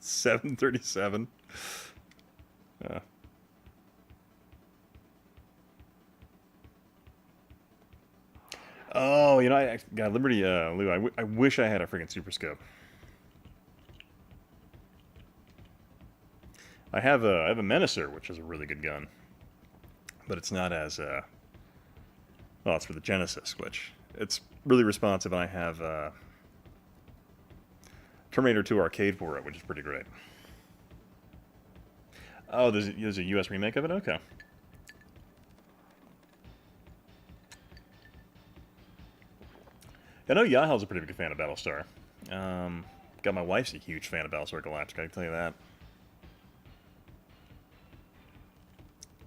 $7.37. Oh, you know, I got Liberty, Lou. I wish I had a freaking Super Scope. I have a Menacer, which is a really good gun, but it's not as well. It's for the Genesis, which it's really responsive, and I have Terminator 2 Arcade for it, which is pretty great. Oh, there's a US remake of it? Okay. I know Yahel's a pretty big fan of Battlestar. Got my wife's a huge fan of Battlestar Galactica, I can tell you that.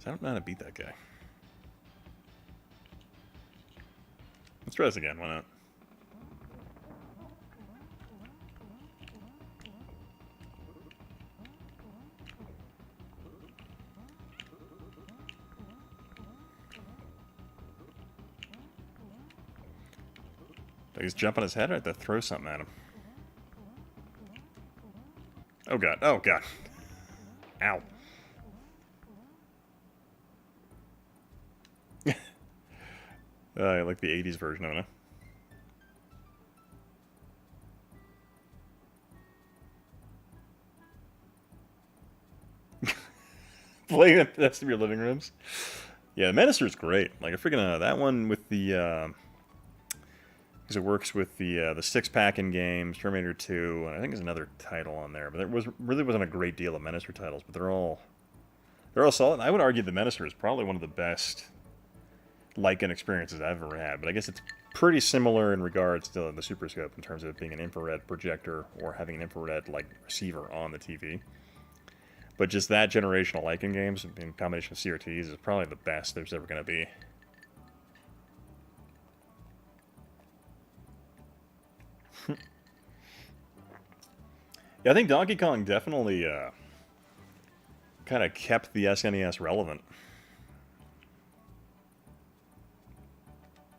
So I don't know how to beat that guy. Let's try this again, why not? Do I just jump on his head or I have to throw something at him? Oh god, oh god. Ow. I like the 80s version of it. Playing the best of your living rooms. Yeah, the Menacer is great. Like, I freaking, that one with the, because it works with the six-pack in games, Terminator 2, and I think there's another title on there. But there really wasn't a great deal of Menacer titles, but they're all solid. And I would argue the Menacer is probably one of the best Lycan experiences I've ever had. But I guess it's pretty similar in regards to the Super Scope in terms of it being an infrared projector or having an infrared like receiver on the TV. But just that generation of Lycan games in combination with CRTs is probably the best there's ever going to be. Yeah, I think Donkey Kong definitely kind of kept the SNES relevant.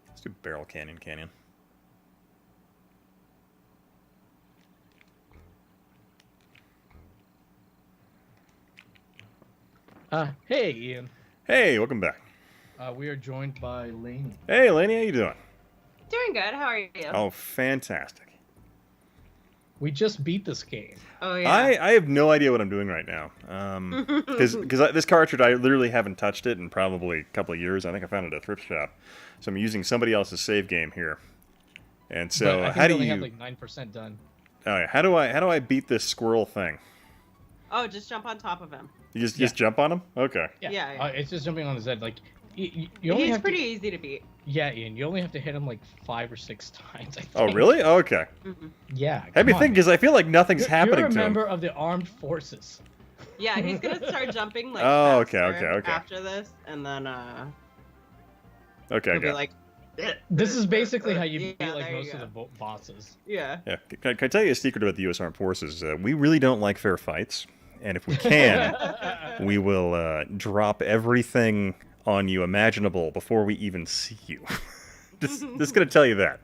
Let's do Barrel Canyon. Hey, Ian. Hey, welcome back. We are joined by Lainey. Hey, Lainey, how you doing? Doing good. How are you? Oh, fantastic. We just beat this game. Oh yeah. I have no idea what I'm doing right now. Because this cartridge, I literally haven't touched it in probably a couple of years. I think I found it at a thrift shop. So I'm using somebody else's save game here. And so But I think how do we only you? have like 9% done. Oh yeah, how do I beat this squirrel thing? Oh, just jump on top of him. You just jump on him? Okay. Yeah. It's just jumping on his head. Like you only He's have pretty easy to beat. Yeah, Ian. You only have to hit him like 5 or 6 times. I think. Oh really? Oh, okay. Yeah. Had me come on. think because I feel like nothing's happening You're a to him. member of the armed forces. Yeah, he's gonna start jumping like Oh, faster okay. after this, and then Okay, he'll be good. like. This is basically how you beat like there most you of the go. bosses. Yeah. Yeah. Can I tell you a secret about the U.S. Armed Forces? We really don't like fair fights, and if we can, we will drop everything on you imaginable before we even see you. just gonna tell you that.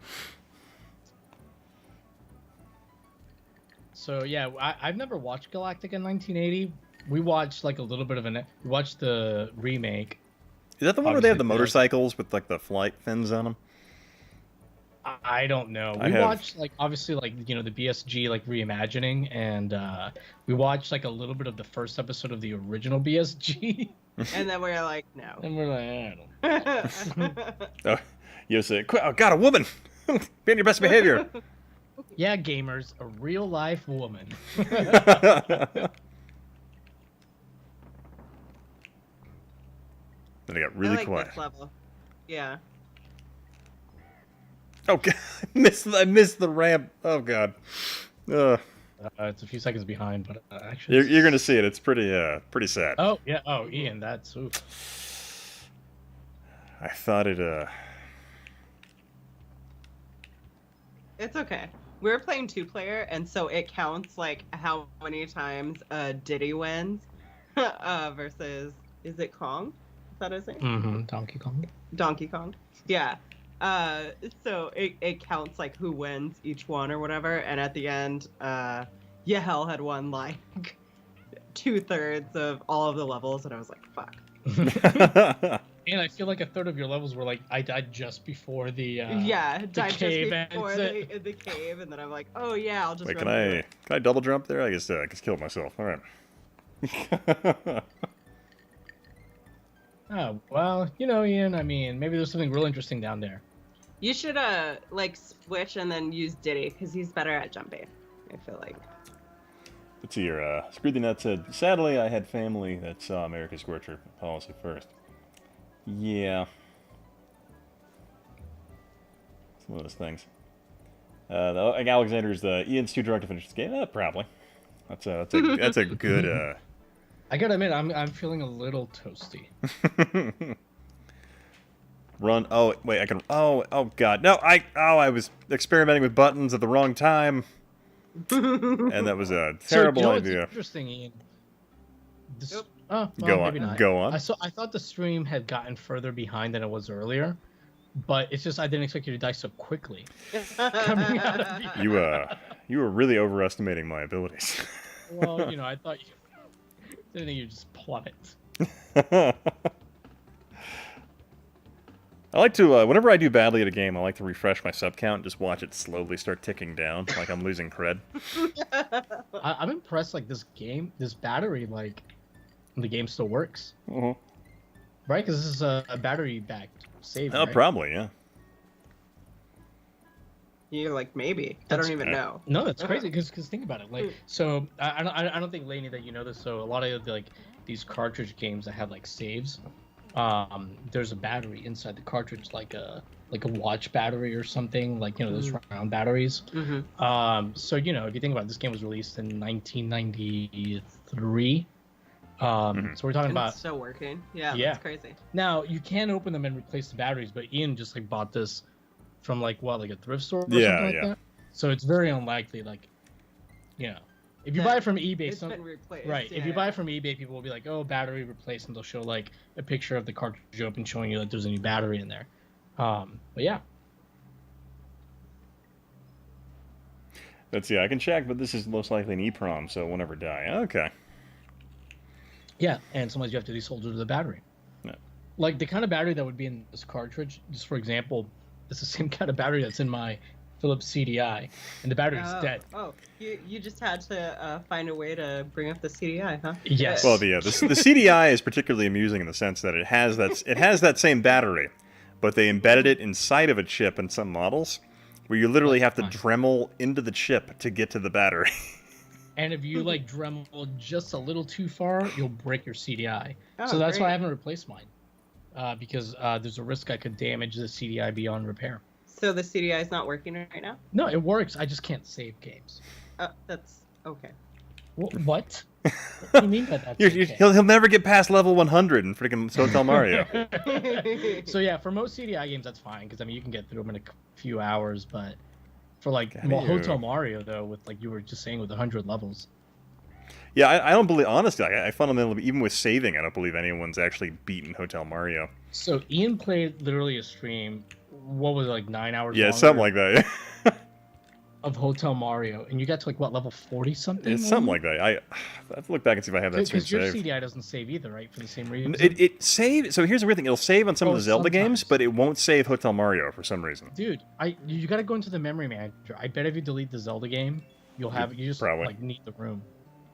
So yeah, I've never watched Galactica 1980, we watched like a little bit of we watched the remake. Is that the one where they have the Obviously, motorcycles with like the flight fins on them? I don't know. We watched like obviously like the BSG like reimagining, and we watched like a little bit of the first episode of the original BSG. And then we're like, no. And we're like, I don't know. Oh, you say, "Oh God, a woman! Be on your best behavior." Yeah, gamers, a real life woman. Then it got really I like quiet. this level. Yeah. Oh God, I missed the ramp. Oh God. It's a few seconds behind, but actually, You're gonna see it. It's pretty sad. Oh yeah. Oh, Ian, that's. Oof. I thought it. It's okay. We were playing 2-player, and so it counts like how many times Diddy wins versus, is it Kong? Is that his name? Mm-hmm. Donkey Kong. Donkey Kong. Yeah. So it counts like who wins each one or whatever, and at the end, Yahel had won like 2/3 of all of the levels, and I was like, fuck. And I feel like a third of your levels were like I died just before the died just cave before exit. the cave, and then I'm like, oh yeah, I'll just Wait, run can through I it. double jump there? I guess killed myself. All right. Oh well, Ian. I mean, maybe there's something real interesting down there. You should like switch and then use Diddy because he's better at jumping. I feel like. Let's see here. Screwed the Nut said, "Sadly, I had family that saw America's Scorcher policy first." Yeah. It's one of those things. Alexander's Ian's too drunk to finish this game. Probably. That's a good. I gotta admit, I'm feeling a little toasty. Run. Oh wait, I can. Oh God. No, I was experimenting with buttons at the wrong time, and that was a terrible so, idea. It's interesting, Ian. Yep. Oh, well, Go on. maybe not. Go on. I thought the stream had gotten further behind than it was earlier, but it's just I didn't expect you to die so quickly. Coming out of the... You were really overestimating my abilities. Well, I thought you didn't think you just plummet. I like to, whenever I do badly at a game, I like to refresh my sub count and just watch it slowly start ticking down, like I'm losing cred. I'm impressed, like, this battery, like, the game still works. Uh-huh. Right? Because this is a battery-backed save, Oh, right? probably, yeah. You're like, maybe. I don't even know. No, that's crazy, because think about it. Like, so, I don't think, Lainey, that you know this, so a lot of, like, these cartridge games that have, like, saves... there's a battery inside the cartridge, like a watch battery or something, like those round batteries. Mm-hmm. So if you think about it, this game was released in 1993. So we're talking about It's still working. Yeah, Yeah. that's crazy. now you can open them and replace the batteries, but Ian just like bought this from like a thrift store or Yeah, something like yeah. that. So it's very unlikely, like if you buy it from eBay, It's been replaced. right. Yeah, If you buy it from eBay, people will be like, "Oh, battery replaced," and they'll show like a picture of the cartridge open, showing you that there's a new battery in there. But yeah, Let's see, I can check, but this is most likely an EEPROM, so it won't ever die. Okay. yeah, and sometimes you have to desolder the battery. Yeah. Like the kind of battery that would be in this cartridge, just for example, it's the same kind of battery that's in my Philips CDI, and the battery's dead. Oh, you just had to find a way to bring up the CDI, huh? Yes. Well, the CDI is particularly amusing in the sense that it has that same battery, but they embedded it inside of a chip in some models, where you literally have to Dremel into the chip to get to the battery. And if you like Dremel just a little too far, you'll break your CDI. Oh, So that's why I great. haven't replaced mine, because there's a risk I could damage the CDI beyond repair. So the CDI is not working right now? No, it works. I just can't save games. That's okay. What? What do you mean by that? He'll never get past level 100 in freaking Hotel Mario. So yeah, for most CDI games, that's fine because you can get through them in a few hours. But for like How do you- Hotel Mario, though, with like you were just saying, with 100 levels, Yeah, I don't believe, honestly, I fundamentally, even with saving, I don't believe anyone's actually beaten Hotel Mario. So Ian played literally a stream. What was it, like 9 hours? Yeah, longer? something like that. of Hotel Mario, and you got to like what, level 40 something? It's something like that. I have to look back and see if I have that screen Because your saved. CDI doesn't save either, right? For the same reason. It saves. So here's the weird thing: it'll save on some of the Zelda games, sometimes. but it won't save Hotel Mario for some reason. Dude, you got to go into the memory manager. I bet if you delete the Zelda game, you just Probably. like need the room.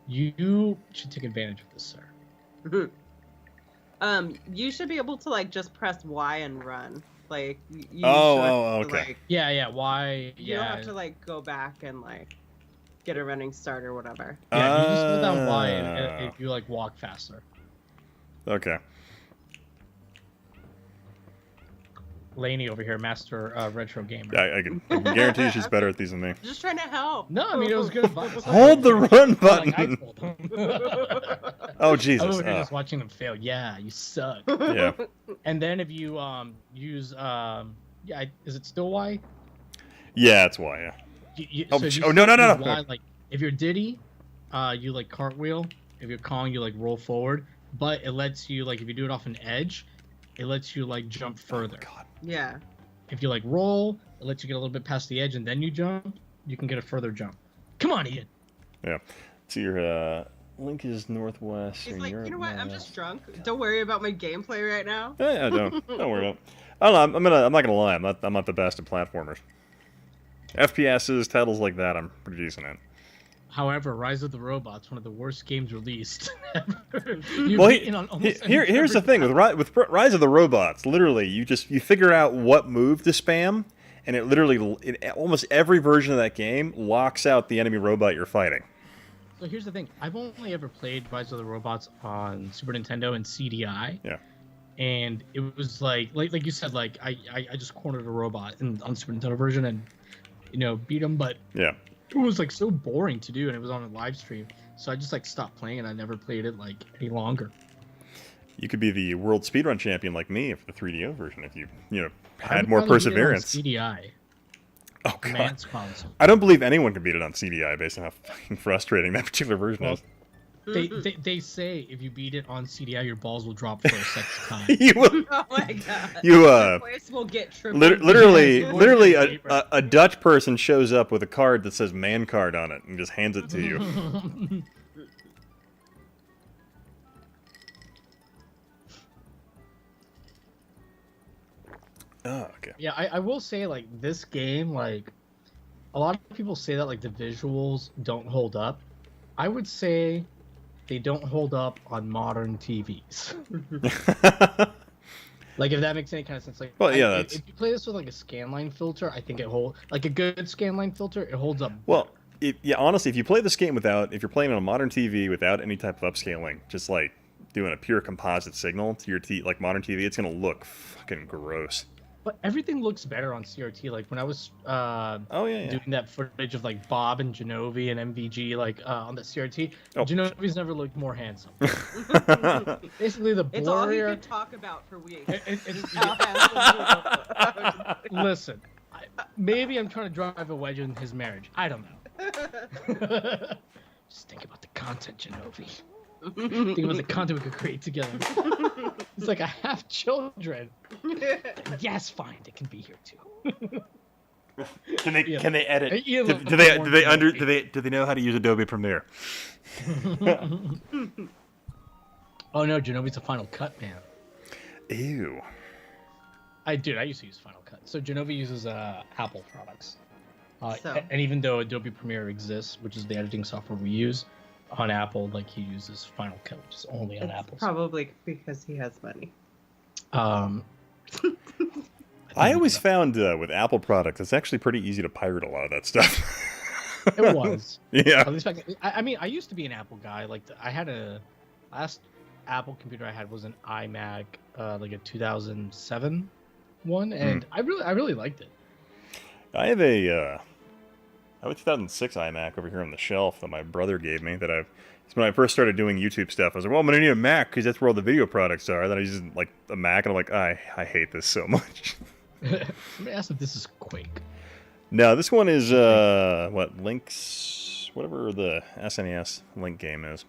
You should take advantage of this, sir. You should be able to like just press Y and run. Like you Oh, should, okay. like, Yeah. Why? you don't have to like go back and like get a running start or whatever. Yeah, you just hold down Y and you like walk faster. Okay. Laney over here, master retro gamer. I can guarantee she's better at these than me. Just trying to help. No, I mean it was good advice. Hold the run Like, I button. told him. Oh I Jesus. was over here Oh, just watching them fail. Yeah, you suck. yeah. And then if you use is it still Y? Yeah, that's why. Yeah. Oh, So if you no. use Y, like if you're Diddy, you like cartwheel. If you're Kong, you like roll forward. But it lets you like if you do it off an edge, it lets you like jump further. Oh, God. Yeah. If you like roll, it lets you get a little bit past the edge and then you jump. You can get a further jump. Come on, Ian. Yeah. So your link is northwest. He's and like, you're you know what? I'm west. just drunk. Don't worry about my gameplay right now. Yeah, don't worry about it. I don't know. I'm not gonna lie. I'm not the best at platformers. FPSs, titles like that, I'm pretty decent at. However, Rise of the Robots, one of the worst games released ever. Well, here's the thing with Rise of the Robots. Literally, you figure out what move to spam, and it literally, in almost every version of that game, locks out the enemy robot you're fighting. So here's the thing. I've only ever played Rise of the Robots on Super Nintendo and CDI. Yeah. And it was like you said, like I just cornered a robot on Super Nintendo version and beat him, but Yeah. it was like so boring to do, and it was on a live stream, so I just like stopped playing and I never played it like any longer. You could be the world speedrun champion like me for the 3DO version if you had I'd more probably beat it on perseverance. CDI. Oh god. Man's console. I don't believe anyone can beat it on CDI based on how fucking frustrating that particular version is. They say if you beat it on CDI, your balls will drop for a second time. You will. Oh my god. You Voice will get triple. literally Yeah, a Dutch person shows up with a card that says "man card" on it and just hands it to you. Oh, okay. Yeah, I will say like this game, like a lot of people say that like the visuals don't hold up. I would say they don't hold up on modern TVs. Like if that makes any kind of sense. Like, Well, yeah, that's- if you play this with like a scanline filter, I think it holds like a good scanline filter. It holds up. Well, honestly, if you play this game if you're playing on a modern TV without any type of upscaling, just like doing a pure composite signal to your like modern TV, it's gonna look fucking gross. But everything looks better on CRT. Like when I was doing that footage of like Bob and Genovi and MVG like on the CRT, Oh. Genovi's never looked more handsome. Basically, the It's all he blurrier. could talk about for weeks. Listen, maybe I'm trying to drive a wedge in his marriage. I don't know. Just think about the content, Genovi. Think about the content we could create together. It's like I have children. Yes, fine, they can be here too. Can they edit? Ian Do looked they more do they under Genovi. do they know how to use Adobe Premiere? Oh no, Genovi's a Final Cut man. Ew. I used to use Final Cut. So Genovi uses Apple products. So. And even though Adobe Premiere exists, which is the editing software we use on Apple, like he uses Final Cut, which is only on Apple. Probably because he has money. I always found with Apple products, it's actually pretty easy to pirate a lot of that stuff. It was. Yeah. At least I mean, I used to be an Apple guy. Like I had last Apple computer I had was an iMac, like a 2007 one, and I really liked it. I have a 2006 iMac over here on the shelf that my brother gave me. It's when I first started doing YouTube stuff. I was like, well, I'm gonna need a Mac because that's where all the video products are. Then I used like a Mac, and I'm like, I hate this so much. Let me ask if this is Quake. No, this one is Link's, whatever the SNES Link game is.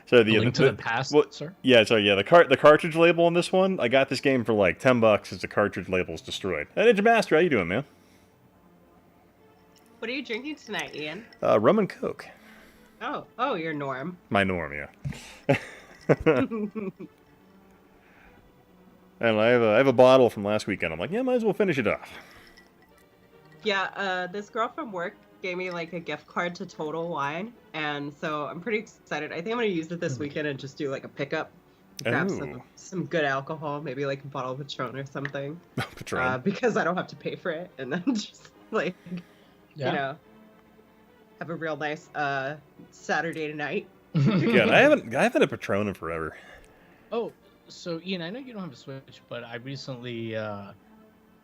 So The Link to the Past, sir? Yeah, so yeah, the cartridge label on this one, I got this game for like $10 as the cartridge label's destroyed. Hey, Ninja Master, how you doing, man? What are you drinking tonight, Ian? Rum and Coke. Oh, you're Norm. My Norm, yeah. And I have a bottle from last weekend. I'm like, yeah, might as well finish it off. Yeah, this girl from work gave me like a gift card to Total Wine, and so I'm pretty excited. I think I'm gonna use it this weekend and just do like a pickup, grab some good alcohol, maybe like a bottle of Patron or something. Patron. Because I don't have to pay for it, and then just like, you know, have a real nice Saturday night. God, I haven't had a Patron in forever. Oh, so Ian, I know you don't have a Switch, but I recently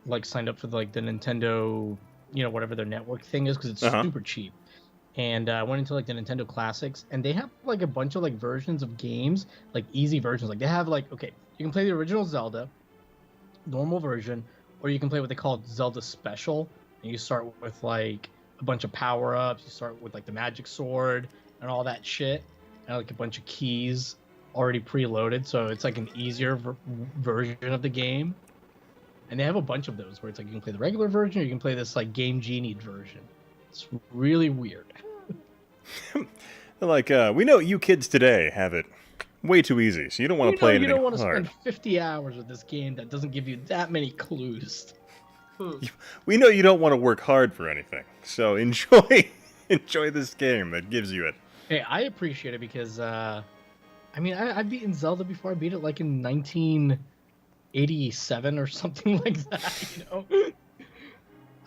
like signed up for like the Nintendo, whatever their network thing is, because it's super cheap. And I went into like the Nintendo Classics, and they have like a bunch of like versions of games, like easy versions. Like they have like, okay, you can play the original Zelda, normal version, or you can play what they call Zelda Special. And you start with like a bunch of power-ups. You start with like the magic sword and all that shit, and like a bunch of keys already preloaded, so it's like an easier version of the game. And they have a bunch of those where it's like you can play the regular version, or you can play this like Game Genie version. It's really weird. Like, we know you kids today have it way too easy, so you don't want to play anything hard. You don't want to spend 50 hours with this game that doesn't give you that many clues. We know you don't want to work hard for anything, so enjoy this game that gives you it. Hey, I appreciate it because, I've beaten Zelda before. I beat it like in 1987 or something like that,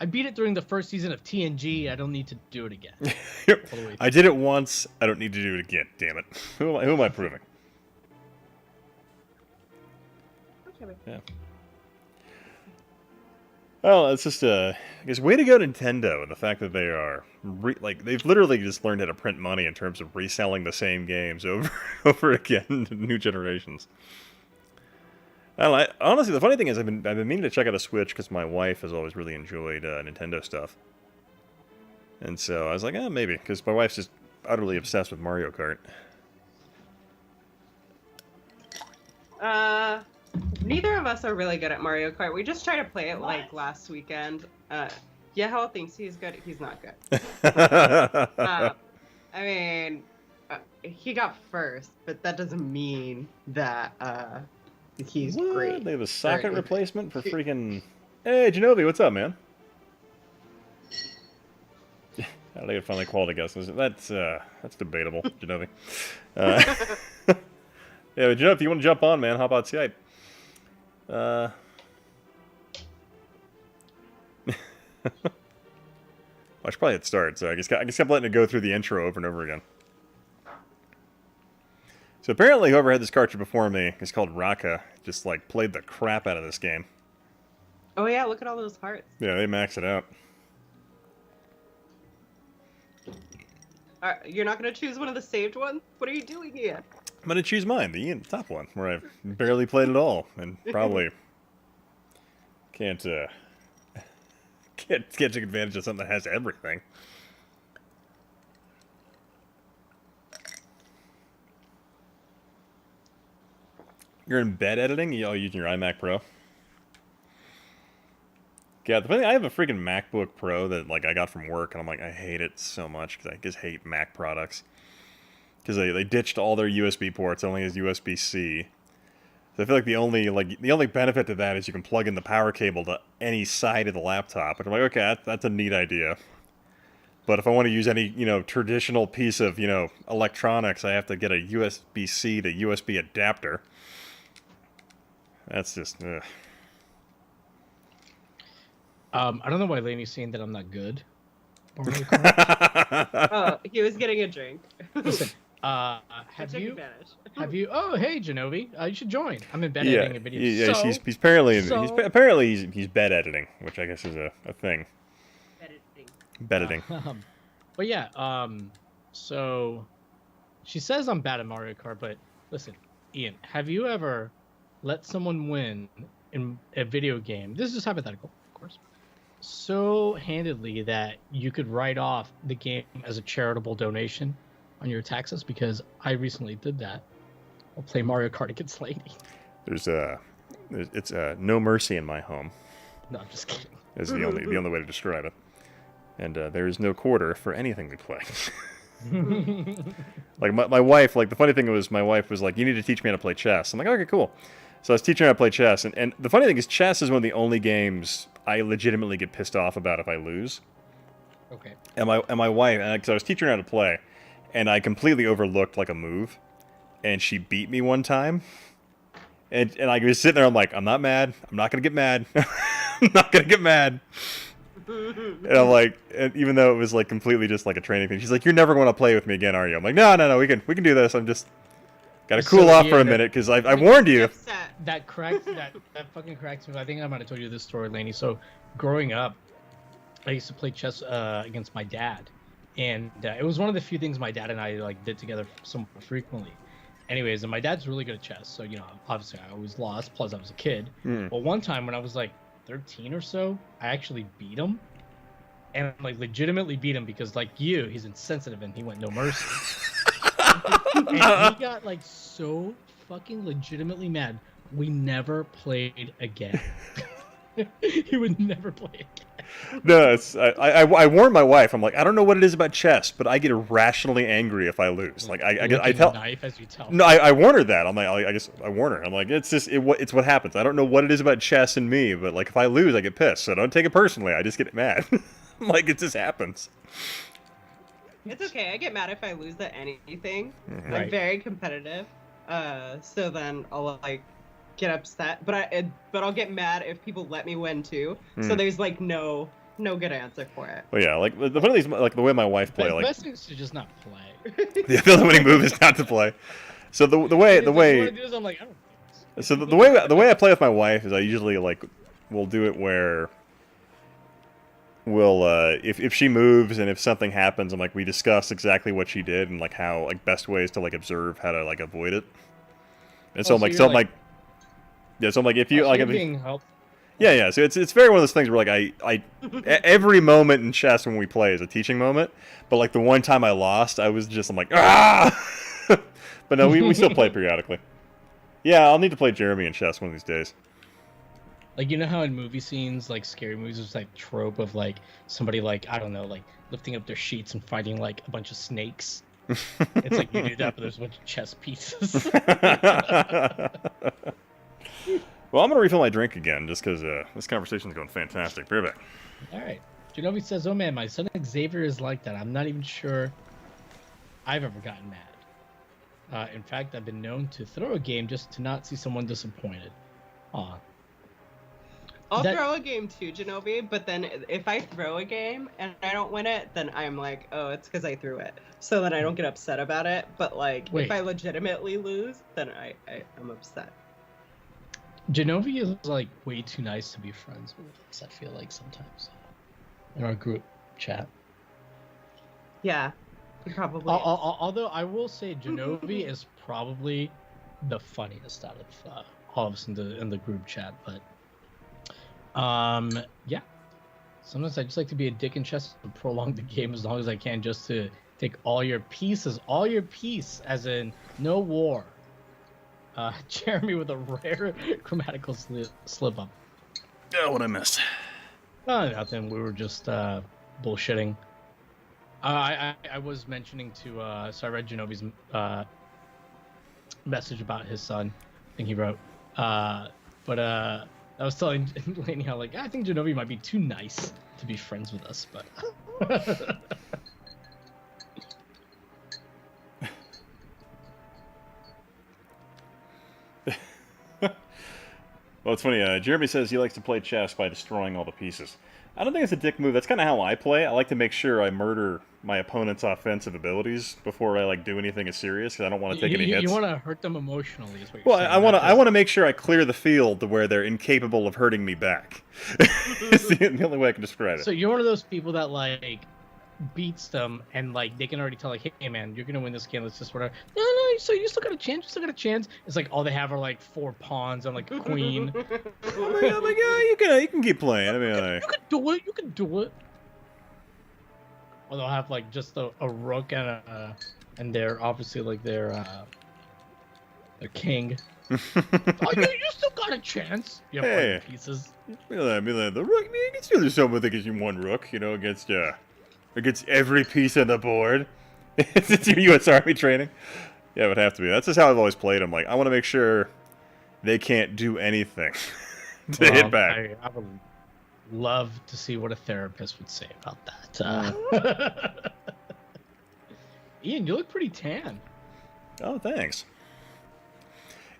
I beat it during the first season of TNG. I don't need to do it again. I did it once. I don't need to do it again. Damn it. Who am I proving? Okay. Yeah. Well, it's just I guess way to go, Nintendo, and the fact that they are they've literally just learned how to print money in terms of reselling the same games over again to new generations. Honestly, the funny thing is, I've been meaning to check out a Switch because my wife has always really enjoyed Nintendo stuff, and so I was like, maybe, because my wife's just utterly obsessed with Mario Kart. Neither of us are really good at Mario Kart. We just tried to play it like last weekend. Yahel thinks he's good. He's not good. He got first, but that doesn't mean that he's great. They have a socket replacement for freaking... Hey, Genovi, what's up, man? I think it finally quality guess. That's debatable, Genovi. Yeah, but Genovi, if you want to jump on, man, hop on Skype. I should probably hit start, so I just kept letting it go through the intro over and over again. So apparently whoever had this cartridge before me, it's called Raka, just like played the crap out of this game. Oh yeah, look at all those hearts. Yeah, they max it out. You're not going to choose one of the saved ones? What are you doing here? I'm going to choose mine, the top one, where I've barely played at all, and probably can't take advantage of something that has everything. You're in bed editing? You're using your iMac Pro? Yeah, the funny thing, I have a freaking MacBook Pro that like I got from work, and I'm like, I hate it so much because I just hate Mac products. Because they ditched all their USB ports, it only has USB-C. So I feel like the only benefit to that is you can plug in the power cable to any side of the laptop. And I'm like, okay, that's a neat idea. But if I want to use any, traditional piece of, electronics, I have to get a USB-C to USB adapter. That's just, ugh. I don't know why Laney's saying that I'm not good. Oh, he was getting a drink. Listen, have you? Oh, hey, Genovi, you should join. I'm in bed editing a video. Yeah, he's apparently he's bed editing, which I guess is a thing. Bed editing. But yeah, so she says I'm bad at Mario Kart, but listen, Ian, have you ever let someone win in a video game? This is hypothetical, of course. So handedly that you could write off the game as a charitable donation on your taxes, because I recently did that. I'll play Mario Kart against Lady. It's no mercy in my home. No, I'm just kidding. Is the only way to describe it. And there is no quarter for anything we play. Like my wife, like the funny thing was my wife was like, you need to teach me how to play chess. I'm like, okay, cool. So I was teaching her how to play chess, and the funny thing is chess is one of the only games I legitimately get pissed off about if I lose. Okay. And my wife, because I was teaching her how to play, and I completely overlooked like a move, and she beat me one time. And I was sitting there, I'm like, I'm not mad. I'm not gonna get mad. I'm not gonna get mad. And I'm like, and even though it was like completely just like a training thing, she's like, "You're never going to play with me again, are you?" I'm like, "No, we can do this. I'm just gotta cool off for a minute because I warned you." That fucking cracks me. I think I might have told you this story, Lainey. So, growing up, I used to play chess against my dad, and it was one of the few things my dad and I like did together somewhat frequently. Anyways, and my dad's really good at chess, so obviously I always lost. Plus, I was a kid. But one time when I was like 13 or so, I actually beat him, and like legitimately beat him because like he's insensitive and he went no mercy. And he got like so fucking legitimately mad. We never played again. He would never play again. No, I warned my wife. I'm like, I don't know what it is about chess, but I get irrationally angry if I lose. Like I tell. Knife as you tell. No, I warn her that. I'm like, I warn her. I'm like, it's just it's what happens. I don't know what it is about chess and me, but like if I lose, I get pissed. So don't take it personally. I just get mad. Like it just happens. It's okay. I get mad if I lose at anything. Mm-hmm. I'm very competitive. So then I'll like get upset, but I'll get mad if people let me win too. So there's like no good answer for it. Well, yeah, like the funny thing is, like the way my wife play, like the best thing is to just not play. the winning move is not to play. So the way I'm like, I don't think so the way I play with my wife is I usually like we'll do it where we'll if she moves and if something happens, I'm like we discuss exactly what she did and like how like best ways to like observe how to like avoid it. And so I'm like yeah, so I'm like if you like being helpful. Yeah. So it's very one of those things where like I every moment in chess when we play is a teaching moment, but like the one time I lost, I'm like ah. But no, we still play periodically. Yeah, I'll need to play Jeremy in chess one of these days. Like, you know how in movie scenes, like scary movies, there's like trope of like somebody like, I don't know, like lifting up their sheets and fighting like a bunch of snakes. It's like you do that, but there's a bunch of chess pieces. Well, I'm going to refill my drink again just because this conversation's going fantastic. Be right back. All right. Genovi says, oh man, my son Xavier is like that. I'm not even sure I've ever gotten mad. In fact, I've been known to throw a game just to not see someone disappointed. Aw. I'll throw a game too, Genovi, but then if I throw a game and I don't win it, then I'm like, oh, it's because I threw it. So then I don't get upset about it. But like, if I legitimately lose, then I'm upset. Genovi is like way too nice to be friends with us, I feel like sometimes. In our group chat. Yeah, he probably is. Although I will say Genovi is probably the funniest out of all of us in the group chat, but yeah. Sometimes I just like to be a dick in chess and prolong the game as long as I can just to take all your pieces, as in no war. Jeremy with a rare grammatical slip up. Oh, what I missed. Nothing. We were just bullshitting. I was mentioning to so I read Genovi's message about his son. I think he wrote. But I was telling Lainey how like I think Genovi might be too nice to be friends with us, but. Well, it's funny. Jeremy says he likes to play chess by destroying all the pieces. I don't think it's a dick move. That's kind of how I play. I like to make sure I murder my opponent's offensive abilities before I like do anything as serious because I don't want to take any hits. You want to hurt them emotionally, is what well, you're saying. I want to make sure I clear the field to where they're incapable of hurting me back. It's the only way I can describe it. So you're one of those people that like beats them and like they can already tell like, hey man, you're gonna win this game. Let's just whatever. No, so you still got a chance. You still got a chance. It's like all they have are like 4 pawns and like a queen. I'm like, yeah, you can keep playing. I mean, you can do it. You can do it. Or they'll have like just a rook and they're obviously like their king. Oh, you still got a chance. You have pieces. The rook. You can still do something with it because you won rook. Against It gets every piece on the board. It's your U.S. Army training. Yeah, it would have to be. That's just how I've always played them. Like, I want to make sure they can't do anything to hit back. I would love to see what a therapist would say about that. Ian, you look pretty tan. Oh, thanks.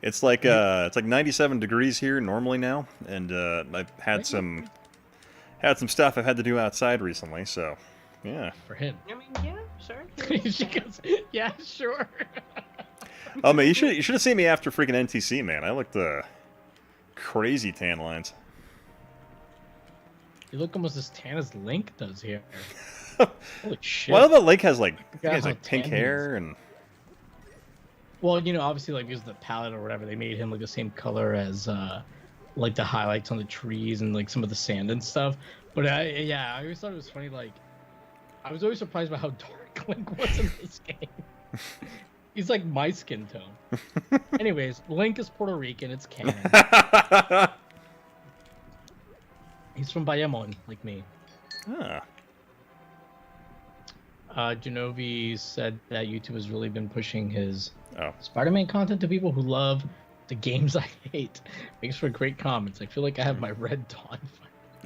It's like 97 degrees here normally now, and I've had some stuff I've had to do outside recently. So, yeah. For him. I mean, yeah, sure. She goes, yeah, sure. Oh man, you should have seen me after freaking NTC, man. I looked crazy tan lines. You look almost as tan as Link does here. Holy shit. Well, I love that Link has like, he Yeah, has how like pink tan he hair and. Well, you know, obviously, like, because the palette or whatever, they made him like the same color as, like, the highlights on the trees and like some of the sand and stuff. But yeah, I always thought it was funny. Like, I was always surprised by how dark Link was in this game. He's like my skin tone. Anyways, Link is Puerto Rican. It's canon. He's from Bayamon, like me. Ah. Genovi said that YouTube has really been pushing his Oh. Spider-Man content to people who love the games I hate. Thanks for great comments. I feel like I have my Red Dawn.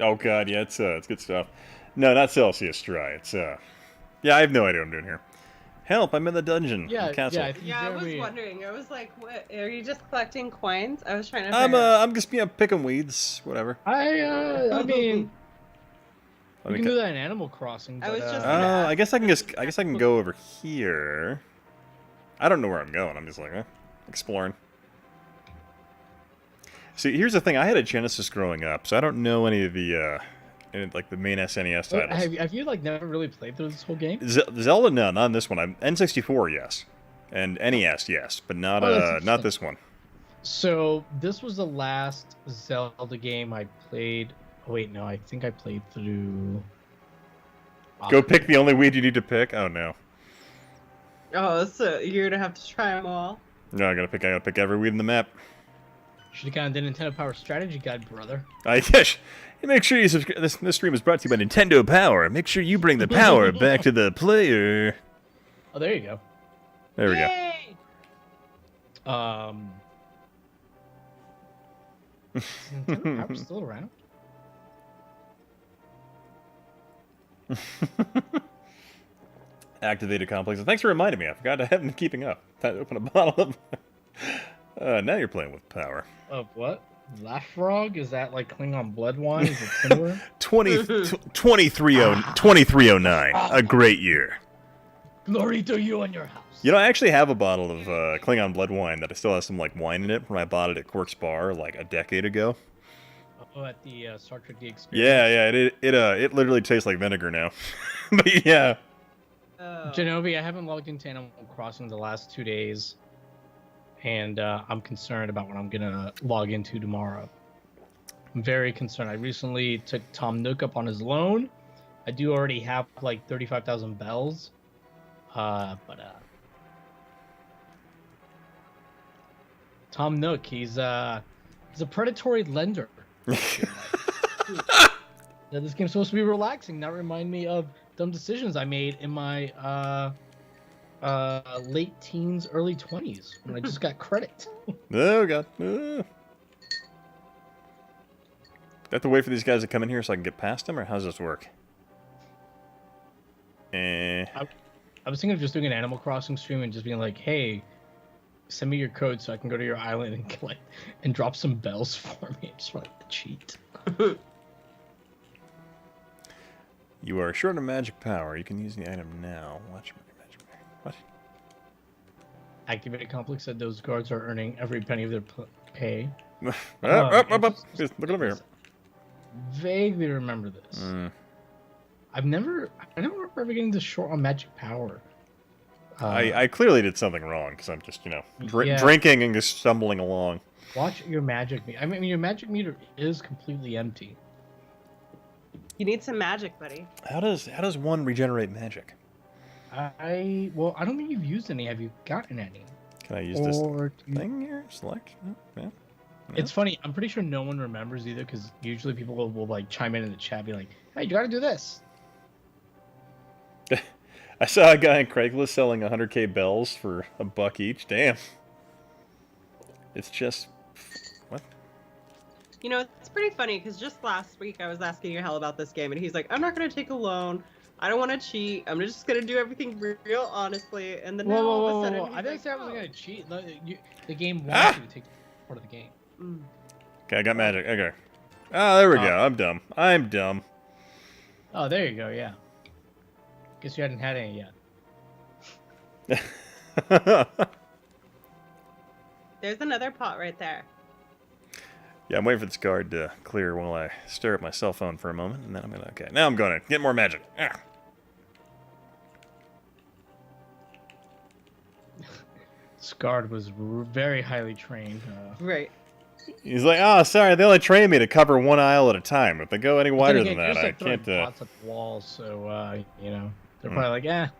Oh god, yeah, it's good stuff. No, not Celsius Dry. It's yeah, I have no idea what I'm doing here. Help! I'm in the dungeon. Yeah, Castle. yeah. I think Yeah, I was Jeremy- wondering. I was like, what? Are you just collecting coins? I was trying to. I'm just picking weeds, whatever. I mean, Let we me can do ca- that in Animal Crossing. I But, was just- I guess I can go over here. I don't know where I'm going. I'm just like exploring. See, here's the thing. I had a Genesis growing up, so I don't know any of the like the main SNES titles. have you like never really played through this whole game? Zelda, no, not in this one. I'm N64, yes, and NES, yes, but not Oh, that's not interesting. this one. So this was the last Zelda game I played. Oh, wait, no, I think I played through. Go pick the only weed you need to pick. Oh no. Oh, so you're gonna have to try them all. No, I gotta pick every weed in the map. Should have gotten the Nintendo Power Strategy Guide, brother. Yes. Make sure you subscribe. This stream is brought to you by Nintendo Power. Make sure you bring the power back to the player. Oh, there you go. There we go. Yay! Is Nintendo Power still around? Activated complex. Thanks for reminding me. I forgot I haven't been keeping up. Time to open a bottle of. Now you're playing with power. Of what? Laugh Frog? Is that like Klingon blood wine? Is it similar? 2309. A great year. Glory to you and your house. You know, I actually have a bottle of Klingon blood wine that I still has some like wine in it from I bought it at Quirk's Bar like a decade ago. Oh, at the Star Trek The Experience. Yeah. It literally tastes like vinegar now. But yeah. Oh. Genovi, I haven't logged into Animal Crossing the last 2 days, and I'm concerned about what I'm gonna log into tomorrow. I'm very concerned. I recently took Tom Nook up on his loan. I do already have like 35,000 bells, but Tom Nook, he's a predatory lender. Yeah, this game's supposed to be relaxing, not remind me of dumb decisions I made in my late teens, early 20s when I just got credit. Oh god. Do I have to wait for these guys to come in here so I can get past them, or how does this work? I was thinking of just doing an Animal Crossing stream and just being like, hey, send me your code so I can go to your island and collect and drop some bells for me. I just want to cheat. You are short of magic power. You can use the item now. Watch my magic power. What? Activated Complex said those guards are earning every penny of their pay. Up. Just look over here. Vaguely remember this. I don't remember ever getting this short on magic power. I clearly did something wrong because I'm just, Yeah. drinking and just stumbling along. Watch your magic meter. I mean, your magic meter is completely empty. You need some magic, buddy. How does one regenerate magic? I don't think you've used any. Have you gotten any? Can I use this Or thing here? Select? No? Yeah. It's funny. I'm pretty sure no one remembers either, because usually people will like chime in the chat, be like, "Hey, you got to do this." I saw a guy on Craigslist selling 100K bells for $1 each. Damn. It's just... What? You know, it's pretty funny because just last week I was asking you Hell about this game, and he's like, "I'm not gonna take a loan. I don't want to cheat. I'm just gonna do everything real honestly." And then now all of a sudden, I didn't he's say I like, wasn't "Oh." gonna cheat. The game wants you to take part of the game. Mm. Okay, I got magic. Okay. Oh, there we Oh. go. I'm dumb. I'm dumb. Oh, there you go. Yeah. Guess you hadn't had any yet. There's another pot right there. Yeah, I'm waiting for this guard to clear while I stare at my cell phone for a moment, and then I'm gonna... Okay, now I'm gonna get more magic. Ah. Scarred was very highly trained. Right. He's like, oh, sorry, they only train me to cover one aisle at a time. If they go any wider than that, I can't... Pots at the walls, so, you know, they're probably like,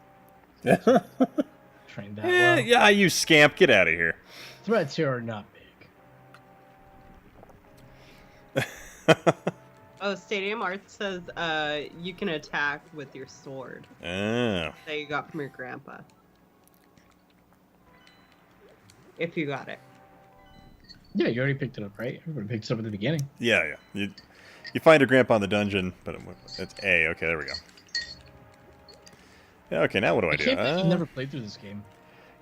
trained that well. Yeah, you scamp, get out of here. Threats here are not big. Oh, Stadium Arts says you can attack with your sword Oh. that you got from your grandpa. If you got it. Yeah, you already picked it up, right? Everybody picks it up at the beginning. Yeah. You find your grandpa in the dungeon, but it's A. Okay, there we go. Yeah, okay, now what do I do? can't believe you never played through this game.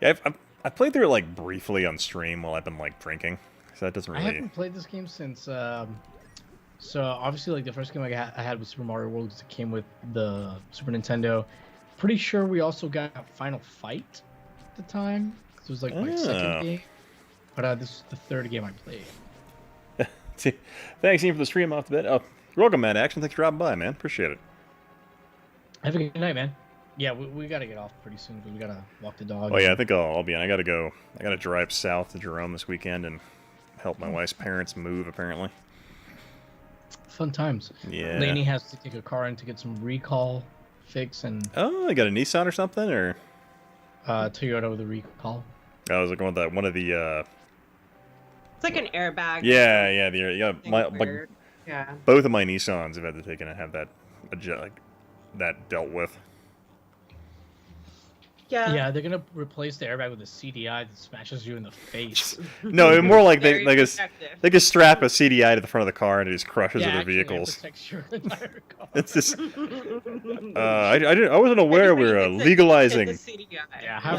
Yeah, I played through it like briefly on stream while I've been like drinking, so that doesn't really. I haven't played this game since. So obviously, like the first game I had was Super Mario World, because it came with the Super Nintendo. Pretty sure we also got Final Fight at the time. It was like my second game, but this is the third game I played. See, thanks Ian for the stream off the bed. Oh, you're welcome, Mad Action. Thanks for dropping by, man. Appreciate it. Have a good night, man. Yeah, we gotta get off pretty soon, but we gotta walk the dog. Oh yeah, I think I'll be on. I gotta drive south to Jerome this weekend and help my wife's parents move. Apparently. Fun times. Yeah. Lainey has to take a car in to get some recall fix, and Oh, I got a Nissan or something, or Toyota with a recall. I was looking with that one of the. It's like an airbag. Yeah. Weird. Yeah. Both of my Nissans have had to take in and have that that dealt with. Yeah, they're gonna replace the airbag with a CDI that smashes you in the face. No, more like Very they just strap a CDI to the front of the car and it just crushes other vehicles. It protects your entire car. It's just. I wasn't aware we were legalizing. Yeah,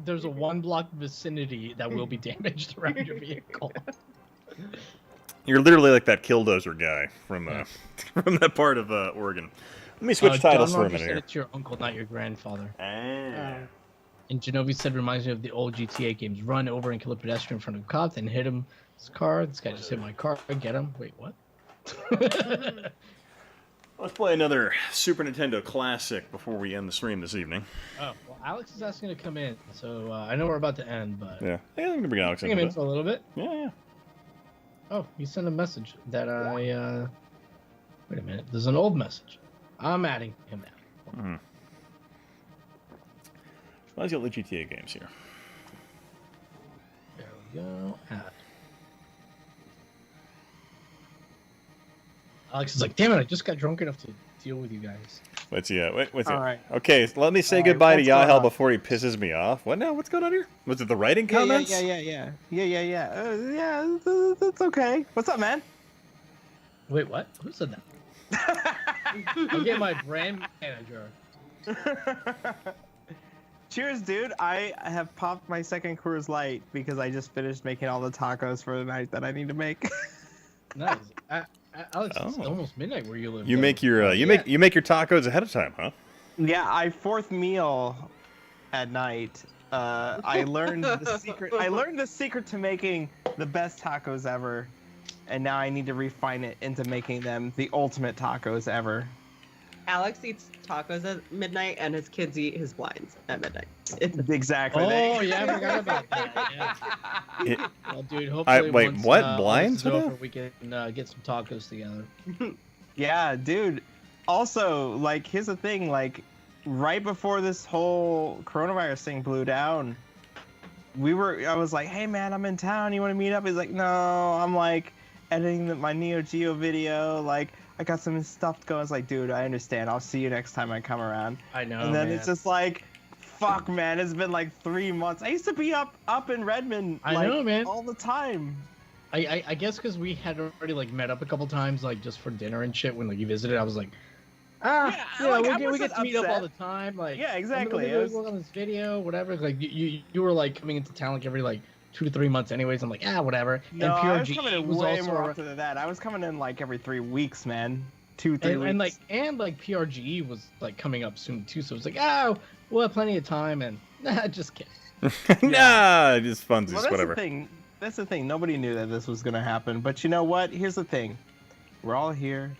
there's a 1 block vicinity that will be damaged around your vehicle. You're literally like that Killdozer guy from from that part of Oregon. Let me switch titles John for a Roger minute said here. it's your uncle, not your grandfather. Ah. And Genovi said, reminds me of the old GTA games. Run over and kill a pedestrian in front of a cop, then hit him his car. This guy just hit my car. Get him. Wait, what? Let's play another Super Nintendo classic before we end the stream this evening. Oh, well, Alex is asking to come in, so I know we're about to end, but... Yeah, I'm going to bring Alex bring him in in for a little bit. Yeah. Oh, he sent a message that I... Wait a minute. There's an old message. I'm adding him now. Mm-hmm. Let's get the GTA games here. There we go. Add. Alex is like, damn it, I just got drunk enough to deal with you guys. Wait. All right. Okay, so let me say goodbye to Yahel before he pisses me off. What now? What's going on here? Was it the writing comments? Yeah. That's okay. What's up, man? Wait, what? Who said that? I'll get my brand manager. Cheers, dude. I have popped my second Coors Light because I just finished making all the tacos for the night that I need to make. Nice. Alex, it's almost midnight where you live. You make your you make your tacos ahead of time, huh? Yeah, I fourth meal at night. I learned the secret. I learned the secret to making the best tacos ever, and now I need to refine it into making them the ultimate tacos ever. Alex eats tacos at midnight, and his kids eat his blinds at midnight. Exactly. Oh yeah, I forgot about that. Yeah. Well, dude, hopefully wait, once, what? Blinds? Over, we can get some tacos together. Yeah, dude. Also, like, here's the thing. Like, right before this whole coronavirus thing blew down, I was like, hey man, I'm in town. You want to meet up? He's like, no. I'm like editing my Neo Geo video. Like, I got some stuff to go. I was like, dude, I understand. I'll see you next time I come around. I know. And then man. it's just like, fuck, man. It's been like 3 months. I used to be up in Redmond. I like, know, man. all the time. I guess because we had already like met up a couple times, like just for dinner and shit. When like you visited, I was like, we get to meet up all the time. Like, yeah, exactly. I'm work on this video, whatever. Like you were like coming into town like every like 2 to 3 months, anyways. I'm like, whatever. No, and I was PRG coming in was way also more often than that. I was coming in like every 3 weeks, man. 2, 3 weeks. And PRG was like coming up soon too. So it's like, we'll have plenty of time. And just kidding. Nah, just funsies, Well, that's whatever. the thing. That's the thing. Nobody knew that this was gonna happen. But you know what? Here's the thing. We're all here.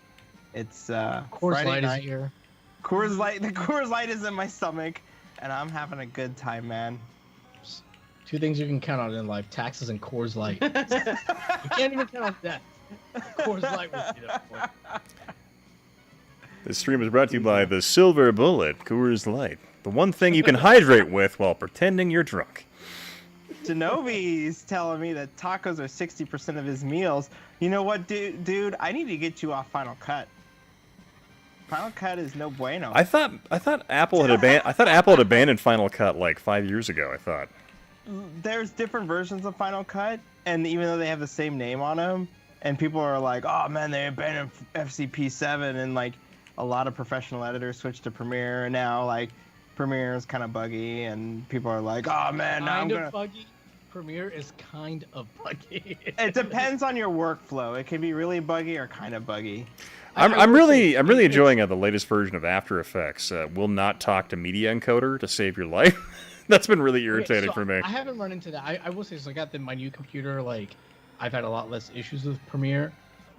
It's Coors Friday Light night. is here. Coors Light. The Coors Light is in my stomach, and I'm having a good time, man. 2 things you can count on in life: taxes and Coors Light. You can't even count on that. Coors Light will be there for you. This stream is brought to you by the Silver Bullet Coors Light. The one thing you can hydrate with while pretending you're drunk. Genovi's telling me that tacos are 60% of his meals. You know what, dude? I need to get you off Final Cut. Final Cut is no bueno. I thought Apple had abandoned Final Cut like 5 years ago. I thought. There's different versions of Final Cut, and even though they have the same name on them, and people are like, "Oh man, they abandoned FCP7," and like a lot of professional editors switched to Premiere, and now like Premiere is kind of buggy, and people are like, "Oh man, now I'm gonna." Buggy. Premiere is kind of buggy. It depends on your workflow. It can be really buggy or kind of buggy. I'm really enjoying the latest version of After Effects. Will not talk to Media Encoder to save your life. That's been really irritating for me. I haven't run into that. I will say, so I got my new computer. Like, I've had a lot less issues with Premiere.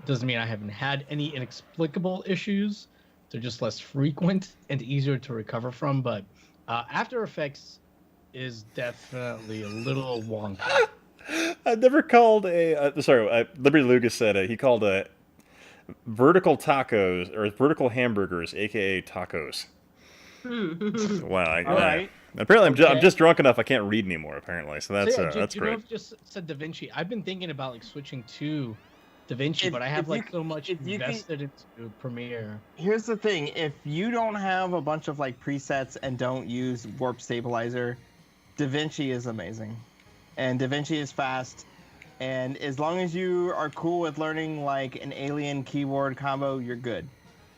Doesn't mean I haven't had any inexplicable issues. They're just less frequent and easier to recover from. But After Effects is definitely a little wonky. I've never called Liberty Lucas said he called vertical tacos or vertical hamburgers, aka tacos. Wow. All right. Apparently, I'm just drunk enough I can't read anymore. Apparently, so that's you great. know, just said DaVinci. I've been thinking about like switching to DaVinci, but I have like so much invested into Premiere. Here's the thing: if you don't have a bunch of like presets and don't use Warp Stabilizer, DaVinci is amazing, and DaVinci is fast. And as long as you are cool with learning like an alien keyboard combo, you're good.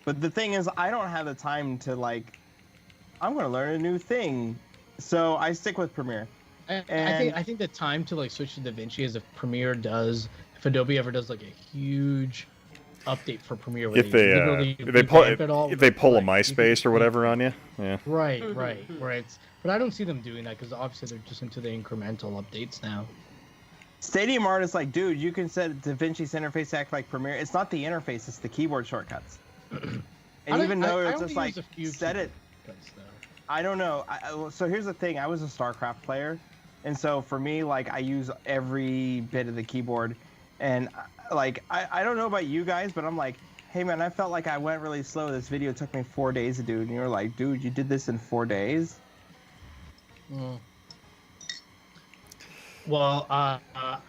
But the thing is, I don't have the time to like. I'm gonna learn a new thing, so I stick with Premiere. I think the time to like switch to DaVinci is if Adobe ever does like a huge update for Premiere. If they pull a MySpace or whatever on you, yeah. Right. But I don't see them doing that because obviously they're just into the incremental updates now. Stadium Art is like, dude, you can set DaVinci's interface to act like Premiere. It's not the interface, it's the keyboard shortcuts. And even though it's just like, set it. I don't know. So here's the thing. I was a StarCraft player. And so for me, like, I use every bit of the keyboard. And, like, I don't know about you guys, but I'm like, hey, man, I felt like I went really slow. This video took me 4 days to do. And you were like, dude, you did this in 4 days? Well, I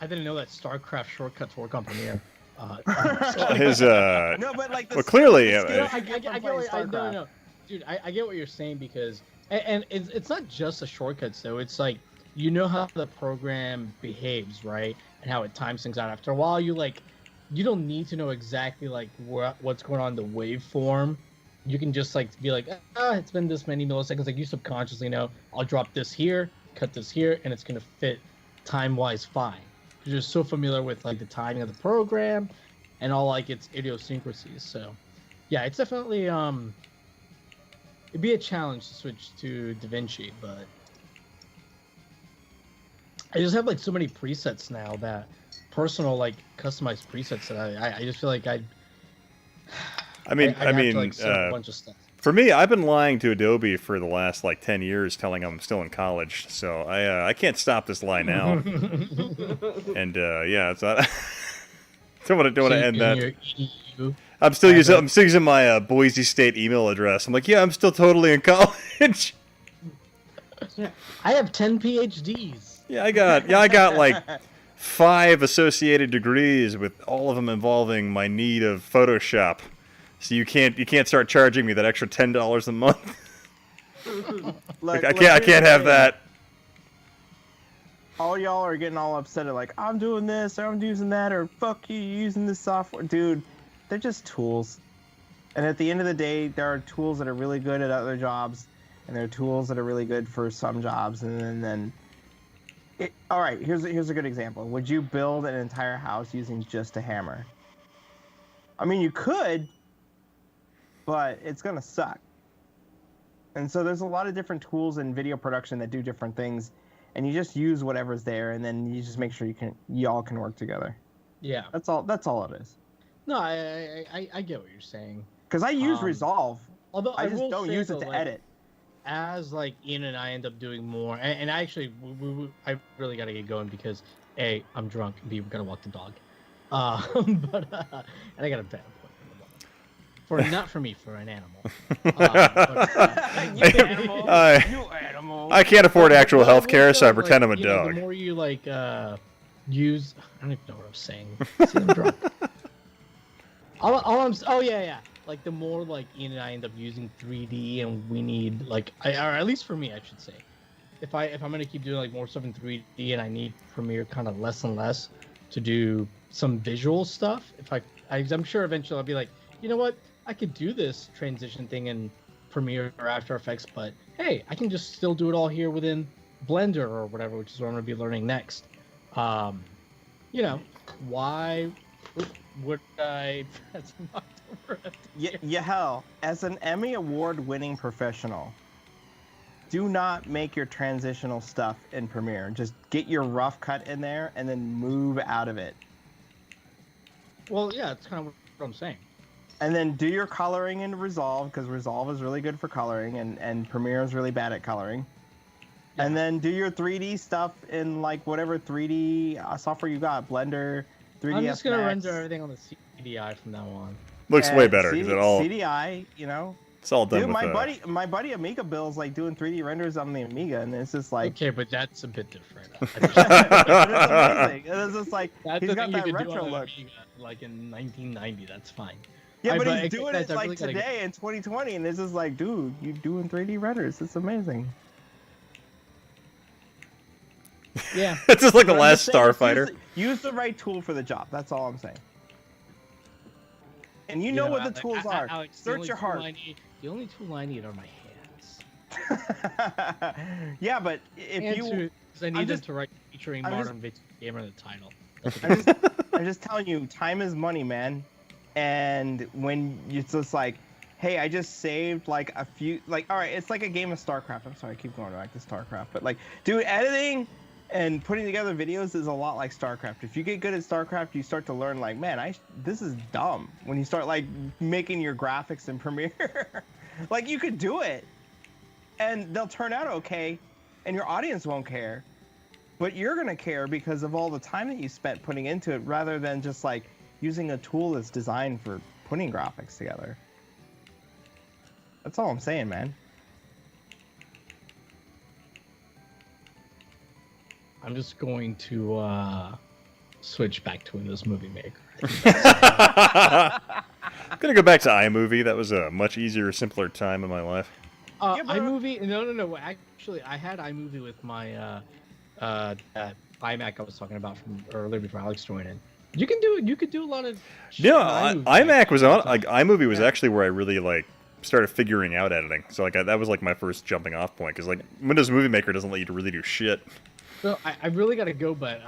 didn't know that StarCraft shortcuts work on Premiere. No, but like, well, clearly, I get dude, I get what you're saying because, and it's not just the shortcuts though. It's like you know how the program behaves, right, and how it times things out. After a while, you don't need to know exactly like what's going on in the waveform. You can just like be like, it's been this many milliseconds. Like you subconsciously know, I'll drop this here, cut this here, and it's gonna fit time-wise fine. You're so familiar with like the timing of the program and all like its idiosyncrasies. So yeah, it's definitely it'd be a challenge to switch to DaVinci, but I just have like so many presets now that personal like customized presets that I just feel like I mean to, like, set up a bunch of stuff. For me, I've been lying to Adobe for the last like 10 years, telling them I'm still in college. So I can't stop this lie now. And yeah, it's not. don't want to end that. I'm still using my Boise State email address. I'm like, yeah, I'm still totally in college. I have 10 PhDs. Yeah, I got like 5 associated degrees with all of them involving my need of Photoshop. So you can't start charging me that extra $10 a month. Look, I can't have that. All y'all are getting all upset at like, I'm doing this, or I'm using that, or fuck you using this software. Dude, they're just tools. And at the end of the day, there are tools that are really good at other jobs, and there are tools that are really good for some jobs. And then all right, here's a good example. Would you build an entire house using just a hammer? I mean, you could, but it's gonna suck. And so there's a lot of different tools in video production that do different things, and you just use whatever's there, and then you just make sure y'all can work together. Yeah. That's all it is. No, I get what you're saying. Because I use Resolve. Although I just don't use it to edit. As like Ian and I end up doing more, and actually, I really gotta get going because A, I'm drunk, and B, we gotta walk the dog. And I got a vet appointment. Not for me, for an animal. You animal. I can't afford actual health care, so I pretend I'm a dog. The more you like use, I don't even know what I'm saying. See, I'm drunk. Oh yeah. Like the more like Ian and I end up using 3D, and we need like, or at least for me, I should say, if I'm gonna keep doing like more stuff in 3D, and I need Premiere kind of less and less to do some visual stuff. I'm sure eventually I'll be like, you know what, I could do this transition thing in Premiere or After Effects, but hey, I can just still do it all here within Blender or whatever, which is what I'm gonna be learning next. You know, why would I? That's not Yeah, hell, as an Emmy Award-winning professional, do not make your transitional stuff in Premiere. Just get your rough cut in there and then move out of it. Well, yeah, that's kind of what I'm saying. And then do your coloring in Resolve, because Resolve is really good for coloring, and Premiere is really bad at coloring. Yeah. And then do your 3D stuff in like whatever 3D software you got, Blender, 3ds I'm just gonna Max. render everything on the CDI from now on. Looks way better because it all CDI, you know. It's all done Dude, with my buddy Amiga Bill's like doing 3D renders on the Amiga, and it's just like okay, but that's a bit different. It's amazing. It's just like that's he's got that do retro on look. Amiga, like in 1990. That's fine. Yeah, but but he's doing it like really today in 2020, and it's just like, dude, you doing 3D renders? It's amazing. Yeah, it's just like the But last Starfighter. Use the right tool for the job. That's all I'm saying. And you know what the tools are. Alex, Search your heart. The only tool I need are my hands. Yeah, but if you... Because I need them to write featuring Modern Video Gamer in the title. I'm just telling you, time is money, man. And when it's just like, hey, I just saved like a few... Like, all right, it's like a game of StarCraft. I'm sorry, I keep going back to StarCraft. But like, dude, editing and putting together videos is a lot like StarCraft. If you get good at StarCraft, you start to learn like, man, this is dumb. When you start like making your graphics in Premiere, like you could do it, and they'll turn out okay, and your audience won't care, but you're gonna care because of all the time that you spent putting into it, rather than just like using a tool that's designed for putting graphics together. That's all I'm saying, man. I'm just going to switch back to Windows Movie Maker. I'm gonna go back to iMovie. That was a much easier, simpler time in my life. iMovie? No. Actually, I had iMovie with my that iMac I was talking about from earlier before Alex joined in. You could do a lot of. iMac was on. Like iMovie was actually where I really like started figuring out editing. So like that was like my first jumping off point, because like Windows Movie Maker doesn't let you really do shit. So I really got to go, but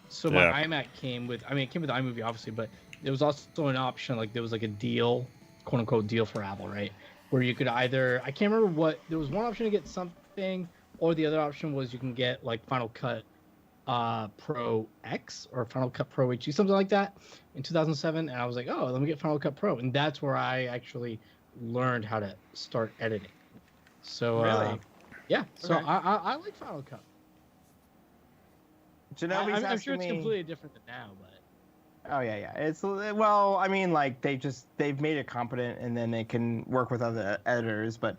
so my iMac came with, it came with iMovie obviously, but there was also an option, like there was like a deal, quote unquote deal for Apple, right? Where you could either, I can't remember what, there was one option to get something, or the other option was you can get like Final Cut Pro X or Final Cut Pro HD, something like that in 2007. And I was like, oh, let me get Final Cut Pro. And that's where I actually learned how to start editing. So, really? Yeah. So Okay. I like Final Cut. I'm sure it's completely different than now, but oh yeah, it's, well, I mean, like they've made it competent, and then they can work with other editors, but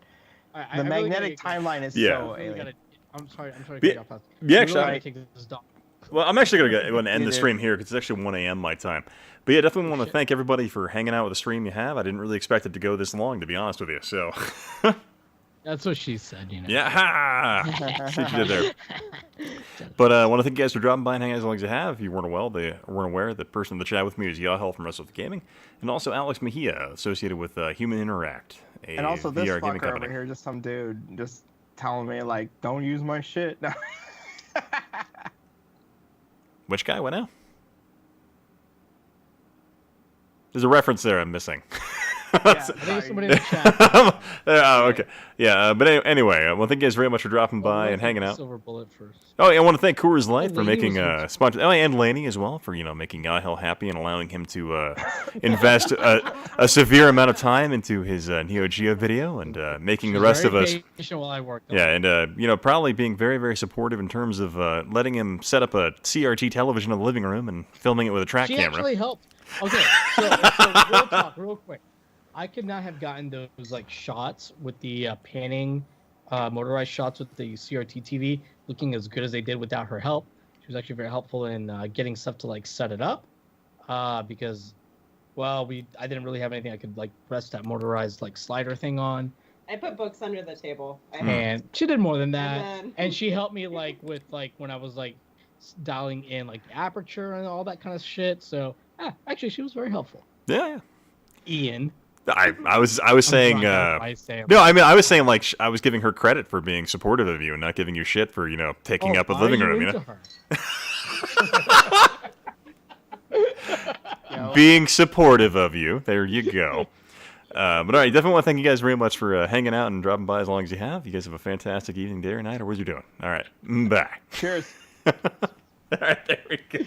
the magnetic timeline is so alien. I'm sorry to Yeah, cut you off. actually, Take this dog. Well, I'm actually going to end the stream here because it's actually 1 a.m. my time. But yeah, definitely want to thank everybody for hanging out with the stream you have. I didn't really expect it to go this long, to be honest with you. So. That's what she said, you know. Yeah, ha! See what you did there. But I want to thank you guys for dropping by and hanging out as long as you have. If you weren't aware, the person in the chat with me is Yahel from Wrestle Gaming, and also Alex Mejia, associated with Human Interact, a And also this VR gaming fucker company. over here, just some dude, just telling me like, don't use my shit. Which guy? What now? There's a reference there I'm missing. Yeah, I think somebody in the chat. Okay. Yeah, but anyway, I want to thank you guys very much for dropping by and hanging out. Silver bullet first. Oh, yeah, I want to thank Coors Light for Laney making was sponsor. Oh, and Laney as well for making Yahel happy and allowing him to invest a severe amount of time into his Neo Geo video and making the rest of us. While I worked on Yeah, and probably being very, very supportive in terms of letting him set up a CRT television in the living room and filming it with a track She camera. actually helped. Okay, so real talk, real quick. I could not have gotten those like shots with the panning, motorized shots with the CRT TV looking as good as they did without her help. She was actually very helpful in getting stuff to like set it up, because, well, I didn't really have anything I could like rest that motorized like slider thing on. I put books under the table. And she did more than that, And and she helped me like with like when I was like dialing in like the aperture and all that kind of shit. So actually, she was very helpful. Yeah. Ian. I was saying no, I mean I was saying like I was giving her credit for being supportive of you and not giving you shit for taking up a living room, being supportive of you. There you go. But all right, definitely want to thank you guys very much for hanging out and dropping by as long as you have. You guys have a fantastic evening, day or night, or what you doing. All right, bye. Cheers. All right, there we go.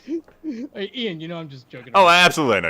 Hey, Ian, I'm just joking. Oh, absolutely, I know you.